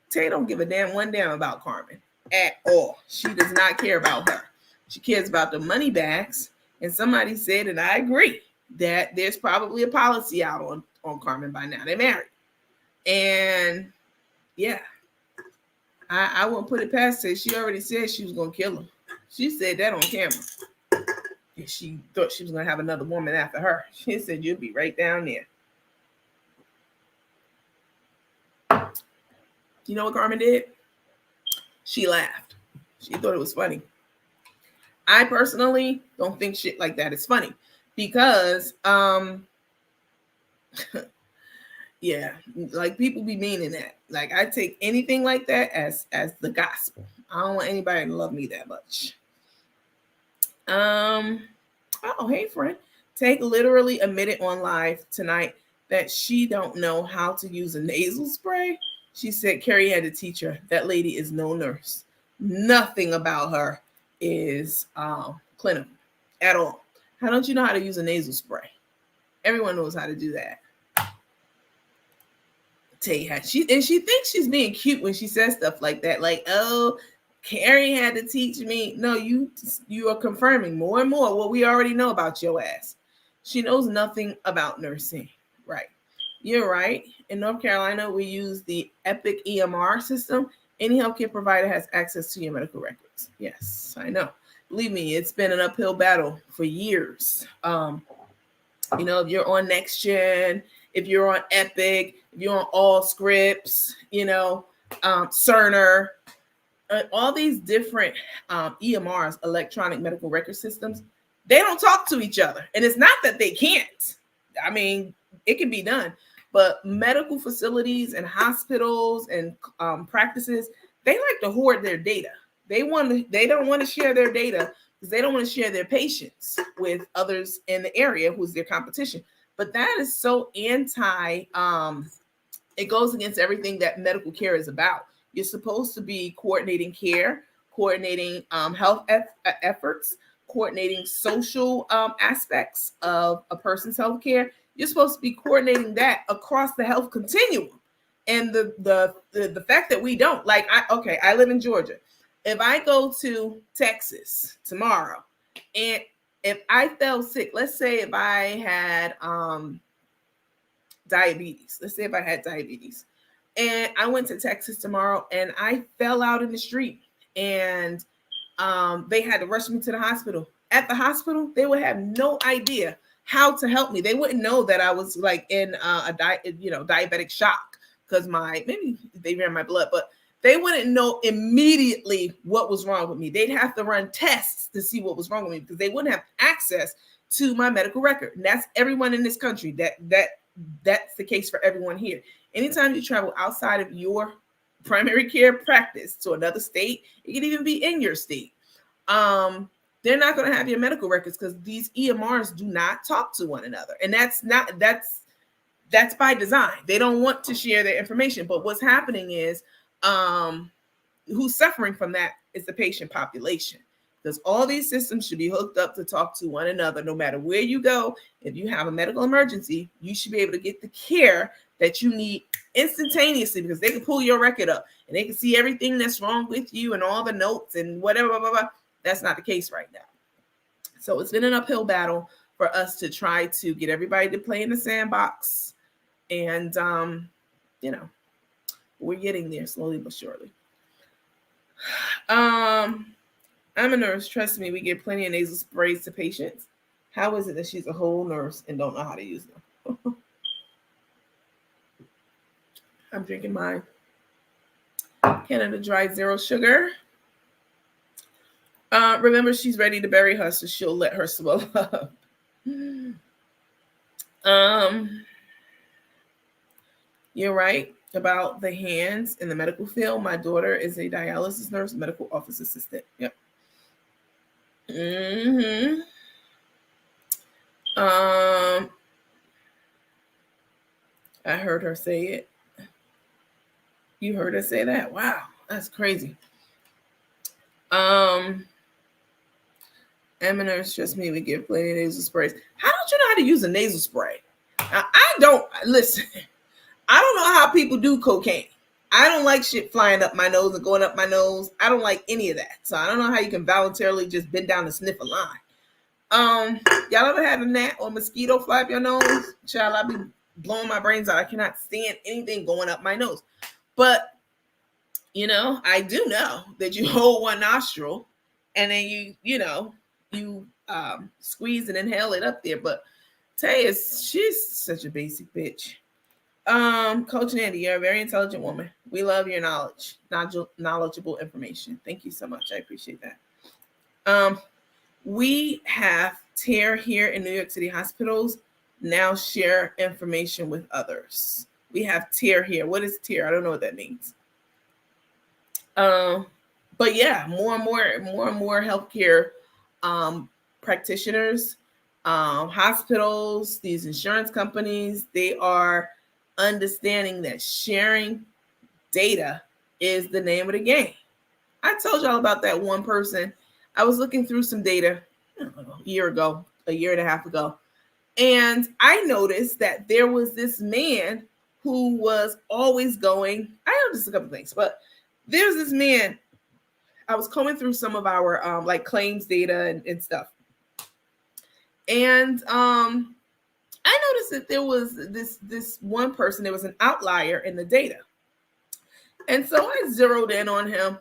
Tay don't give one damn about Carmen at all. She does not care about her. She cares about the money bags. And somebody said, and I agree, that there's probably a policy out on Carmen by now. They're married. And yeah, I won't put it past her. She already said she was going to kill him. She said that on camera. And she thought she was going to have another woman after her. She said, you'll be right down there. You know what Carmen did? She laughed. She thought it was funny. I personally don't think shit like that is funny because, yeah, like people be meaning that. Like I take anything like that as the gospel. I don't want anybody to love me that much. Oh, hey friend. Take literally admitted on live tonight that she don't know how to use a nasal spray. She said Carrie had to teach her. That lady is no nurse. Nothing about her is clinical at all. How don't you know how to use a nasal spray? Everyone knows how to do that. Tell you how she thinks she's being cute when she says stuff like that. Like, oh, Carrie had to teach me. No, you are confirming more and more what we already know about your ass. She knows nothing about nursing. Right. You're right. In North Carolina, we use the Epic EMR system. Any healthcare provider has access to your medical records. Yes, I know. Believe me, it's been an uphill battle for years. If you're on NextGen, if you're on Epic, if you're on All Scripts, Cerner, all these different EMRs, electronic medical record systems, they don't talk to each other. And it's not that they can't. I mean, it can be done. But medical facilities and hospitals and practices, they like to hoard their data. They don't want to share their data because they don't want to share their patients with others in the area who's their competition. But that is so anti, it goes against everything that medical care is about. You're supposed to be coordinating care, coordinating health efforts, coordinating social aspects of a person's health care. You're supposed to be coordinating that across the health continuum. And the fact that we don't, like, I live in Georgia. If I go to Texas tomorrow, and if I fell sick, let's say if I had diabetes, and I went to Texas tomorrow and I fell out in the street, and they had to rush me to the hospital. At the hospital, they would have no idea how to help me. They wouldn't know that I was like in diabetic shock because maybe they ran my blood, but they wouldn't know immediately what was wrong with me. They'd have to run tests to see what was wrong with me because they wouldn't have access to my medical record. And that's everyone in this country. That's the case for everyone here. Anytime you travel outside of your primary care practice to another state, it can even be in your state. They're not going to have your medical records because these EMRs do not talk to one another. And that's by design. They don't want to share their information. But what's happening is who's suffering from that is the patient population. Because all these systems should be hooked up to talk to one another. No matter where you go, if you have a medical emergency, you should be able to get the care that you need instantaneously because they can pull your record up and they can see everything that's wrong with you and all the notes and whatever, blah, blah, blah. That's not the case right now. So it's been an uphill battle for us to try to get everybody to play in the sandbox. And, we're getting there slowly but surely. I'm a nurse. Trust me, we give plenty of nasal sprays to patients. How is it that she's a whole nurse and don't know how to use them? I'm drinking my Canada Dry Zero Sugar. Remember, she's ready to bury her, so she'll let her swell up. You're right about the hands in the medical field. My daughter is a dialysis nurse, medical office assistant. Yep. I heard her say it. You heard her say that? Wow, that's crazy. Eminers, trust me, we give plenty of nasal sprays. How don't you know how to use a nasal spray? Now, I don't know how people do cocaine. I don't like shit flying up my nose and going up my nose. I don't like any of that. So I don't know how you can voluntarily just bend down and sniff a line. Y'all ever had a gnat or mosquito fly up your nose? Child, I be blowing my brains out. I cannot stand anything going up my nose. But, I do know that you hold one nostril and then you squeeze and inhale it up there. But Tay she's such a basic bitch. Coach Nandy, you're a very intelligent woman. We love your knowledgeable information. Thank you so much. I appreciate that. We have TARE here in New York City hospitals now share information with others. We have TARE here. What is TARE? I don't know what that means. But yeah, more and more healthcare practitioners, hospitals, these insurance companies, they are understanding that sharing data is the name of the game. I told y'all about that one person. I was looking through some data a year and a half ago, and I noticed that there was this man who was always going, I noticed a couple things, but there's this man. I was combing through some of our claims data and stuff. And I noticed that there was this one person, there was an outlier in the data. And so I zeroed in on him,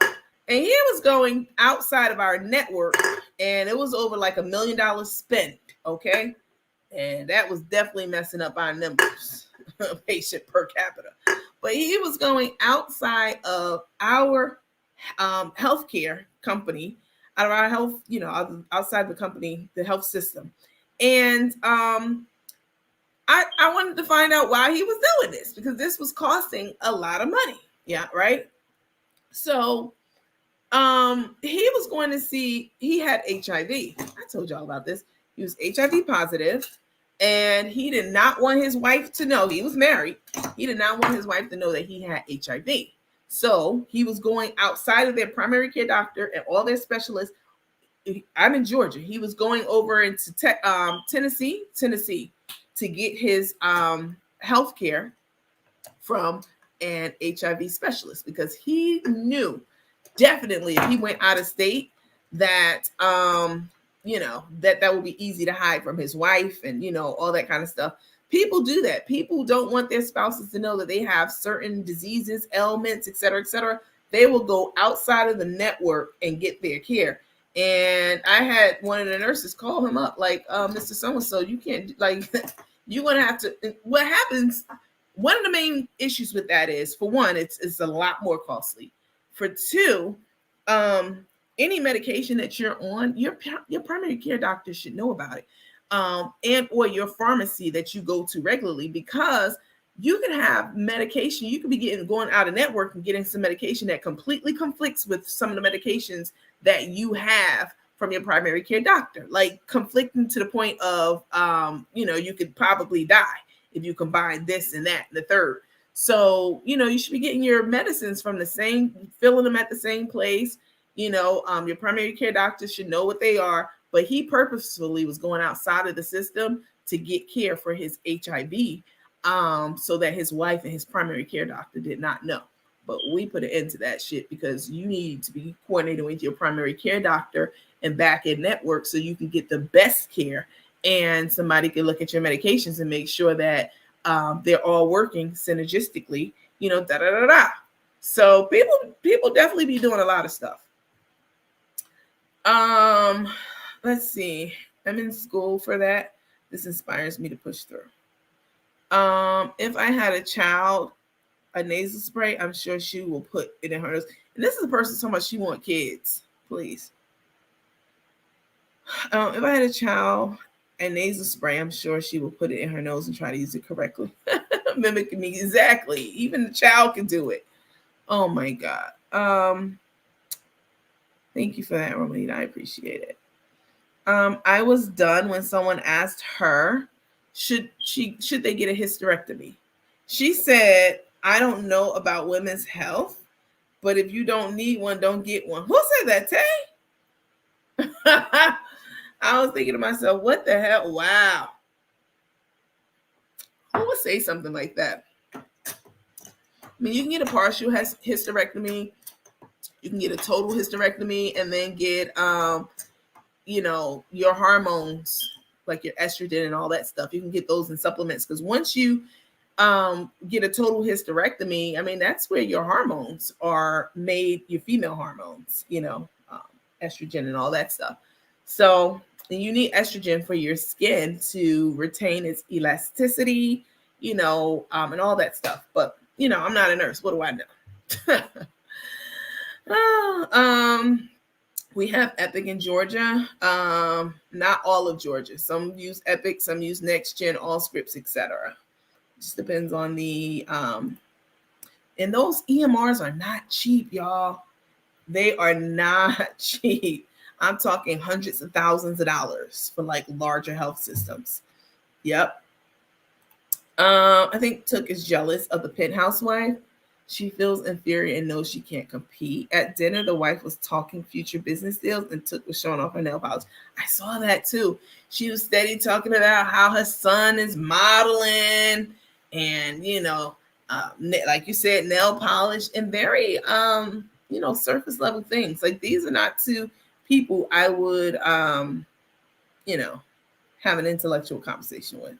and he was going outside of our network, and it was over like $1 million spent, okay? And that was definitely messing up our numbers, patient per capita. But he was going outside of our healthcare company, out of our health, outside the company, the health system. And I wanted to find out why he was doing this, because this was costing a lot of money. Yeah, right. So he was going to see, he had HIV. I told y'all about this. He was HIV positive, and he did not want his wife to know. He was married. He did not want his wife to know that he had HIV. So he was going outside of their primary care doctor and all their specialists. I'm in Georgia. He was going over into Tennessee to get his health care from an HIV specialist, because he knew definitely if he went out of state that that would be easy to hide from his wife and all that kind of stuff. People do that. People don't want their spouses to know that they have certain diseases, ailments, et cetera. They will go outside of the network and get their care. And I had one of the nurses call him up, like, Mr. So-and-so, you can't, like, you're going to have to, what happens, one of the main issues with that is, for one, it's a lot more costly. For two, any medication that you're on, your primary care doctor should know about it. And or your pharmacy that you go to regularly, because you can have medication, you could be going out of network and getting some medication that completely conflicts with some of the medications that you have from your primary care doctor, like conflicting to the point of, you could probably die if you combine this and that and the third. So, you should be getting your medicines from filling them at the same place. Your primary care doctor should know what they are, but he purposefully was going outside of the system to get care for his HIV, so that his wife and his primary care doctor did not know. But we put an end to that shit, because you need to be coordinated with your primary care doctor and Backend network so you can get the best care, and somebody can look at your medications and make sure that they're all working synergistically, So people definitely be doing a lot of stuff. Let's see. I'm in school for that. This inspires me to push through. If I had a child, a nasal spray, I'm sure she will put it in her nose. And this is a person so much she want kids, please. If I had a child, a nasal spray, I'm sure she will put it in her nose and try to use it correctly. Mimicking me exactly. Even the child can do it. Oh my God. Thank you for that, Romita. I appreciate it. I was done when someone asked her, should they get a hysterectomy? She said, I don't know about women's health, but if you don't need one, don't get one. Who said that, Tay? I was thinking to myself, what the hell? Wow. Who would say something like that? I mean, you can get a partial hysterectomy. You can get a total hysterectomy and then get, your hormones, like your estrogen and all that stuff. You can get those in supplements, because once you get a total hysterectomy, I mean, that's where your hormones are made, your female hormones, estrogen and all that stuff. So you need estrogen for your skin to retain its elasticity, and all that stuff. But, I'm not a nurse. What do I know? We have Epic in Georgia. Not all of Georgia. Some use Epic, some use NextGen, Allscripts, etc. Just depends on the and those EMRs are not cheap, y'all. They are not cheap. I'm talking hundreds of thousands of dollars for like larger health systems. Yep. I think Took is jealous of the penthouse wife. She feels inferior and knows she can't compete. At dinner, the wife was talking future business deals and Took was showing off her nail polish. I saw that too. She was steady talking about how her son is modeling and, like you said, nail polish and very, surface level things. Like, these are not two people I would, have an intellectual conversation with.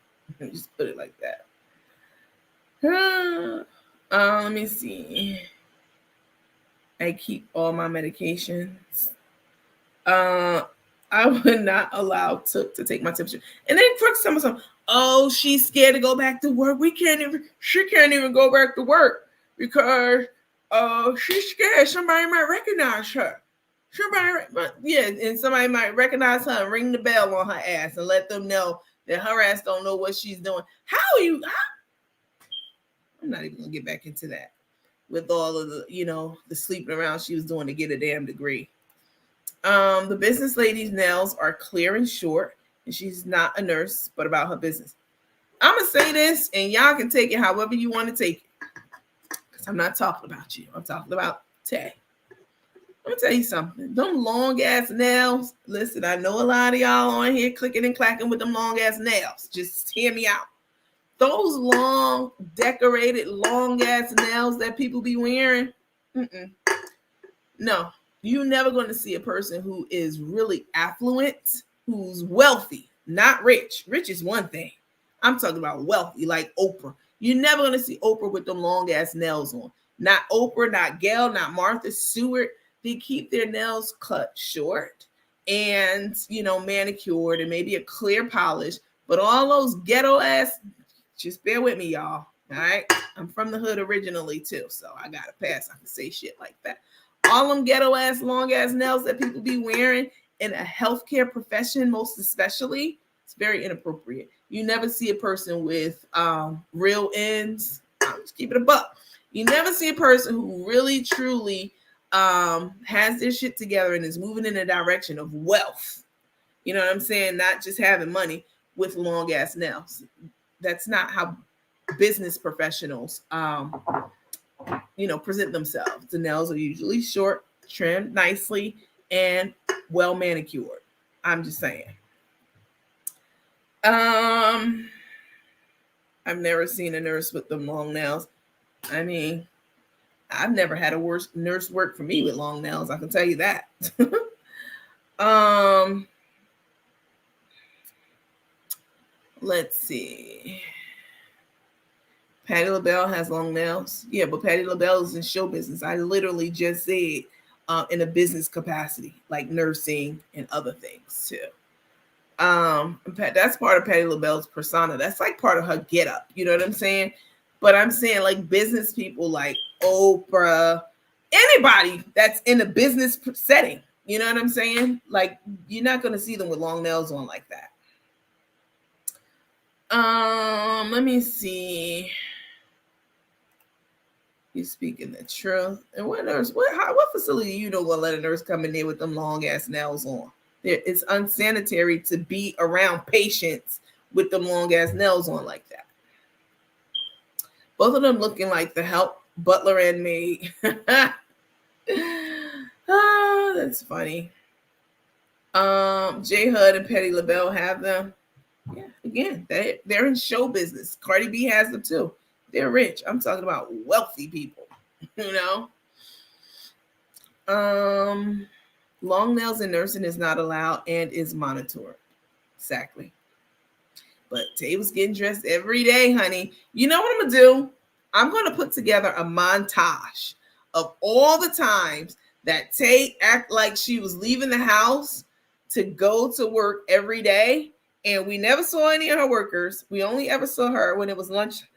Just put it like that. Let me see. I keep all my medications. I would not allow Took to take my temperature. And then Crooks tell me something. Oh, she's scared to go back to work. She can't even go back to work because Oh, she's scared. Somebody might recognize her. Yeah, and somebody might recognize her and ring the bell on her ass and let them know that her ass don't know what she's doing. I'm not even gonna get back into that with all of the sleeping around she was doing to get a damn degree. The business lady's nails are clear and short, and she's not a nurse, but about her business. I'm gonna say this, and y'all can take it however you want to take it, because I'm not talking about you. I'm talking about Tay. Let me tell you something. Them long ass nails. Listen, I know a lot of y'all on here clicking and clacking with them long ass nails. Just hear me out. Those long, decorated, long ass nails that people be wearing. No, you're never going to see a person who is really affluent, who's wealthy, not rich. Rich is one thing. I'm talking about wealthy, like Oprah. You're never going to see Oprah with them long ass nails on. Not Oprah, not Gail, not Martha Stewart. They keep their nails cut short and, manicured and maybe a clear polish. But all those ghetto ass, just bear with me, y'all. All right. I'm from the hood originally, too. So I got a pass. I can say shit like that. All them ghetto ass, long ass nails that people be wearing in a healthcare profession, most especially, it's very inappropriate. You never see a person with real ends. I'm just keep it a buck. You never see a person who really, truly has their shit together and is moving in a direction of wealth. You know what I'm saying? Not just having money with long ass nails. That's not how business professionals, present themselves. The nails are usually short, trimmed nicely, and well manicured. I'm just saying. I've never seen a nurse with them long nails. I mean, I've never had a worse nurse work for me with long nails. I can tell you that. Let's see. Patti LaBelle has long nails. Yeah, but Patti LaBelle is in show business. I literally just said in a business capacity, like nursing and other things too. That's part of Patti LaBelle's persona. That's like part of her get up. You know what I'm saying? But I'm saying like business people like Oprah, anybody that's in a business setting. You know what I'm saying? Like you're not going to see them with long nails on like that. Let me see. You speaking the truth. And what nurse? What facility you don't want to let a nurse come in there with them long ass nails on? It's unsanitary to be around patients with them long ass nails on like that. Both of them looking like the help butler and maid. Oh, that's funny. J Hud and Patti LaBelle have them. Yeah, again, they're in show business. Cardi B has them too. They're rich. I'm talking about wealthy people, Long nails in nursing is not allowed and is monitored. Exactly. But Tay was getting dressed every day, honey. You know what I'm going to do? I'm going to put together a montage of all the times that Tay act like she was leaving the house to go to work every day. And we never saw any of her workers. We only ever saw her when it was lunchtime.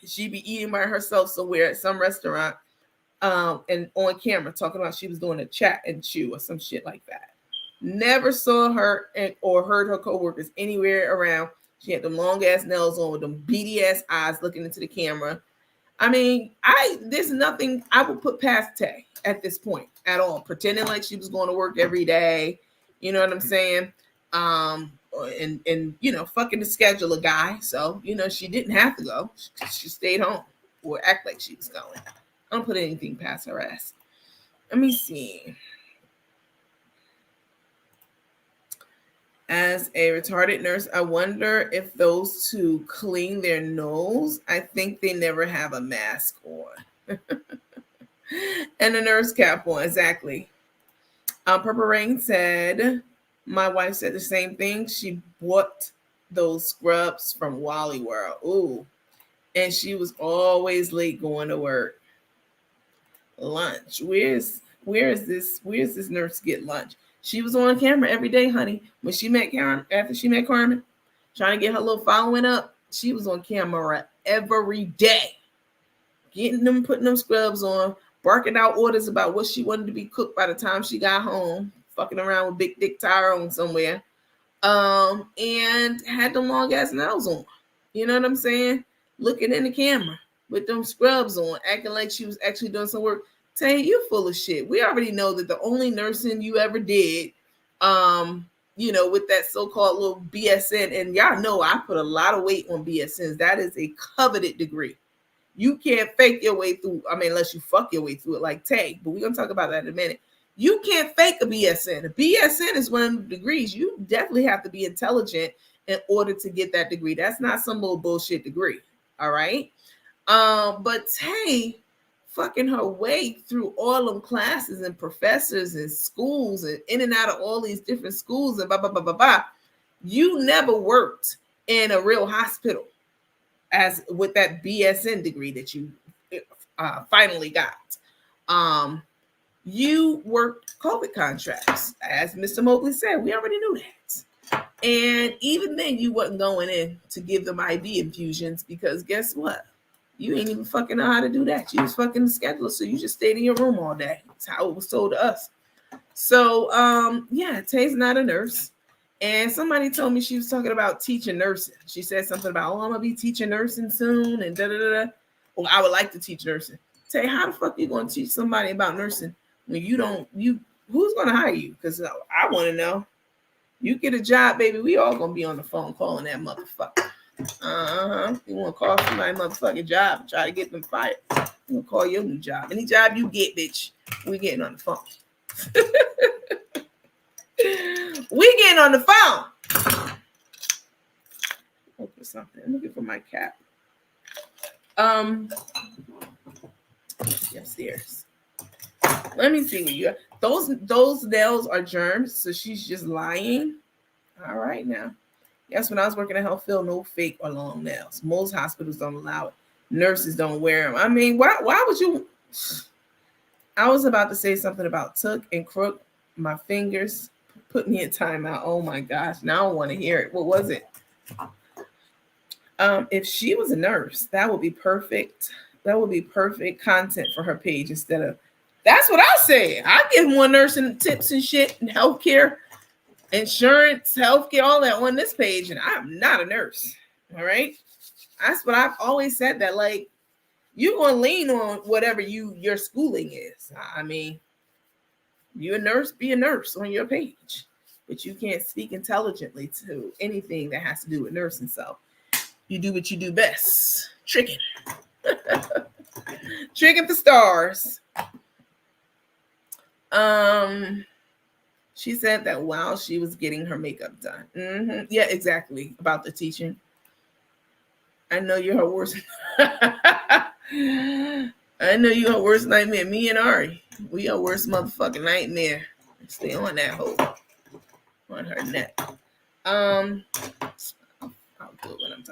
She'd be eating by herself somewhere at some restaurant and on camera talking about she was doing a chat and chew or some shit like that. Never saw her or heard her coworkers anywhere around. She had them long ass nails on with them beady ass eyes looking into the camera. I mean, there's nothing I would put past Tay at this point at all. Pretending like she was going to work every day. You know what I'm saying? And fucking to schedule a guy. So, she didn't have to go. She stayed home or act like she was going. I don't put anything past her ass. Let me see. As a retarded nurse, I wonder if those two clean their nose. I think they never have a mask on. And a nurse cap on, exactly. Purple Rain said, my wife said the same thing. She bought those scrubs from Wally World. Ooh. And she was always late going to work. Lunch. Where is this nurse get lunch? She was on camera every day, honey. When she met Karen, after she met Carmen, trying to get her little following up, she was on camera every day. putting them scrubs on, barking out orders about what she wanted to be cooked by the time she got home, fucking around with Big Dick Tyrone somewhere, and had them long ass nails on. You know what I'm saying? Looking in the camera with them scrubs on, acting like she was actually doing some work. Tay, you full of shit. We already know that the only nursing you ever did, with that so-called little BSN, and y'all know I put a lot of weight on BSNs. That is a coveted degree. You can't fake your way through, unless you fuck your way through it like Tay, but we're going to talk about that in a minute. You can't fake a BSN. A BSN is one of the degrees. You definitely have to be intelligent in order to get that degree. That's not some little bullshit degree. All right. But Tay fucking her way through all them classes and professors and schools and in and out of all these different schools and blah, blah, blah, blah, blah. You never worked in a real hospital as with that BSN degree that you finally got. You worked COVID contracts. As Mr. Mobley said, we already knew that. And even then, you wasn't going in to give them IV infusions because guess what? You ain't even fucking know how to do that. You was fucking the scheduler, so you just stayed in your room all day. That's how it was told to us. So, Tay's not a nurse. And somebody told me she was talking about teaching nursing. She said something about, I'm going to be teaching nursing soon and da-da-da-da. Well, I would like to teach nursing. Tay, how the fuck are you going to teach somebody about nursing when who's going to hire you? Because I want to know. You get a job, baby, we all going to be on the phone calling that motherfucker. You want to call somebody motherfucking job and try to get them fired. You going to call your new job. Any job you get, bitch, we getting on the phone. We getting on the phone. Look for something. I'm looking for my cap. Upstairs. Let me see what you got. Those nails are germs, so she's just lying. All right now. Yes, when I was working at Health Field, no fake or long nails. Most hospitals don't allow it. Nurses don't wear them. Why would you? I was about to say something about took and crook. My fingers put me in timeout. Oh my gosh. Now I want to hear it. What was it? If she was a nurse, that would be perfect. That would be perfect content for her page instead of, that's what I say. I give more nursing tips and shit and healthcare, insurance, healthcare, all that on this page. And I'm not a nurse. All right. That's what I've always said, that like, you're going to lean on whatever your schooling is. You're a nurse, be a nurse on your page, but you can't speak intelligently to anything that has to do with nursing. So you do what you do best, tricking. Tricking the stars. She said that while she was getting her makeup done. Mm-hmm. Yeah, exactly. About the teaching. I know you're her worst. I know you're her worst nightmare. Me and Ari, we are worst motherfucking nightmare. Stay on that hoe. On her neck. I'll do it when I'm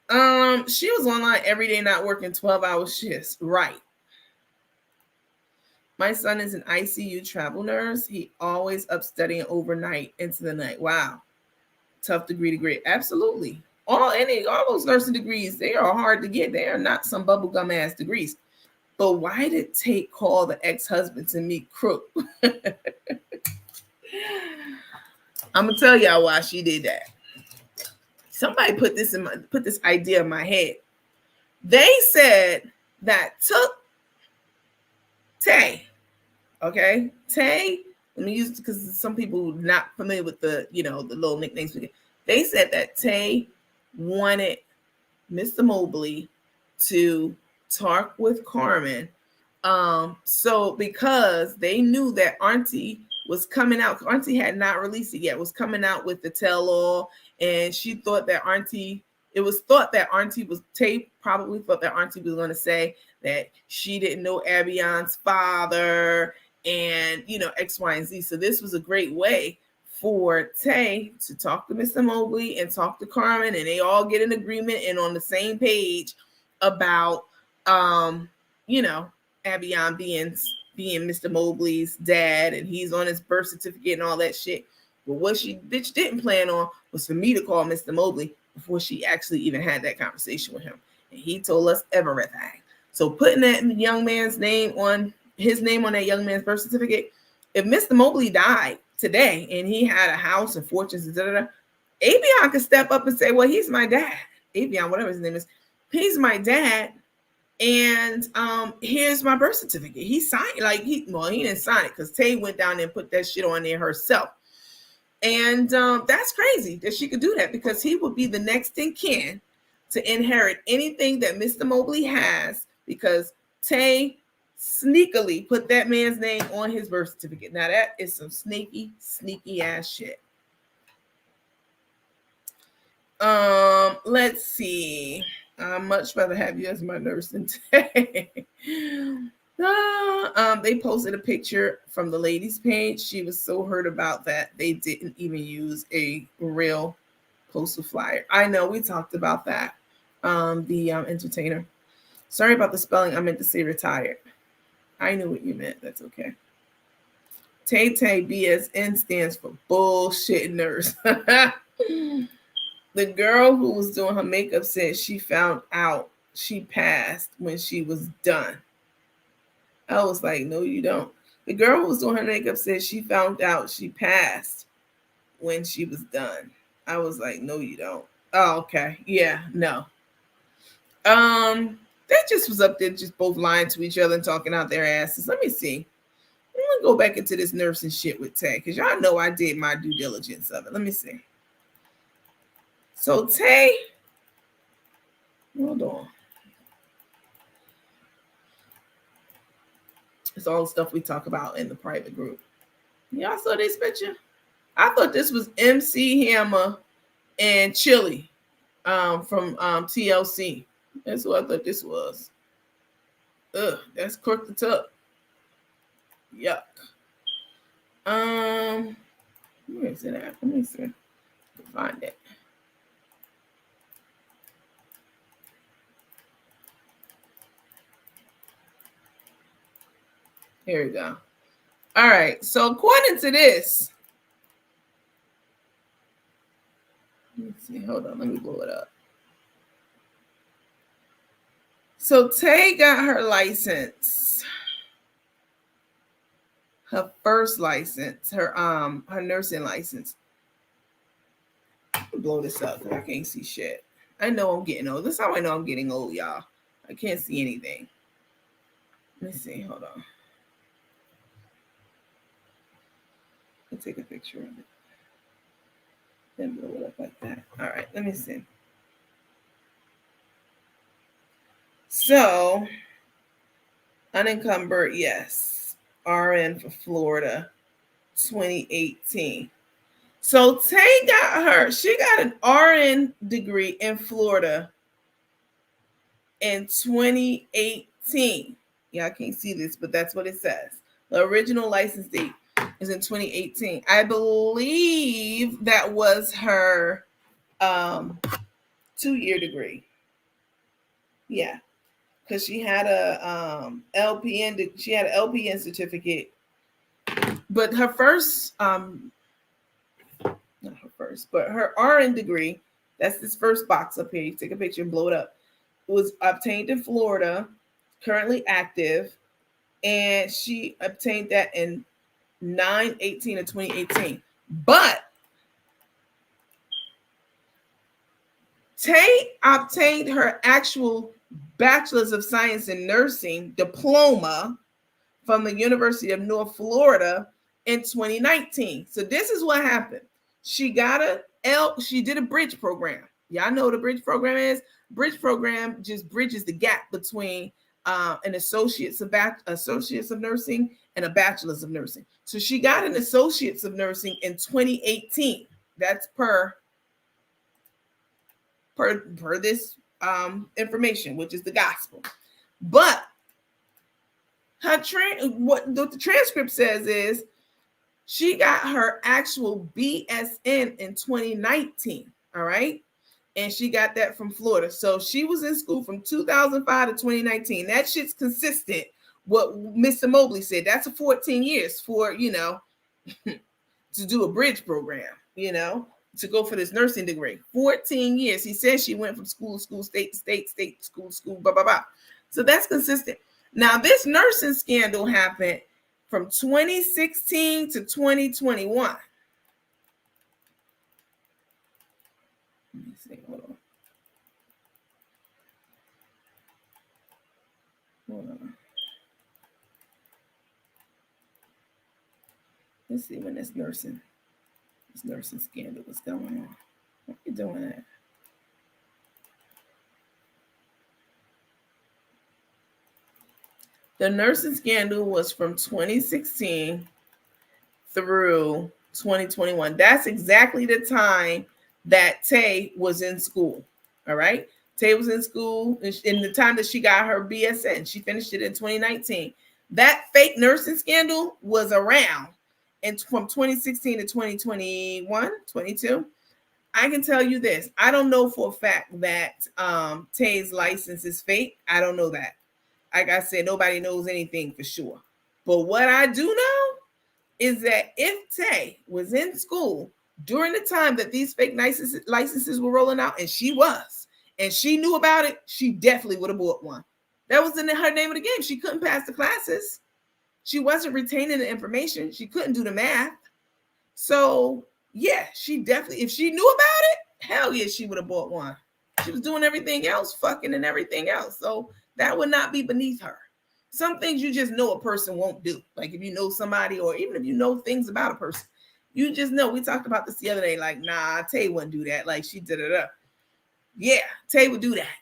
done. She was online every day, not working 12-hour shifts. Right. My son is an ICU travel nurse. He always up studying overnight into the night. Wow. Tough degree to grade. Absolutely. All those nursing degrees, they are hard to get. They are not some bubblegum ass degrees. But why did Tate call the ex-husband to meet Crook? I'm gonna tell y'all why she did that. Somebody put this idea in my head. They said that took Tay. Okay, Tay. Let me use, because some people not familiar with the little nicknames. They said that Tay wanted Mr. Mobley to talk with Carmen. So because they knew that Auntie was coming out, Auntie had not released it yet, was coming out with the tell-all, and she thought that Auntie, Tay probably thought that Auntie was going to say that she didn't know Abion's father and, X, Y, and Z. So this was a great way for Tay to talk to Mr. Mobley and talk to Carmen, and they all get in agreement and on the same page about, Abion being Mr. Mobley's dad, and he's on his birth certificate and all that shit. But what she bitch didn't plan on was for me to call Mr. Mobley before she actually even had that conversation with him. And he told us everything. So putting that young man's name on that young man's birth certificate, if Mr. Mobley died today and he had a house and fortunes, Avion could step up and say, well, he's my dad. Avion, whatever his name is, he's my dad. And here's my birth certificate. He signed, he didn't sign it because Tay went down there and put that shit on there herself. And that's crazy that she could do that, because he would be the next in kin to inherit anything that Mr. Mobley has, because Tay sneakily put that man's name on his birth certificate. Now that is some sneaky ass shit. Let's see. I'd much rather have you as my nurse than Tay. They posted a picture from the ladies' page. She was so hurt about that they didn't even use a real postal flyer. I know we talked about that. The entertainer. Sorry about the spelling. I meant to say retired. I knew what you meant. That's okay. Tay BSN stands for bullshit nurse. The girl who was doing her makeup said she found out she passed when she was done. I was like, no, you don't. The girl who was doing her makeup said she found out she passed when she was done. I was like, no, you don't. Oh, okay. Yeah, no. They just was up there just both lying to each other and talking out their asses. Let me see. I'm going to go back into this nursing shit with Tay, because y'all know I did my due diligence of it. Let me see. So Tay, hold on. It's all the stuff we talk about in the private group. Y'all saw this picture? I thought this was MC Hammer and Chili from TLC. That's what I thought this was. Ugh, that's Crook the Tuck. Yuck. Where is it at? Let me see. Find it. Here we go. All right. So according to this, let's see. Hold on. Let me blow it up. So Tay got her license, her first license, her nursing license. Blow this up because I can't see shit. I know I'm getting old. This is how I know I'm getting old, y'all. I can't see anything. Let me see. Hold on. Let's take a picture of it. Then blow it up like that. All right, let me see. So, unencumbered, yes. RN for Florida, 2018. So Tay she got an RN degree in Florida in 2018. Yeah, I can't see this, but that's what it says. The original license date is in 2018. I believe that was her 2-year degree. Yeah, because she had a LPN. She had an LPN certificate, but her first, not her first, but her RN degree. That's this first box up here. You take a picture and blow it up. It was obtained in Florida, currently active, and she obtained that in 9/18 of 2018. But Tay obtained her actual Bachelor's of Science in Nursing diploma from the University of North Florida in 2019. So this is what happened. She got she did a bridge program. Y'all know what a bridge program is? Bridge program just bridges the gap between an associate's of nursing and a bachelor's of nursing. So she got an associate's of nursing in 2018. That's per this information, which is the gospel. But what the transcript says is she got her actual BSN in 2019. All right. And she got that from Florida. So she was in school from 2005 to 2019. That shit's consistent. What Mr. Mobley said, that's a 14 years for, to do a bridge program, to go for this nursing degree. 14 years. He says she went from school to school, state to state, state to school, blah, blah, blah. So that's consistent. Now, this nursing scandal happened from 2016 to 2021. Let me see. Hold on. Let's see when this nursing scandal was going on. Why are you doing that? The nursing scandal was from 2016 through 2021. That's exactly the time that Tay was in school. All right. Tay was in school in the time that she got her BSN. She finished it in 2019. That fake nursing scandal was around and from 2016 to 2021, 22. I can tell you this. I don't know for a fact that Tay's license is fake. I don't know that. Like I said, nobody knows anything for sure. But what I do know is that if Tay was in school during the time that these fake licenses were rolling out, and she was, and she knew about it, she definitely would have bought one. That was in her name of the game. She couldn't pass the classes. She wasn't retaining the information. She couldn't do the math. So, yeah, she definitely, if she knew about it, hell yeah, she would have bought one. She was doing everything else, fucking and everything else. So that would not be beneath her. Some things you just know a person won't do. Like if you know somebody, or even if you know things about a person, you just know. We talked about this the other day. Like, nah, Tay wouldn't do that. Like she did it up. Yeah, Tay would do that.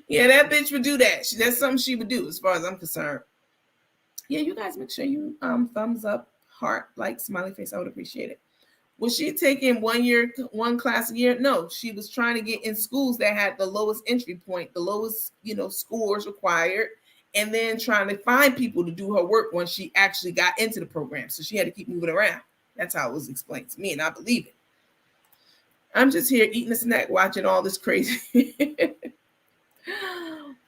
Yeah, that bitch would do that. That's something she would do as far as I'm concerned. Yeah, you guys make sure you thumbs up, heart, like, smiley face. I would appreciate it. Was she taking one class a year? No, she was trying to get in schools that had the lowest entry point, the lowest, scores required, and then trying to find people to do her work when she actually got into the program. So she had to keep moving around. That's how it was explained to me, and I believe it. I'm just here eating a snack, watching all this crazy.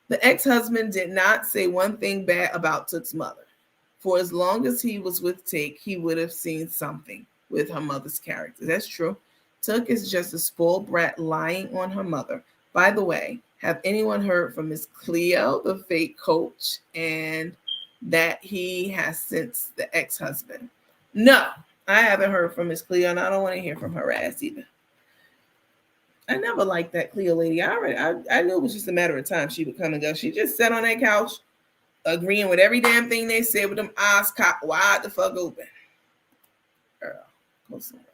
The ex-husband did not say one thing bad about Took's mother. For as long as he was with Take, he would have seen something with her mother's character. That's true. Took is just a spoiled brat lying on her mother. By the way, have anyone heard from Miss Cleo, the fake coach, and that he has since the ex-husband? No, I haven't heard from Miss Cleo, and I don't want to hear from her ass either. I never liked that Cleo lady. I knew it was just a matter of time she would come and go. She just sat on that couch, agreeing with every damn thing they said with them eyes cocked wide the fuck open. Girl, go somewhere.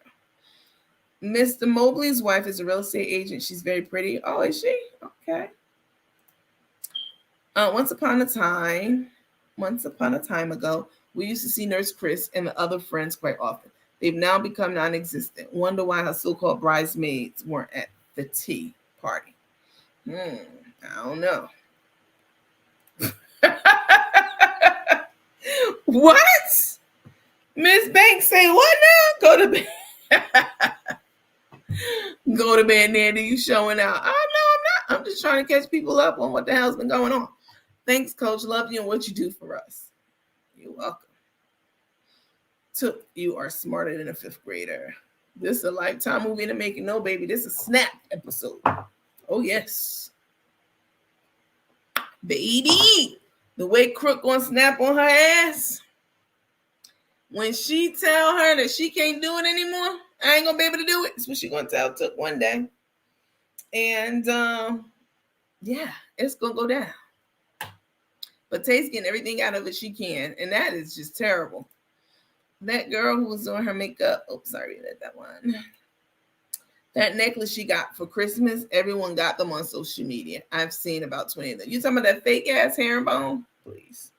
Mr. Mobley's wife is a real estate agent. She's very pretty. Oh, is she? Okay. Once upon a time ago, we used to see Nurse Chris and the other friends quite often. They've now become non-existent. Wonder why her so-called bridesmaids weren't at the tea party. I don't know. What? Miss Banks say what now? Go to bed. Go to bed, Nandy. You showing out. Oh, no, I'm not. I'm just trying to catch people up on what the hell's been going on. Thanks, Coach. Love you and what you do for us. You're welcome. Took, you are smarter than a fifth grader. This is a Lifetime movie in the making. No, baby. This is a Snap episode. Oh, yes. Baby. The way Crook gonna snap on her ass. When she tell her that she can't do it anymore, I ain't gonna be able to do it. That's what she gonna tell Took one day. And yeah, it's gonna go down. But Tay's getting everything out of it she can, and that is just terrible. That girl who was doing her makeup, sorry, that one. That necklace she got for Christmas, everyone got them on social media. I've seen about 20 of them. You talking about that fake ass herringbone? Please.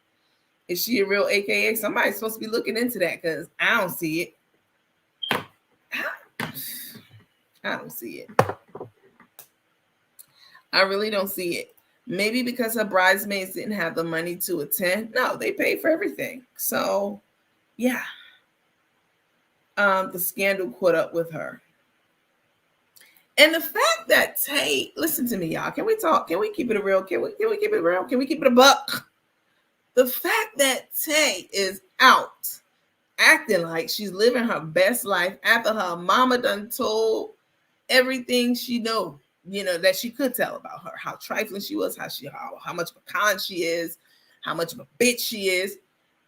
Is she a real AKA? Somebody's supposed to be looking into that because I don't see it. I don't see it. I really don't see it. Maybe because her bridesmaids didn't have the money to attend. No, they paid for everything. So, yeah. The scandal caught up with her. And the fact that Tay, listen to me, y'all. Can we talk? Can we keep it real? Can we keep it real? Can we keep it a buck? The fact that Tay is out acting like she's living her best life after her mama done told everything she know. that she could tell about her, how trifling she was, how much of a con she is, how much of a bitch she is.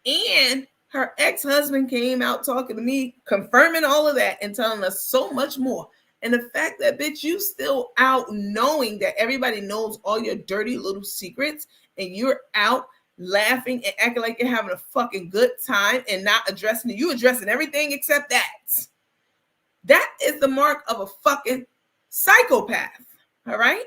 And her ex-husband came out talking to me, confirming all of that and telling us so much more. And the fact that, bitch, you still out knowing that everybody knows all your dirty little secrets, and you're out laughing and acting like you're having a fucking good time and not addressing it. You addressing everything except that. That is the mark of a fucking psychopath. All right?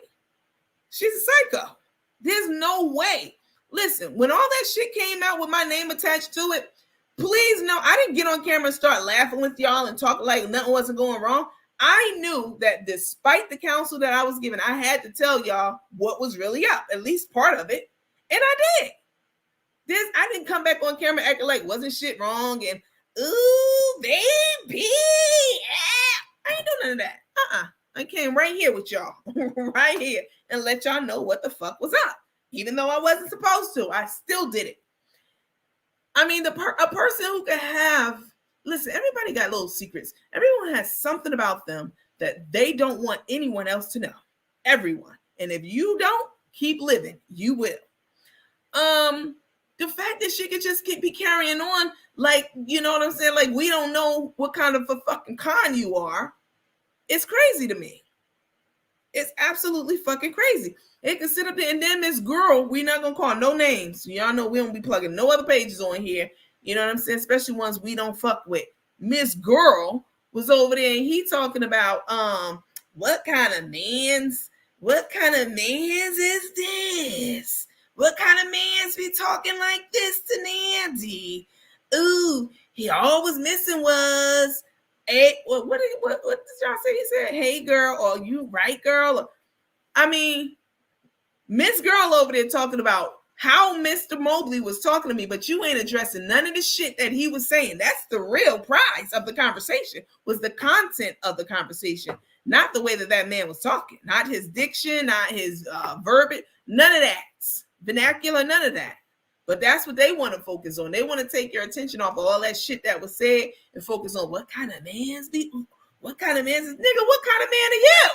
She's a psycho. There's no way. Listen, when all that shit came out with my name attached to it, please know I didn't get on camera and start laughing with y'all and talk like nothing wasn't going wrong. I knew that despite the counsel that I was given, I had to tell y'all what was really up, at least part of it. And I did. I didn't come back on camera acting like wasn't shit wrong and, ooh, baby. I ain't doing none of that. I came right here with y'all, right here, and let y'all know what the fuck was up. Even though I wasn't supposed to, I still did it. I mean, a person who can have, listen, everybody got little secrets. Everyone has something about them that they don't want anyone else to know. Everyone. And if you don't, keep living. You will. The fact that she could just be carrying on, like, you know what I'm saying? Like, we don't know what kind of a fucking con you are. It's crazy to me. It's absolutely fucking crazy. It can sit up there, and then this girl, we're not gonna call no names. Y'all know we don't be plugging no other pages on here. You know what I'm saying? Especially ones we don't fuck with. Miss Girl was over there, and he talking about what kind of mans is this? What kind of mans be talking like this to Nandy? Ooh, he always missing was. Hey, what did y'all say? He said, "Hey, girl," or "You right, girl?" I mean, Miss Girl over there talking about how Mr. Mobley was talking to me, but you ain't addressing none of the shit that he was saying. That's the real prize of the conversation, was the content of the conversation, not the way that man was talking, not his diction, not his verbiage, none of that, vernacular, none of that. But that's what they want to focus on. They want to take your attention off of all that shit that was said and focus on what kind of man's be. What kind of man's is, nigga? What kind of man are you?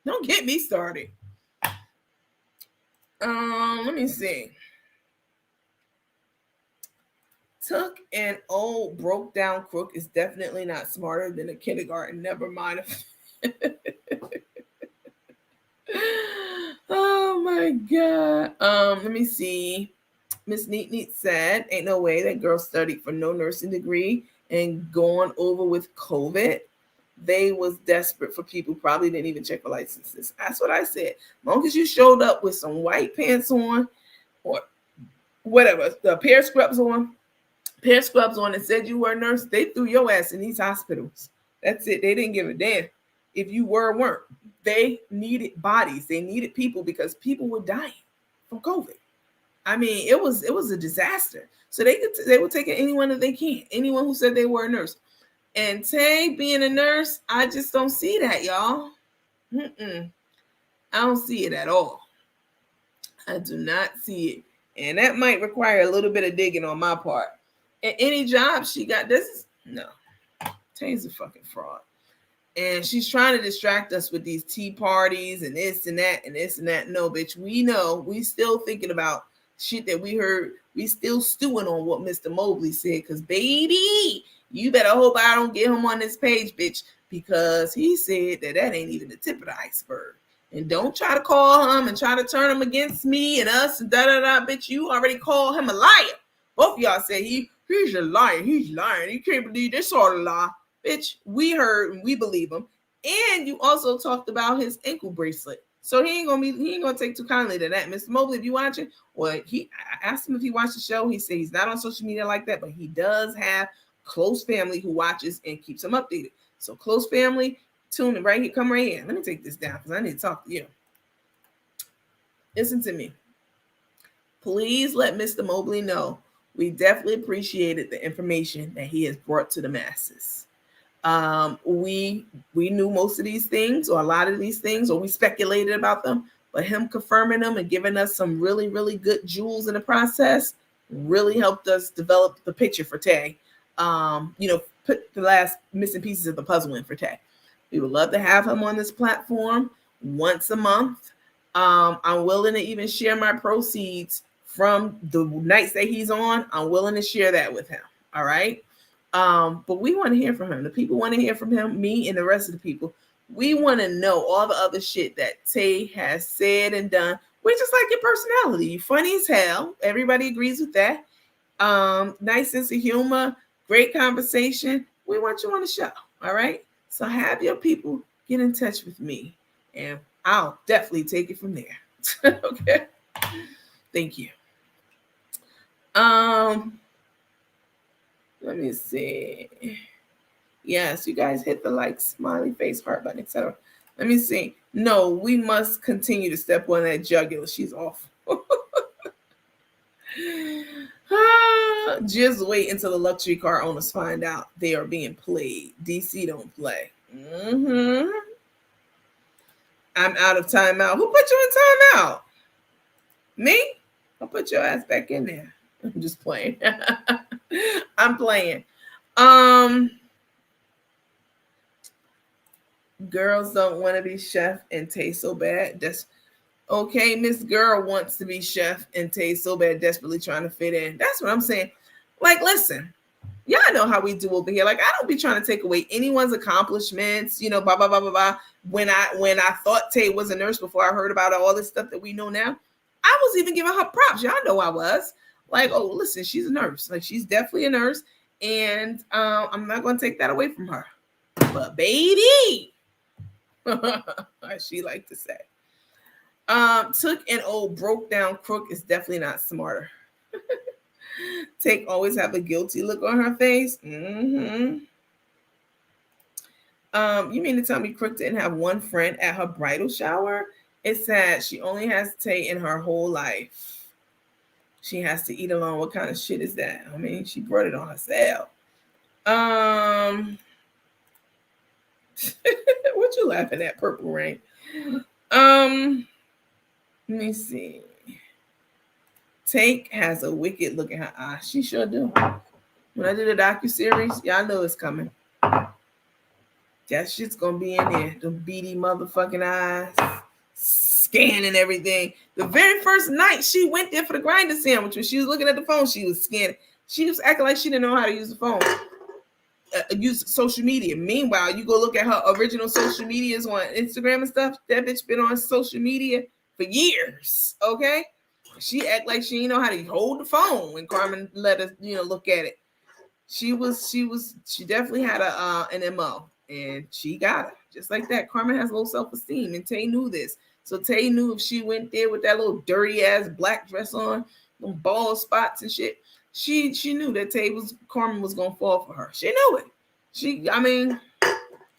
Don't get me started. Let me see. Took an old broke down crook is definitely not smarter than a kindergarten. Never mind. Oh my god. Let me see. Miss Neat Neat said, ain't no way that girl studied for no nursing degree and going over with COVID. They was desperate for people, probably didn't even check for licenses. That's what I said. As long as you showed up with some white pants on or whatever, the pair of scrubs on and said you were a nurse, they threw your ass in these hospitals. That's it. They didn't give a damn if you were or weren't. They needed bodies. They needed people because people were dying from COVID. I mean, it was a disaster. So they were taking anyone that they can, anyone who said they were a nurse. And Tay being a nurse, I just don't see that, y'all. I don't see it at all. I do not see it. And that might require a little bit of digging on my part. And any job she got, no. Tay's a fucking fraud. And she's trying to distract us with these tea parties and this and that and this and that. No, bitch, we know. We still thinking about shit that we heard. We still stewing on what Mr. Mobley said. Because, baby, you better hope I don't get him on this page, bitch. Because he said that ain't even the tip of the iceberg. And don't try to call him and try to turn him against me and us and da-da-da, bitch. You already called him a liar. Both of y'all said he's a liar. He's lying. You can't believe this sort of lie. Bitch, we heard and we believe him. And you also talked about his ankle bracelet. So he ain't gonna take too kindly to that. Mr. Mobley, if you watching, well, I asked him if he watched the show. He said he's not on social media like that, but he does have close family who watches and keeps him updated. So close family, tune in right here. Come right here. Let me take this down because I need to talk to you. Listen to me. Please let Mr. Mobley know we definitely appreciated the information that he has brought to the masses. We knew most of these things or a lot of these things, or we speculated about them, but him confirming them and giving us some really, really good jewels in the process really helped us develop the picture for Tay. Put the last missing pieces of the puzzle in for Tay. We would love to have him on this platform. once a month. I'm willing to even share my proceeds from the nights that he's on. I'm willing to share that with him. All right. But we want to hear from him. The people want to hear from him, me and the rest of the people. We want to know all the other shit that Tay has said and done. We just like your personality. You're funny as hell. Everybody agrees with that. Nice sense of humor, great conversation. We want you on the show. All right. So have your people get in touch with me, and I'll definitely take it from there. Okay. Thank you. Let me see. Yes, you guys hit the like, smiley face, heart button, etc. Let me see. No, we must continue to step on that jugular. She's off. Just wait until the luxury car owners find out they are being played. DC don't play. I'm out of timeout. Who put you in timeout? Me? I'll put your ass back in there. I'm just playing. I'm playing. Girls don't want to be chef and taste so bad. That's okay. Miss Girl wants to be chef and taste so bad, desperately trying to fit in. That's what I'm saying. Like, listen, y'all know how we do over here. Like, I don't be trying to take away anyone's accomplishments, you know, blah, blah, blah, blah, blah. When I thought Tay was a nurse before I heard about all this stuff that we know now, I was even giving her props. Y'all know I was. Like, oh, listen, she's a nurse. Like, she's definitely a nurse. And I'm not going to take that away from her. But baby, as she like to say, took an old broke down crook is definitely not smarter. Take always have a guilty look on her face. You mean to tell me Crook didn't have one friend at her bridal shower? It's sad. She only has Tay in her whole life. She has to eat alone. What kind of shit is that? I mean, she brought it on herself. What you laughing at, Purple Rain? Let me see. Take has a wicked look in her eye. She sure do. When I did a docuseries, y'all know it's coming. That shit's gonna be in there. The beady motherfucking eyes, scanning everything. The very first night she went there for the grinder sandwich, when she was looking at the phone, she was scanning. She was acting like she didn't know how to use the phone. Use social media. Meanwhile, you go look at her original social medias on Instagram and stuff. That bitch been on social media for years. Okay. She act like she didn't know how to hold the phone when Carmen let us, look at it. She definitely had an MO, and she got it. Just like that. Carmen has low self-esteem, and Tay knew this. So Tay knew if she went there with that little dirty ass black dress on, them bald spots and shit, she knew that Carmen was gonna fall for her. She knew it.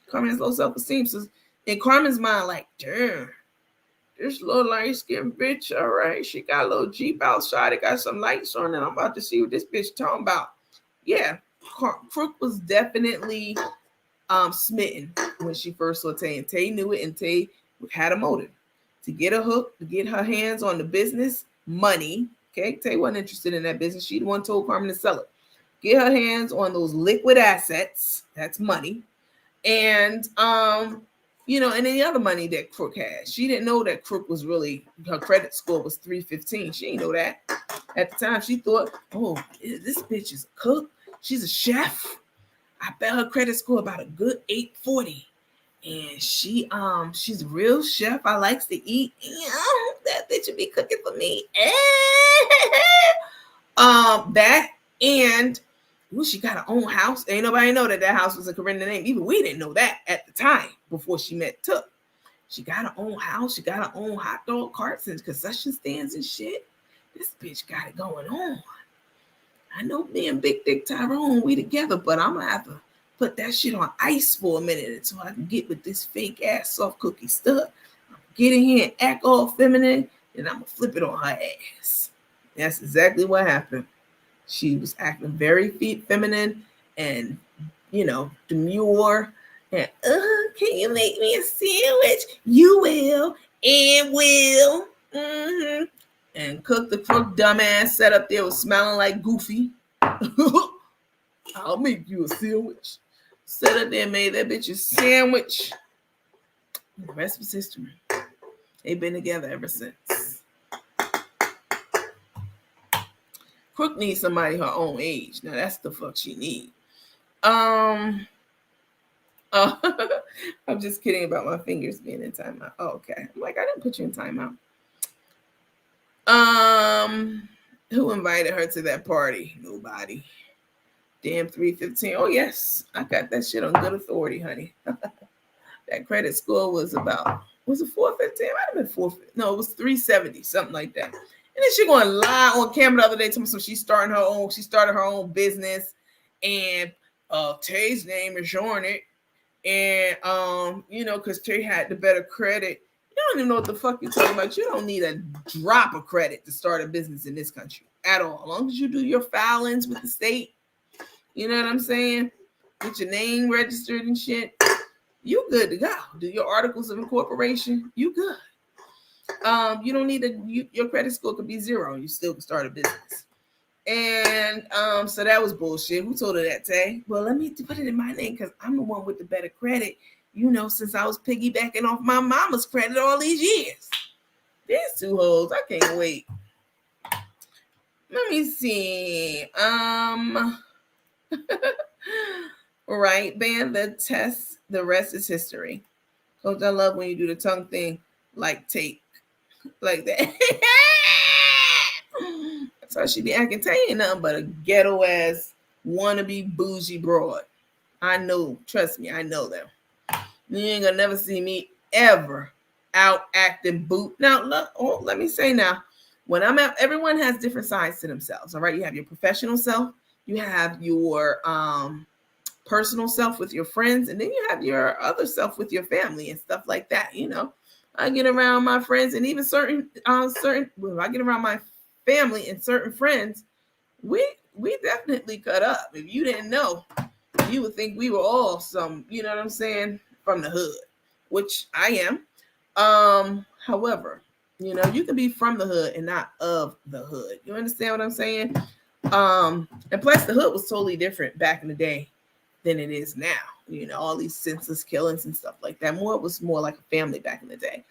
Carmen has low self-esteem. So in Carmen's mind, like, damn. This little light-skinned bitch, all right. She got a little Jeep outside. It got some lights on, and I'm about to see what this bitch talking about. Yeah, Crook was definitely smitten when she first saw Tay, and Tay knew it, and Tay had a motive to get a hook, to get her hands on the business money. Okay, Tay wasn't interested in that business. She the one told Carmen to sell it. Get her hands on those liquid assets. That's money, and and any other money that Crook had. She didn't know that Crook was really, her credit score was 315. She didn't know that. At the time, she thought, oh, this bitch is a cook. She's a chef. I bet her credit score about a good 840. And she's a real chef. I likes to eat. That bitch would be cooking for me. That and she got her own house. Ain't nobody know that house was a Corinna name. Even we didn't know that at the time before she met Took. She got her own house. She got her own hot dog carts and concession stands and shit. This bitch got it going on. I know me and Big Dick Tyrone, we together, but I'm going to have to put that shit on ice for a minute until I can get with this fake ass soft cookie stuff. I'm going to get in here and act all feminine, and I'm going to flip it on her ass. That's exactly what happened. She was acting very feminine and, demure. And, can you make me a sandwich? You will and will. And Cook the Crook dumbass sat up there was smelling like Goofy. I'll make you a sandwich. Sat up there and made that bitch a sandwich. The rest was history. They've been together ever since. Crook needs somebody her own age. Now that's the fuck she need. I'm just kidding about my fingers being in timeout. Oh, okay. I'm like, I didn't put you in timeout. Who invited her to that party? Nobody. Damn 315. Oh yes, I got that shit on good authority, honey. That credit score was about, was it 415? It might have been 450. No, it was 370, something like that. And then she going to lie on camera the other day to me, so she started her own business, and Tay's name is on it. And because Tay had the better credit. You don't even know what the fuck you're talking about. You don't need a drop of credit to start a business in this country at all. As long as you do your filings with the state, you know what I'm saying? Get your name registered and shit, you good to go. Do your articles of incorporation, you good. You don't need your credit score could be 0. You still can start a business. And so that was bullshit. Who told her that, Tay? Well, let me put it in my name because I'm the one with the better credit, since I was piggybacking off my mama's credit all these years. These two hoes, I can't wait. Let me see. Right, band, the test, the rest is history. Coach, I love when you do the tongue thing, like take, like that. That's how she be acting. Tay ain't nothing but a ghetto ass wannabe bougie broad. I know, trust me, I know them. You ain't gonna never see me ever out acting boot. Now, look, let me say now, when I'm out, everyone has different sides to themselves. All right, you have your professional self, you have your personal self with your friends, and then you have your other self with your family and stuff like that. I get around my friends, and even when I get around my family and certain friends, we definitely cut up. If you didn't know, you would think we were all some, you know what I'm saying, from the hood, which I am. However, you can be from the hood and not of the hood. You understand what I'm saying? And plus the hood was totally different back in the day than it is now. All these senseless killings and stuff like that. It was more like a family back in the day.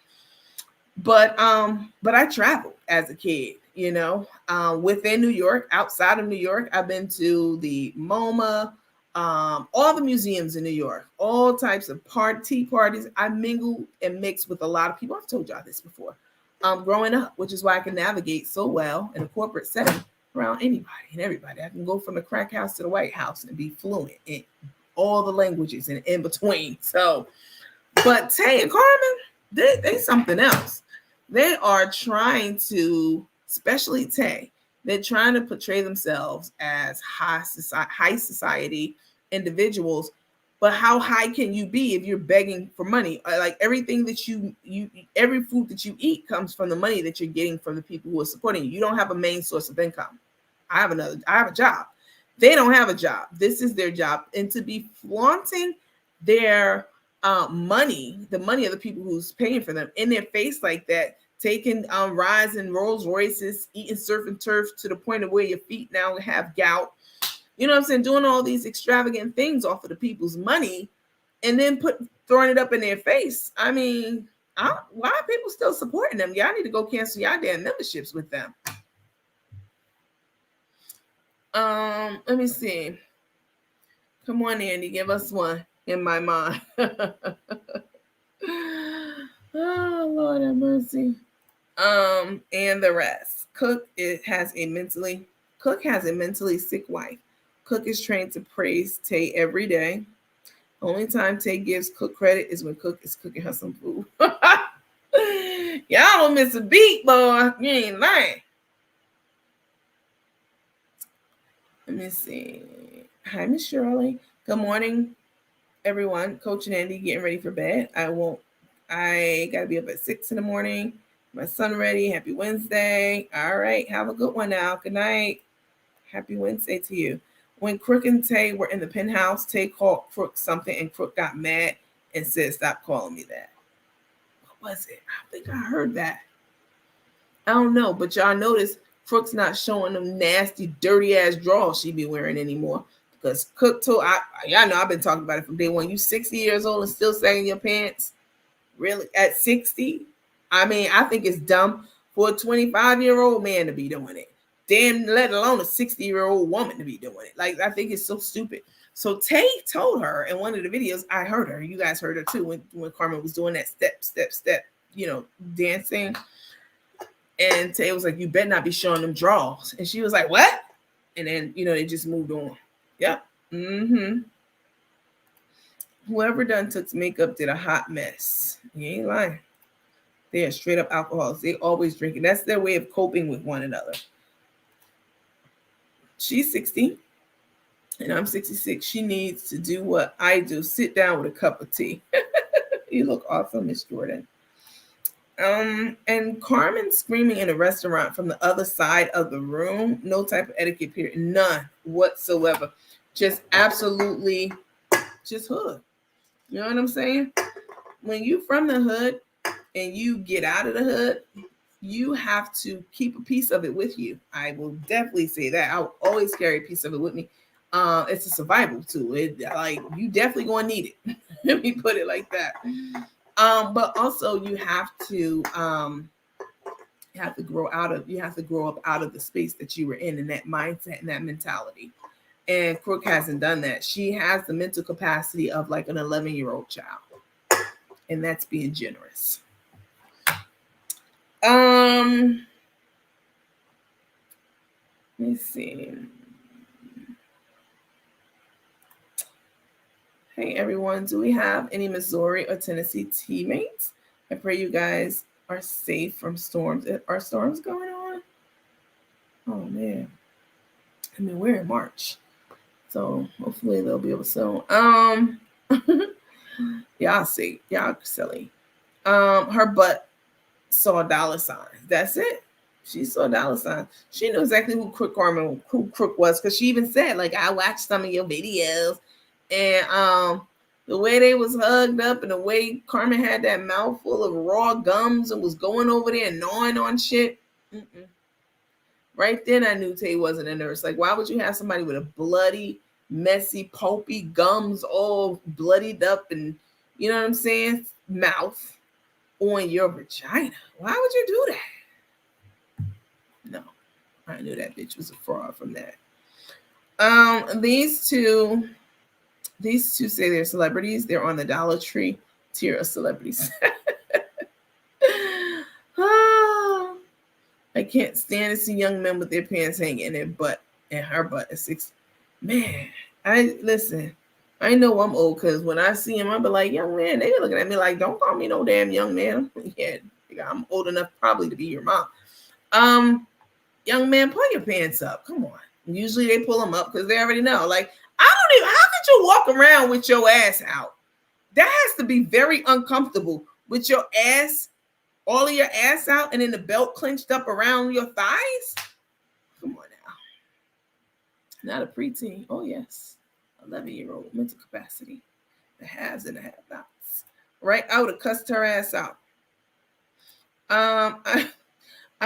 But I traveled as a kid, within New York, outside of New York. I've been to the MoMA, all the museums in New York, all types of tea parties. I mingled and mixed with a lot of people. I've told y'all this before. Growing up, which is why I can navigate so well in a corporate setting around anybody and everybody. I can go from the crack house to the White House and be fluent in all the languages and in between. So, but Tay and Carmen, they something else. They are trying to, especially Tay, they're trying to portray themselves as high society individuals. But how high can you be if you're begging for money? Like everything that every food that you eat comes from the money that you're getting from the people who are supporting you. You don't have a main source of income. I have a job. They don't have a job. This is their job. And to be flaunting their money, the money of the people who's paying for them in their face like that, taking rides in Rolls Royces, eating surf and turf to the point of where your feet now have gout. You know what I'm saying? Doing all these extravagant things off of the people's money and then throwing it up in their face. I mean, why are people still supporting them? Y'all need to go cancel y'all damn memberships with them. Let me see. Come on, Andy, give us one in my mind. Oh, Lord have mercy. And the rest. Cook has a mentally sick wife. Cook is trained to praise Tay every day. Only time Tay gives Cook credit is when Cook is cooking her some food. Y'all don't miss a beat, boy. You ain't lying. Let me see. Hi, Miss Shirley. Good morning, everyone. Coach and Andy getting ready for bed. I gotta be up at 6 in the morning. My son ready. Happy Wednesday. All right. Have a good one now. Good night. Happy Wednesday to you. When Crook and Tay were in the penthouse, Tay called Crook something and Crook got mad and said, "Stop calling me that." What was it? I think I heard that. I don't know, but y'all notice Crook's not showing them nasty, dirty ass drawers she be wearing anymore. Because Cook told, y'all know I've been talking about it from day one. You 60 years old and still sagging your pants? Really? At 60? I mean, I think it's dumb for a 25-year-old man to be doing it. Damn, let alone a 60-year-old woman to be doing it. Like, I think it's so stupid. So Tay told her in one of the videos, I heard her, you guys heard her too, when Carmen was doing that step, dancing. And Tay was like, you better not be showing them draws. And she was like, what? And then, they just moved on. Yep. Whoever done took makeup did a hot mess. You ain't lying. They are straight up alcoholics. They always drinking. That's their way of coping with one another. She's 60 and I'm 66. She needs to do what I do. Sit down with a cup of tea. You look awesome, Miss Jordan. And Carmen screaming in a restaurant from the other side of the room. No type of etiquette period. None whatsoever. Just absolutely just hood. You know what I'm saying? When you from the hood and you get out of the hood, you have to keep a piece of it with you. I will definitely say that. I'll always carry a piece of it with me. It's a survival tool. Like, you definitely gonna need it. Let me put it like that. But also you have to grow up out of the space that you were in that mindset and that mentality. And Crook hasn't done that. She has the mental capacity of like an 11-year-old child. And that's being generous. Let me see. Hey everyone, do we have any Missouri or Tennessee teammates? I pray you guys are safe from storms. Are storms going on? Oh man. I mean, we're in March. So hopefully they'll be able to. Y'all see. Y'all silly. Her butt saw dollar signs. That's it. She saw dollar signs. She knew exactly who Crook was, because she even said, like, I watched some of your videos, and the way they was hugged up and the way Carmen had that mouthful of raw gums and was going over there and gnawing on shit. Right then I knew Tay wasn't a nurse. Like, why would you have somebody with a bloody, messy, pulpy gums all bloodied up and, you know what I'm saying, mouth on your vagina? Why would you do that? No, I knew that bitch was a fraud from that. These two say they're celebrities. They're on the Dollar Tree tier of celebrities. I can't stand to see young men with their pants hanging in their butt, and her butt is 6. Man, I know I'm old, because when I see him, I'll be like, young man. They be looking at me like, don't call me no damn young man. Yeah, I'm old enough probably to be your mom. Young man, pull your pants up. Come on. Usually they pull them up because they already know. Like, how could you walk around with your ass out? That has to be very uncomfortable, with your ass, all of your ass out, and then the belt clenched up around your thighs. Come on now. Not a preteen. Oh, yes. 11-year-old mental capacity. The haves and the have-nots. Right? I would have cussed her ass out. I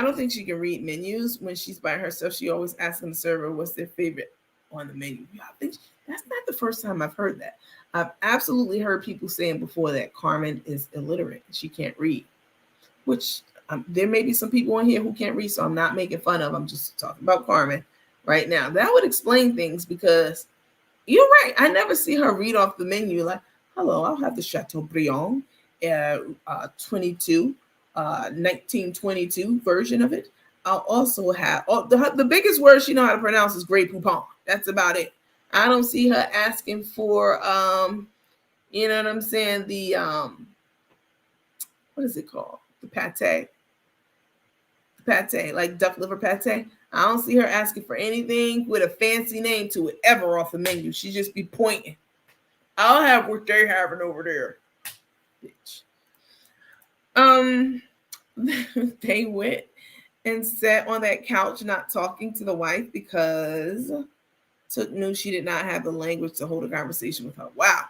don't think she can read menus when she's by herself. She always asking the server what's their favorite on the menu. I think that's not the first time I've heard that. I've absolutely heard people saying before that Carmen is illiterate. She can't read, which there may be some people on here who can't read, so I'm not making fun of. I'm just talking about Carmen right now. That would explain things, because you're right. I never see her read off the menu like, hello, I'll have the Chateaubriand 1922 version of it. I'll also have the biggest word she know how to pronounce is Grey Poupon. That's about it. I don't see her asking for you know what I'm saying, the what is it called? The pate, like duck liver pate. I don't see her asking for anything with a fancy name to it ever off the menu. She just be pointing. I'll have what they having over there, bitch. They went and sat on that couch not talking to the wife because Took knew she did not have the language to hold a conversation with her. Wow.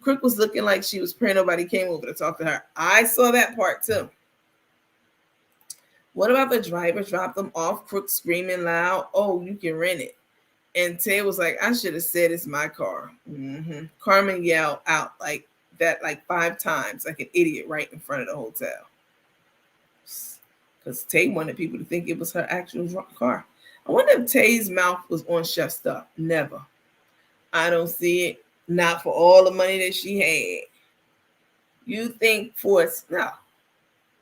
Crook was looking like she was praying nobody came over to talk to her. I saw that part too. What about the driver dropped them off? Crook screaming loud, oh, you can rent it. And Tay was like, I should have said it's my car. Carmen yelled out like that like 5 times, like an idiot, right in front of the hotel. because Tay wanted people to think it was her actual car. I wonder if Tay's mouth was on chef stuff. Never. I don't see it. Not for all the money that she had. You think Force? No,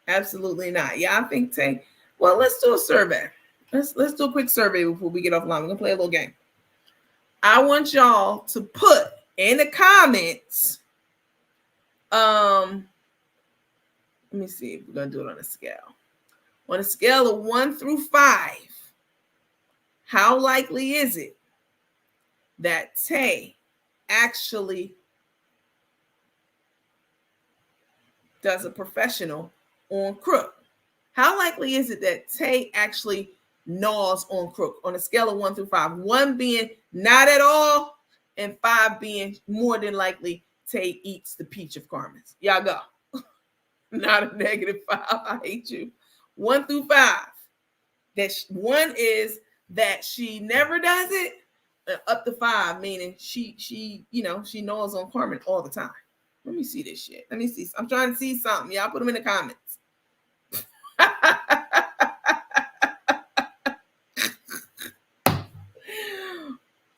absolutely not. Yeah, I think Tay. Well, let's do a survey. Let's do a quick survey before we get offline. We're gonna play a little game. I want y'all to put in the comments. Let me see if we're gonna do it on a scale. On a scale of 1 through 5, how likely is it that Tay actually does a professional on crook? How likely is it that Tay actually gnaws on crook on a scale of 1 through 5? 1 being not at all, and 5 being more than likely Tay eats the peach of Carmen's. Y'all go. Not a -5. I hate you. 1 through 5. That 1 is that she never does it. Up to 5, meaning she gnaws on Carmen all the time. Let me see this shit. Let me see. I'm trying to see something. Y'all put them in the comments.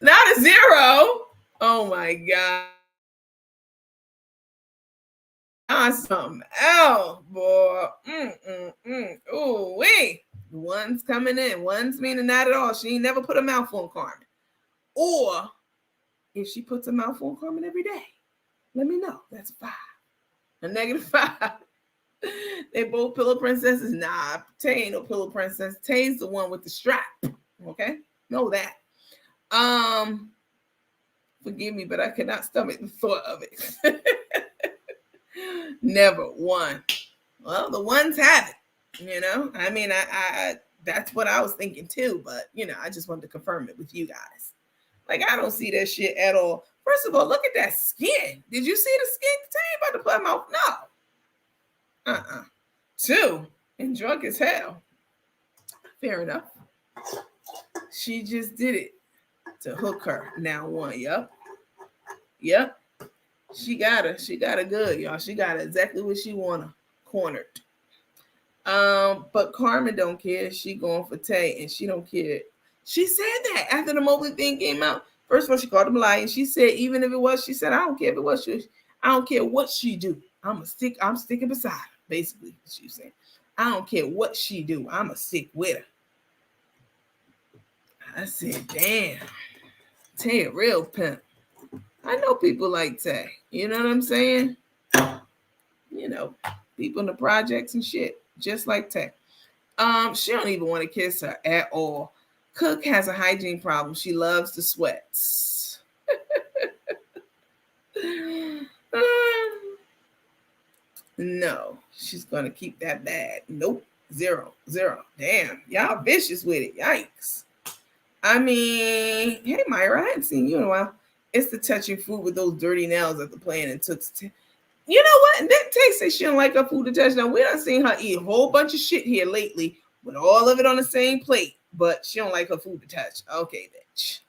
Not a 0. Oh my God. Something else, boy. Ooh, wait. 1's coming in. 1's meaning not at all. She ain't never put a mouth on Carmen. Or if she puts a mouth on Carmen every day, let me know. That's 5. A -5. They both pillow princesses. Nah, Tay ain't no pillow princess. Tay's the one with the strap. Okay? Know that. Forgive me, but I cannot stomach the thought of it. Never. 1. Well, the 1s have it. I mean, I that's what I was thinking too, but I just wanted to confirm it with you guys. Like, I don't see that shit at all. First of all, look at that skin. Did you see the skin? Tay about to put him out? No. 2, and drunk as hell. Fair enough. She just did it to hook her. Now 1. Yep. She got her. She got her good, y'all. She got exactly what she wanted. Cornered. But Carmen don't care. She going for Tay, and she don't care. She said that after the Mobley thing came out. First of all, she called him lying. She said, even if it was, she said, I don't care if it was. I don't care what she do. I'm sticking beside her. Basically, she said, I don't care what she do. I'm a stick with her. I said, damn, Tay a real pimp. I know people like Tay. You know what I'm saying? People in the projects and shit, just like Tay. She don't even want to kiss her at all. Cook has a hygiene problem. She loves the sweats. No, she's gonna keep that bad. Nope. 0. Damn, y'all vicious with it. Yikes. I mean, hey Myra, I hadn't seen you in a while. It's the touching food with those dirty nails at the plane and took. You know what? Didn't Tay say she don't like her food to touch? Now we done seen her eat a whole bunch of shit here lately with all of it on the same plate, but she don't like her food to touch. Okay, bitch.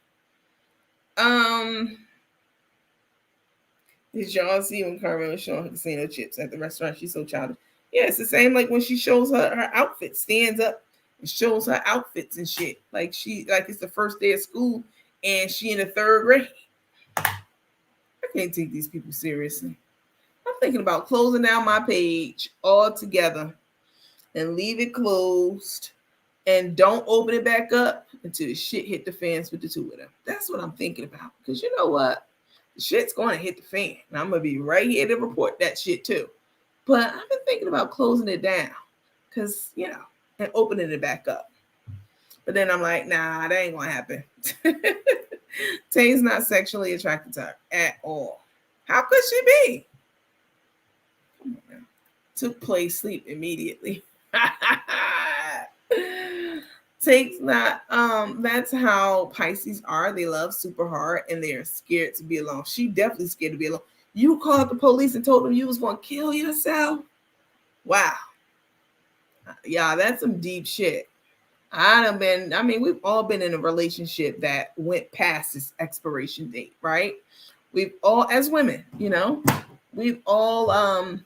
Did y'all see when Carmen was showing her casino chips at the restaurant? She's so childish. Yeah, it's the same like when she shows her outfit, stands up and shows her outfits and shit. Like it's the first day of school and she in the 3rd grade. I can't take these people seriously. I'm thinking about closing down my page altogether and leave it closed and don't open it back up until the shit hit the fans with the 2 of them. That's what I'm thinking about. Because you know what? The shit's going to hit the fan. And I'm going to be right here to report that shit too. But I've been thinking about closing it down because, and opening it back up. But then I'm like, nah, that ain't going to happen. Tay's not sexually attracted to her at all. How could she be? Come on now. Took place, sleep immediately. Takes not, that's how Pisces are. They love super hard and they're scared to be alone. She definitely scared to be alone. You called the police and told them you was going to kill yourself? Wow. Yeah, that's some deep shit. We've all been in a relationship that went past its expiration date, right? We've all, as women, we've all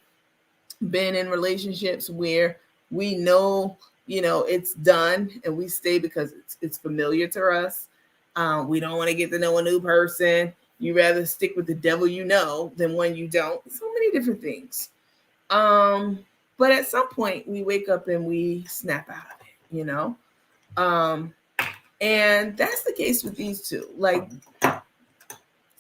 been in relationships where we know it's done and we stay because it's familiar to us. We don't want to get to know a new person. You rather stick with the devil than one you don't. So many different things. But at some point we wake up and we snap out of it, and that's the case with these two. Like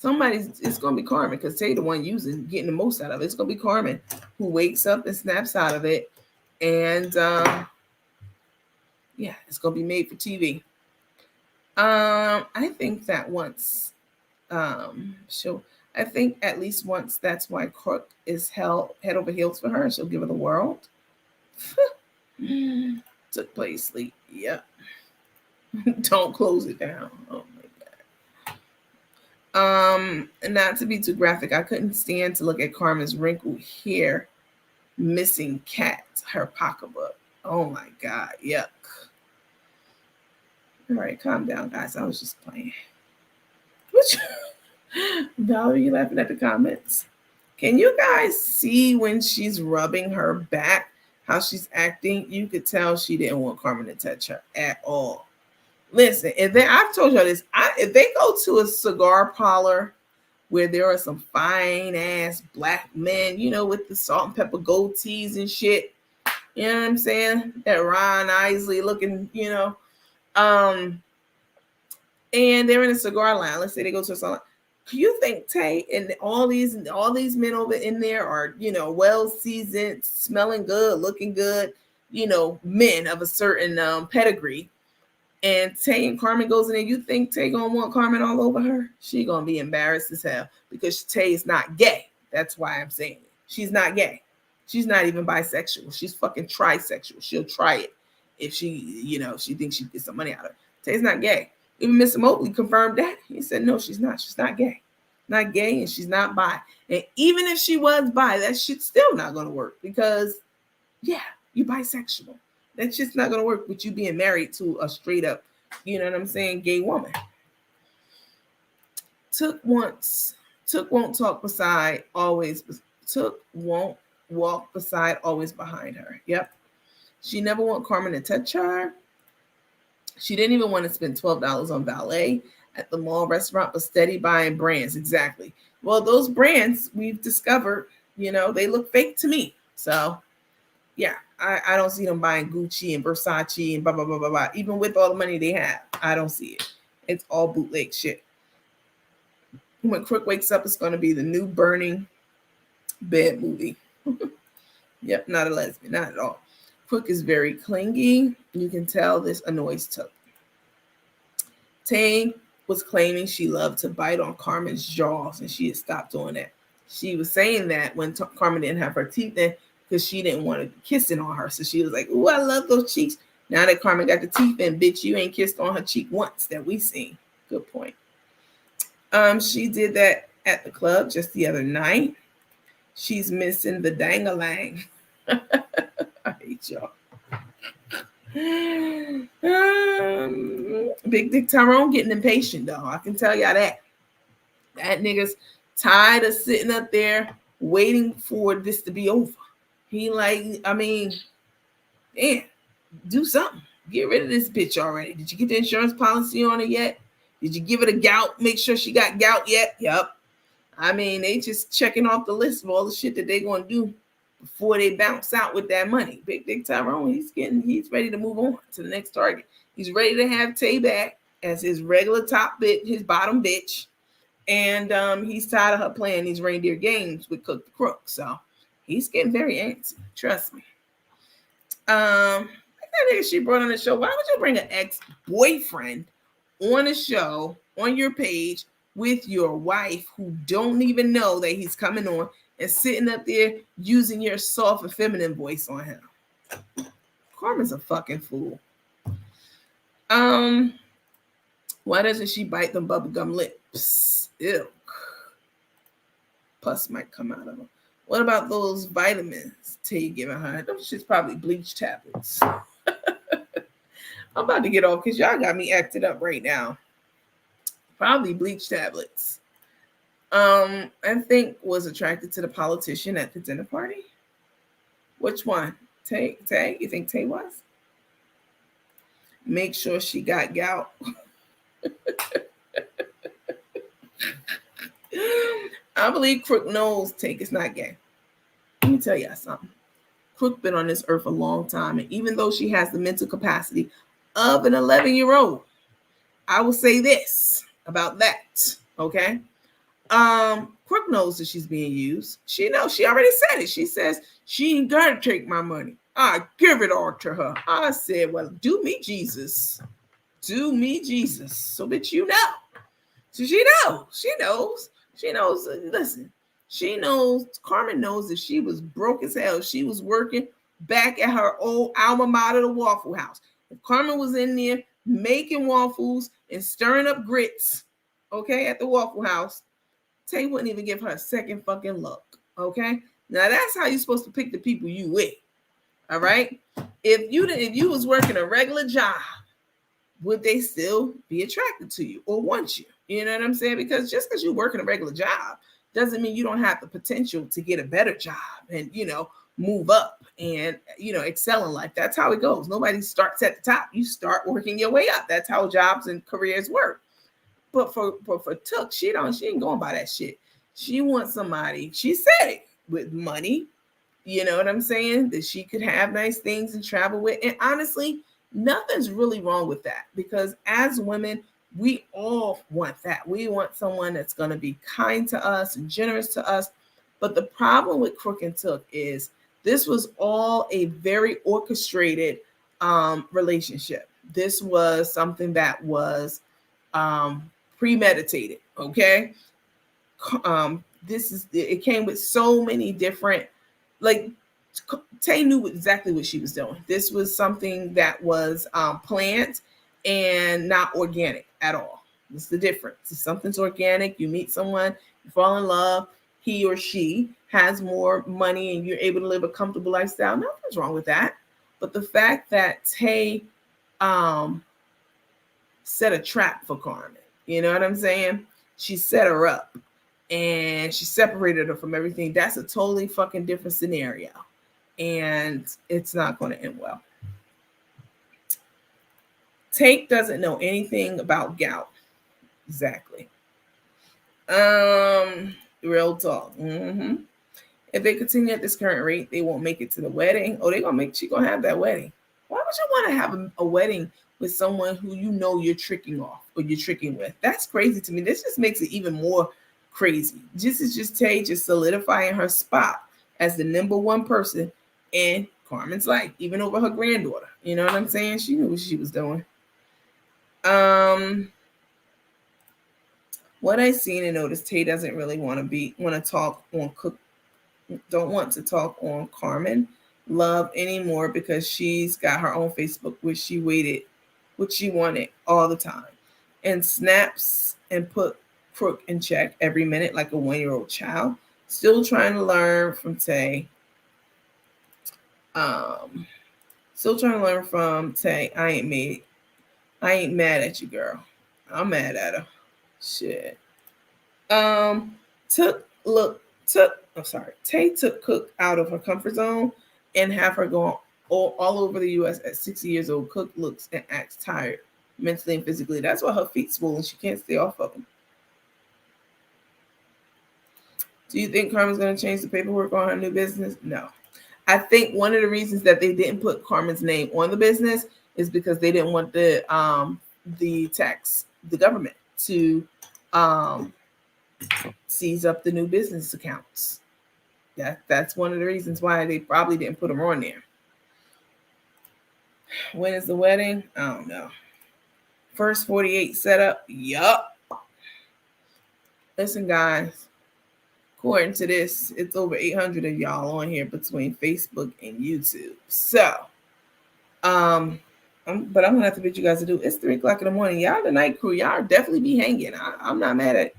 it's gonna be Carmen, because Tay the one getting the most out of it. It's gonna be Carmen who wakes up and snaps out of it, and it's gonna be made for TV. I think that once I think at least once that's why Crook is held head over heels for her. She'll give her the world. Took place sleep. Yep. Don't close it down. Oh my god. And not to be too graphic, I couldn't stand to look at Carmen's wrinkled hair, missing cat, her pocketbook. Oh my god, yuck. All right, calm down, guys. I was just playing. Valerie, you laughing at the comments? Can you guys see when she's rubbing her back, how she's acting? You could tell she didn't want Carmen to touch her at all. Listen, I've told y'all this. If they go to a cigar parlor where there are some fine ass black men, with the salt and pepper gold tees and shit, you know what I'm saying? That Ron Isley looking, and they're in a cigar line. Let's say they go to a salon. Do you think Tay and all these men over in there are, well seasoned, smelling good, looking good, men of a certain pedigree? And Tay and Carmen goes in there. You think Tay gonna want Carmen all over her? She gonna be embarrassed as hell because Tay is not gay. That's why I'm saying it. She's not gay. She's not even bisexual. She's fucking trisexual. She'll try it if she thinks she gets some money out of it. Tay's not gay. Even Mr. Mobley confirmed that. He said, no, she's not. She's not gay. Not gay, and she's not bi. And even if she was bi, that shit's still not going to work because, you're bisexual. That shit's not going to work with you being married to a straight up, gay woman. Took won't talk beside, always. Took won't walk beside, always behind her. Yep. She never want Carmen to touch her. She didn't even want to spend $12 on valet at the mall restaurant, but steady buying brands. Exactly. Well, those brands we've discovered, they look fake to me. So, I don't see them buying Gucci and Versace and blah, blah, blah, blah, blah. Even with all the money they have, I don't see it. It's all bootleg shit. When Crook wakes up, it's going to be the new Burning Bed movie. Yep, not a lesbian, not at all. Crook is very clingy. You can tell this annoys Took. Tay was claiming she loved to bite on Carmen's jaws, and she had stopped doing that. She was saying that when Carmen didn't have her teeth in because she didn't want to kissing on her. So she was like, "Ooh, I love those cheeks." Now that Carmen got the teeth in, bitch, you ain't kissed on her cheek once that we seen. Good point. She did that at the club just the other night. She's missing the dang-a-lang. I hate y'all. Big Dick Tyrone getting impatient though. I can tell y'all that. That nigga's tired of sitting up there waiting for this to be over. He damn, do something. Get rid of this bitch already. Did you get the insurance policy on it yet? Did you give it a gout? Make sure she got gout yet? Yep. They just checking off the list of all the shit that they gonna do before they bounce out with that money. Big Dick Tyrone, he's ready to move on to the next target. He's ready to have Tay back as his regular top bitch, his bottom bitch. And he's tired of her playing these reindeer games with Cook the Crook. So he's getting very antsy. Trust me. That nigga she brought on the show. Why would you bring an ex-boyfriend on a show on your page with your wife who don't even know that he's coming on and sitting up there using your soft and feminine voice on him? Carmen's a fucking fool. Why doesn't she bite them bubblegum lips? Ew. Pus might come out of them. What about those vitamins Tay giving her? Those shit's probably bleach tablets. I'm about to get off because y'all got me acted up right now. Probably bleach tablets. I think was attracted to the politician at the dinner party. Which one? Tay? You think Tay was? make sure she got gout. I believe Crook knows Take is not gay. Let me tell y'all something. Crook been on this earth a long time, and even though she has the mental capacity of an 11-year-old, I will say this about that, okay? Crook knows that she's being used. She knows. She already said it. She says she ain't gotta take my money. I give it all to her. I said, well, do me Jesus. Do me Jesus. So that you know. So she knows. She knows. She knows. Listen, she knows. Carmen knows that she was broke as hell. She was working back at her old alma mater, the Waffle House. If Carmen was in there making waffles and stirring up grits, okay, at the Waffle House, Tay wouldn't even give her a second fucking look. Okay, now that's how you're supposed to pick the people you with. All right, if you was working a regular job, would they still be attracted to you or want you? You know what I'm saying? Because just because you're working a regular job doesn't mean you don't have the potential to get a better job and move up and excel in life. That's how it goes. Nobody starts at the top. You start working your way up. That's how jobs and careers work. But for Took, she ain't going by that shit. She wants somebody, she said it, with money, you know what I'm saying, that she could have nice things and travel with. And honestly, nothing's really wrong with that, because as women, we all want that. We want someone that's going to be kind to us and generous to us. But the problem with Crook and Took is this was all a very orchestrated relationship. This was something that was premeditated. Okay. It came with so many different, like, Tay knew exactly what she was doing. This was something that was planned and not organic at all. It's the difference. If something's organic, you meet someone, you fall in love, he or she has more money and you're able to live a comfortable lifestyle, nothing's wrong with that. But the fact that Tay set a trap for Carmen, you know what I'm saying? She set her up and she separated her from everything. That's a totally fucking different scenario. And it's not going to end well. Take doesn't know anything about gout. Exactly. Real talk. If they continue at this current rate, they won't make it to the wedding. Oh, she gonna have that wedding. Why would you want to have a wedding with someone who you're tricking off or you're tricking with? That's crazy to me. This just makes it even more crazy. This is just Tay just solidifying her spot as the number one person in Carmen's life, even over her granddaughter. You know what I'm saying? She knew what she was doing. What I seen and noticed, Tay doesn't really want to talk on don't want to talk on Carmen Love anymore because she's got her own Facebook, which she wanted all the time, and snaps and put Crook in check every minute like a 1-year-old child. Still trying to learn from Tay. Still trying to learn from Tay. I ain't mad at you, girl. I'm mad at her. Shit. Tay took Cook out of her comfort zone and have her going all over the U.S. at 60 years old. Cook looks and acts tired mentally and physically. That's why her feet swollen. She can't stay off of them. Do you think Carmen's going to change the paperwork on her new business? No. I think one of the reasons that they didn't put Carmen's name on the business is because they didn't want the government to seize up the new business accounts. That's one of the reasons why they probably didn't put them on there. When is the wedding? I don't know. First 48 setup. Yup. Listen, guys. According to this, it's over 800 of y'all on here between Facebook and YouTube. So, but I'm gonna have to bid you guys to do. It's 3:00 in the morning. Y'all, the night crew, y'all definitely be hanging. I'm not mad at it.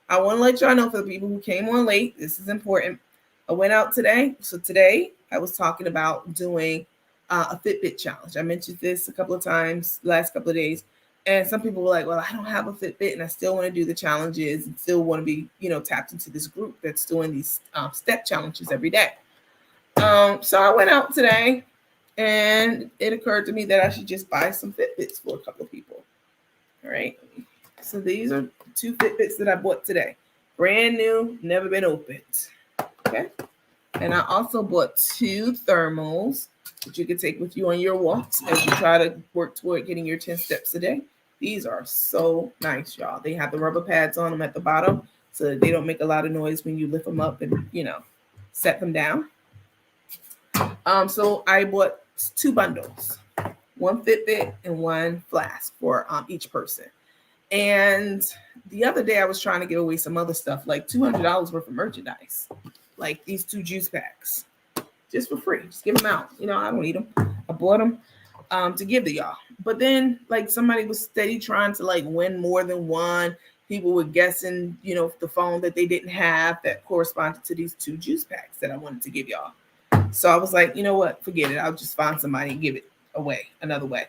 I want to let y'all know, for the people who came on late, this is important. I went out today. So today I was talking about doing a Fitbit challenge. I mentioned this a couple of times last couple of days. And some people were like, well, I don't have a Fitbit and I still want to do the challenges and still want to be, tapped into this group that's doing these step challenges every day. So I went out today And it occurred to me that I should just buy some Fitbits for a couple of people. All right. So these are 2 Fitbits that I bought today. Brand new, never been opened. Okay. And I also bought 2 thermals that you can take with you on your walks as you try to work toward getting your 10 steps a day. These are so nice, y'all. They have the rubber pads on them at the bottom so that they don't make a lot of noise when you lift them up and, set them down. So I bought 2 bundles, 1 Fitbit and 1 flask for each person. And the other day I was trying to give away some other stuff, like $200 worth of merchandise, like these 2 juice packs, just for free. Just give them out. I don't need them. I bought them to give to y'all. But then, like, somebody was steady trying to like win more than one. People were guessing, the phone that they didn't have that corresponded to these 2 juice packs that I wanted to give y'all. So I was like, you know what? Forget it. I'll just find somebody and give it away another way.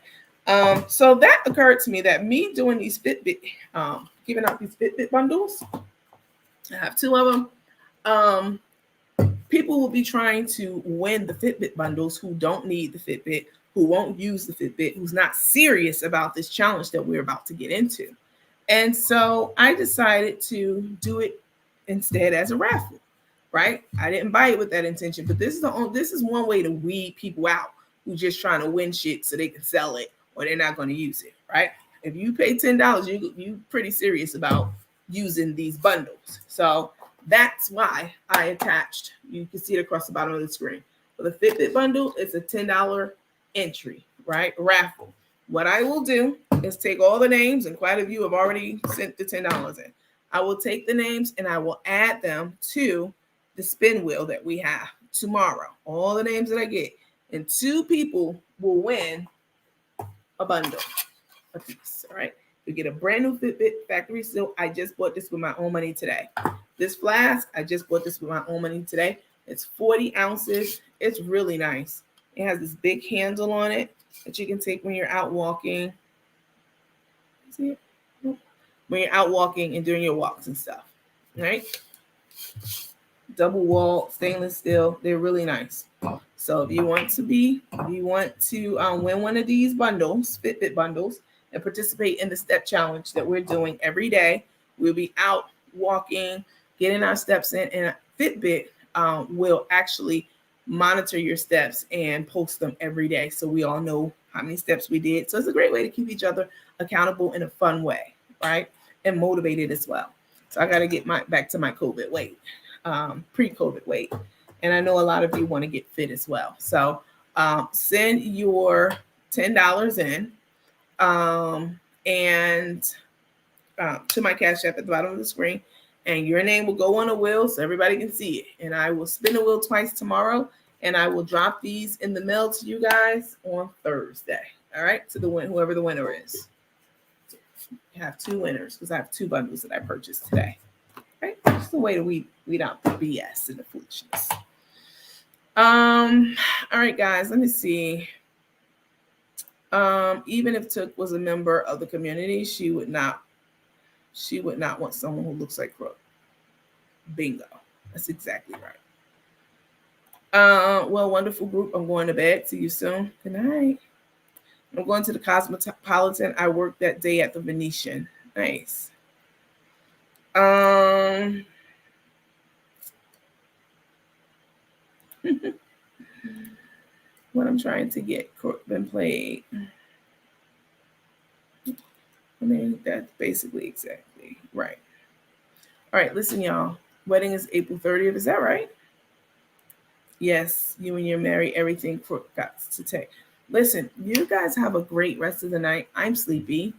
So that occurred to me that me doing these Fitbit, giving out these Fitbit bundles, I have 2 of them. People will be trying to win the Fitbit bundles who don't need the Fitbit, who won't use the Fitbit, who's not serious about this challenge that we're about to get into. And so I decided to do it instead as a raffle, right? I didn't buy it with that intention, but this is one way to weed people out who just trying to win shit so they can sell it or they're not going to use it, right? If you pay $10, you pretty serious about using these bundles. So that's why I attached, you can see it across the bottom of the screen. For the Fitbit bundle, it's a $10 entry, right? Raffle. What I will do is take all the names, and quite a few have already sent the $10 in. I will take the names and I will add them to the spin wheel that we have tomorrow. All the names that I get. And 2 people will win a bundle a piece. All right. You get a brand new Fitbit factory seal. I just bought this with my own money today. This flask, I just bought this with my own money today. It's 40 ounces. It's really nice. It has this big handle on it that you can take when you're out walking. See it? When you're out walking and doing your walks and stuff. All right. Double wall, stainless steel. They're really nice. So if you want to win one of these bundles, Fitbit bundles, and participate in the step challenge that we're doing every day, we'll be out walking, getting our steps in, and Fitbit will actually monitor your steps and post them every day so we all know how many steps we did. So it's a great way to keep each other accountable in a fun way, right? And motivated as well. So I got to get back to my COVID weight, pre-COVID weight. And I know a lot of you want to get fit as well. So send your $10 in and to my Cash App at the bottom of the screen. And your name will go on a wheel so everybody can see it. And I will spin a wheel twice tomorrow. And I will drop these in the mail to you guys on Thursday. All right, to whoever the winner is. So I have 2 winners because I have 2 bundles that I purchased today. Right, just a way to weed out the BS and the foolishness. All right, guys, let me see. Even if Took was a member of the community, she would not want someone who looks like Crook. Bingo. That's exactly right. Well, wonderful group. I'm going to bed. See you soon. Good night. I'm going to the Cosmopolitan. I worked that day at the Venetian. Nice. What I'm trying to get been played. I mean, that's basically exactly right. All right, listen, y'all. Wedding is April 30th. Is that right? Yes, you and your Mary, everything got to take. Listen, you guys have a great rest of the night. I'm sleepy.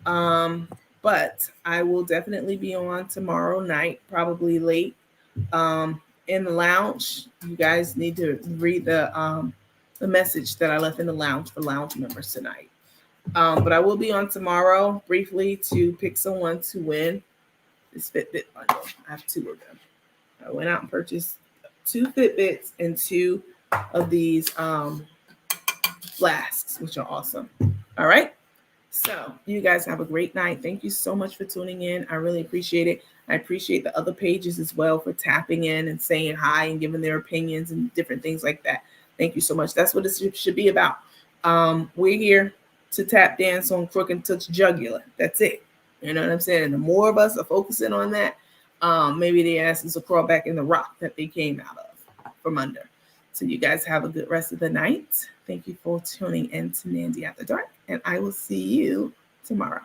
But I will definitely be on tomorrow night, probably late. In the lounge. You guys need to read the message that I left in the lounge for lounge members tonight. But I will be on tomorrow briefly to pick someone to win this Fitbit bundle. I have 2 of them. I went out and purchased 2 Fitbits and 2 of these flasks, which are awesome. All right. So you guys have a great night. Thank you so much for tuning in. I really appreciate it. I appreciate the other pages as well for tapping in and saying hi and giving their opinions and different things like that. Thank you so much. That's what it should be about. We're here to tap dance on Crook and Touch Jugular. That's it. You know what I'm saying? And the more of us are focusing on that, maybe the asses will crawl back in the rock that they came out of from under. So you guys have a good rest of the night. Thank you for tuning in to Mandy After Dark, and I will see you tomorrow.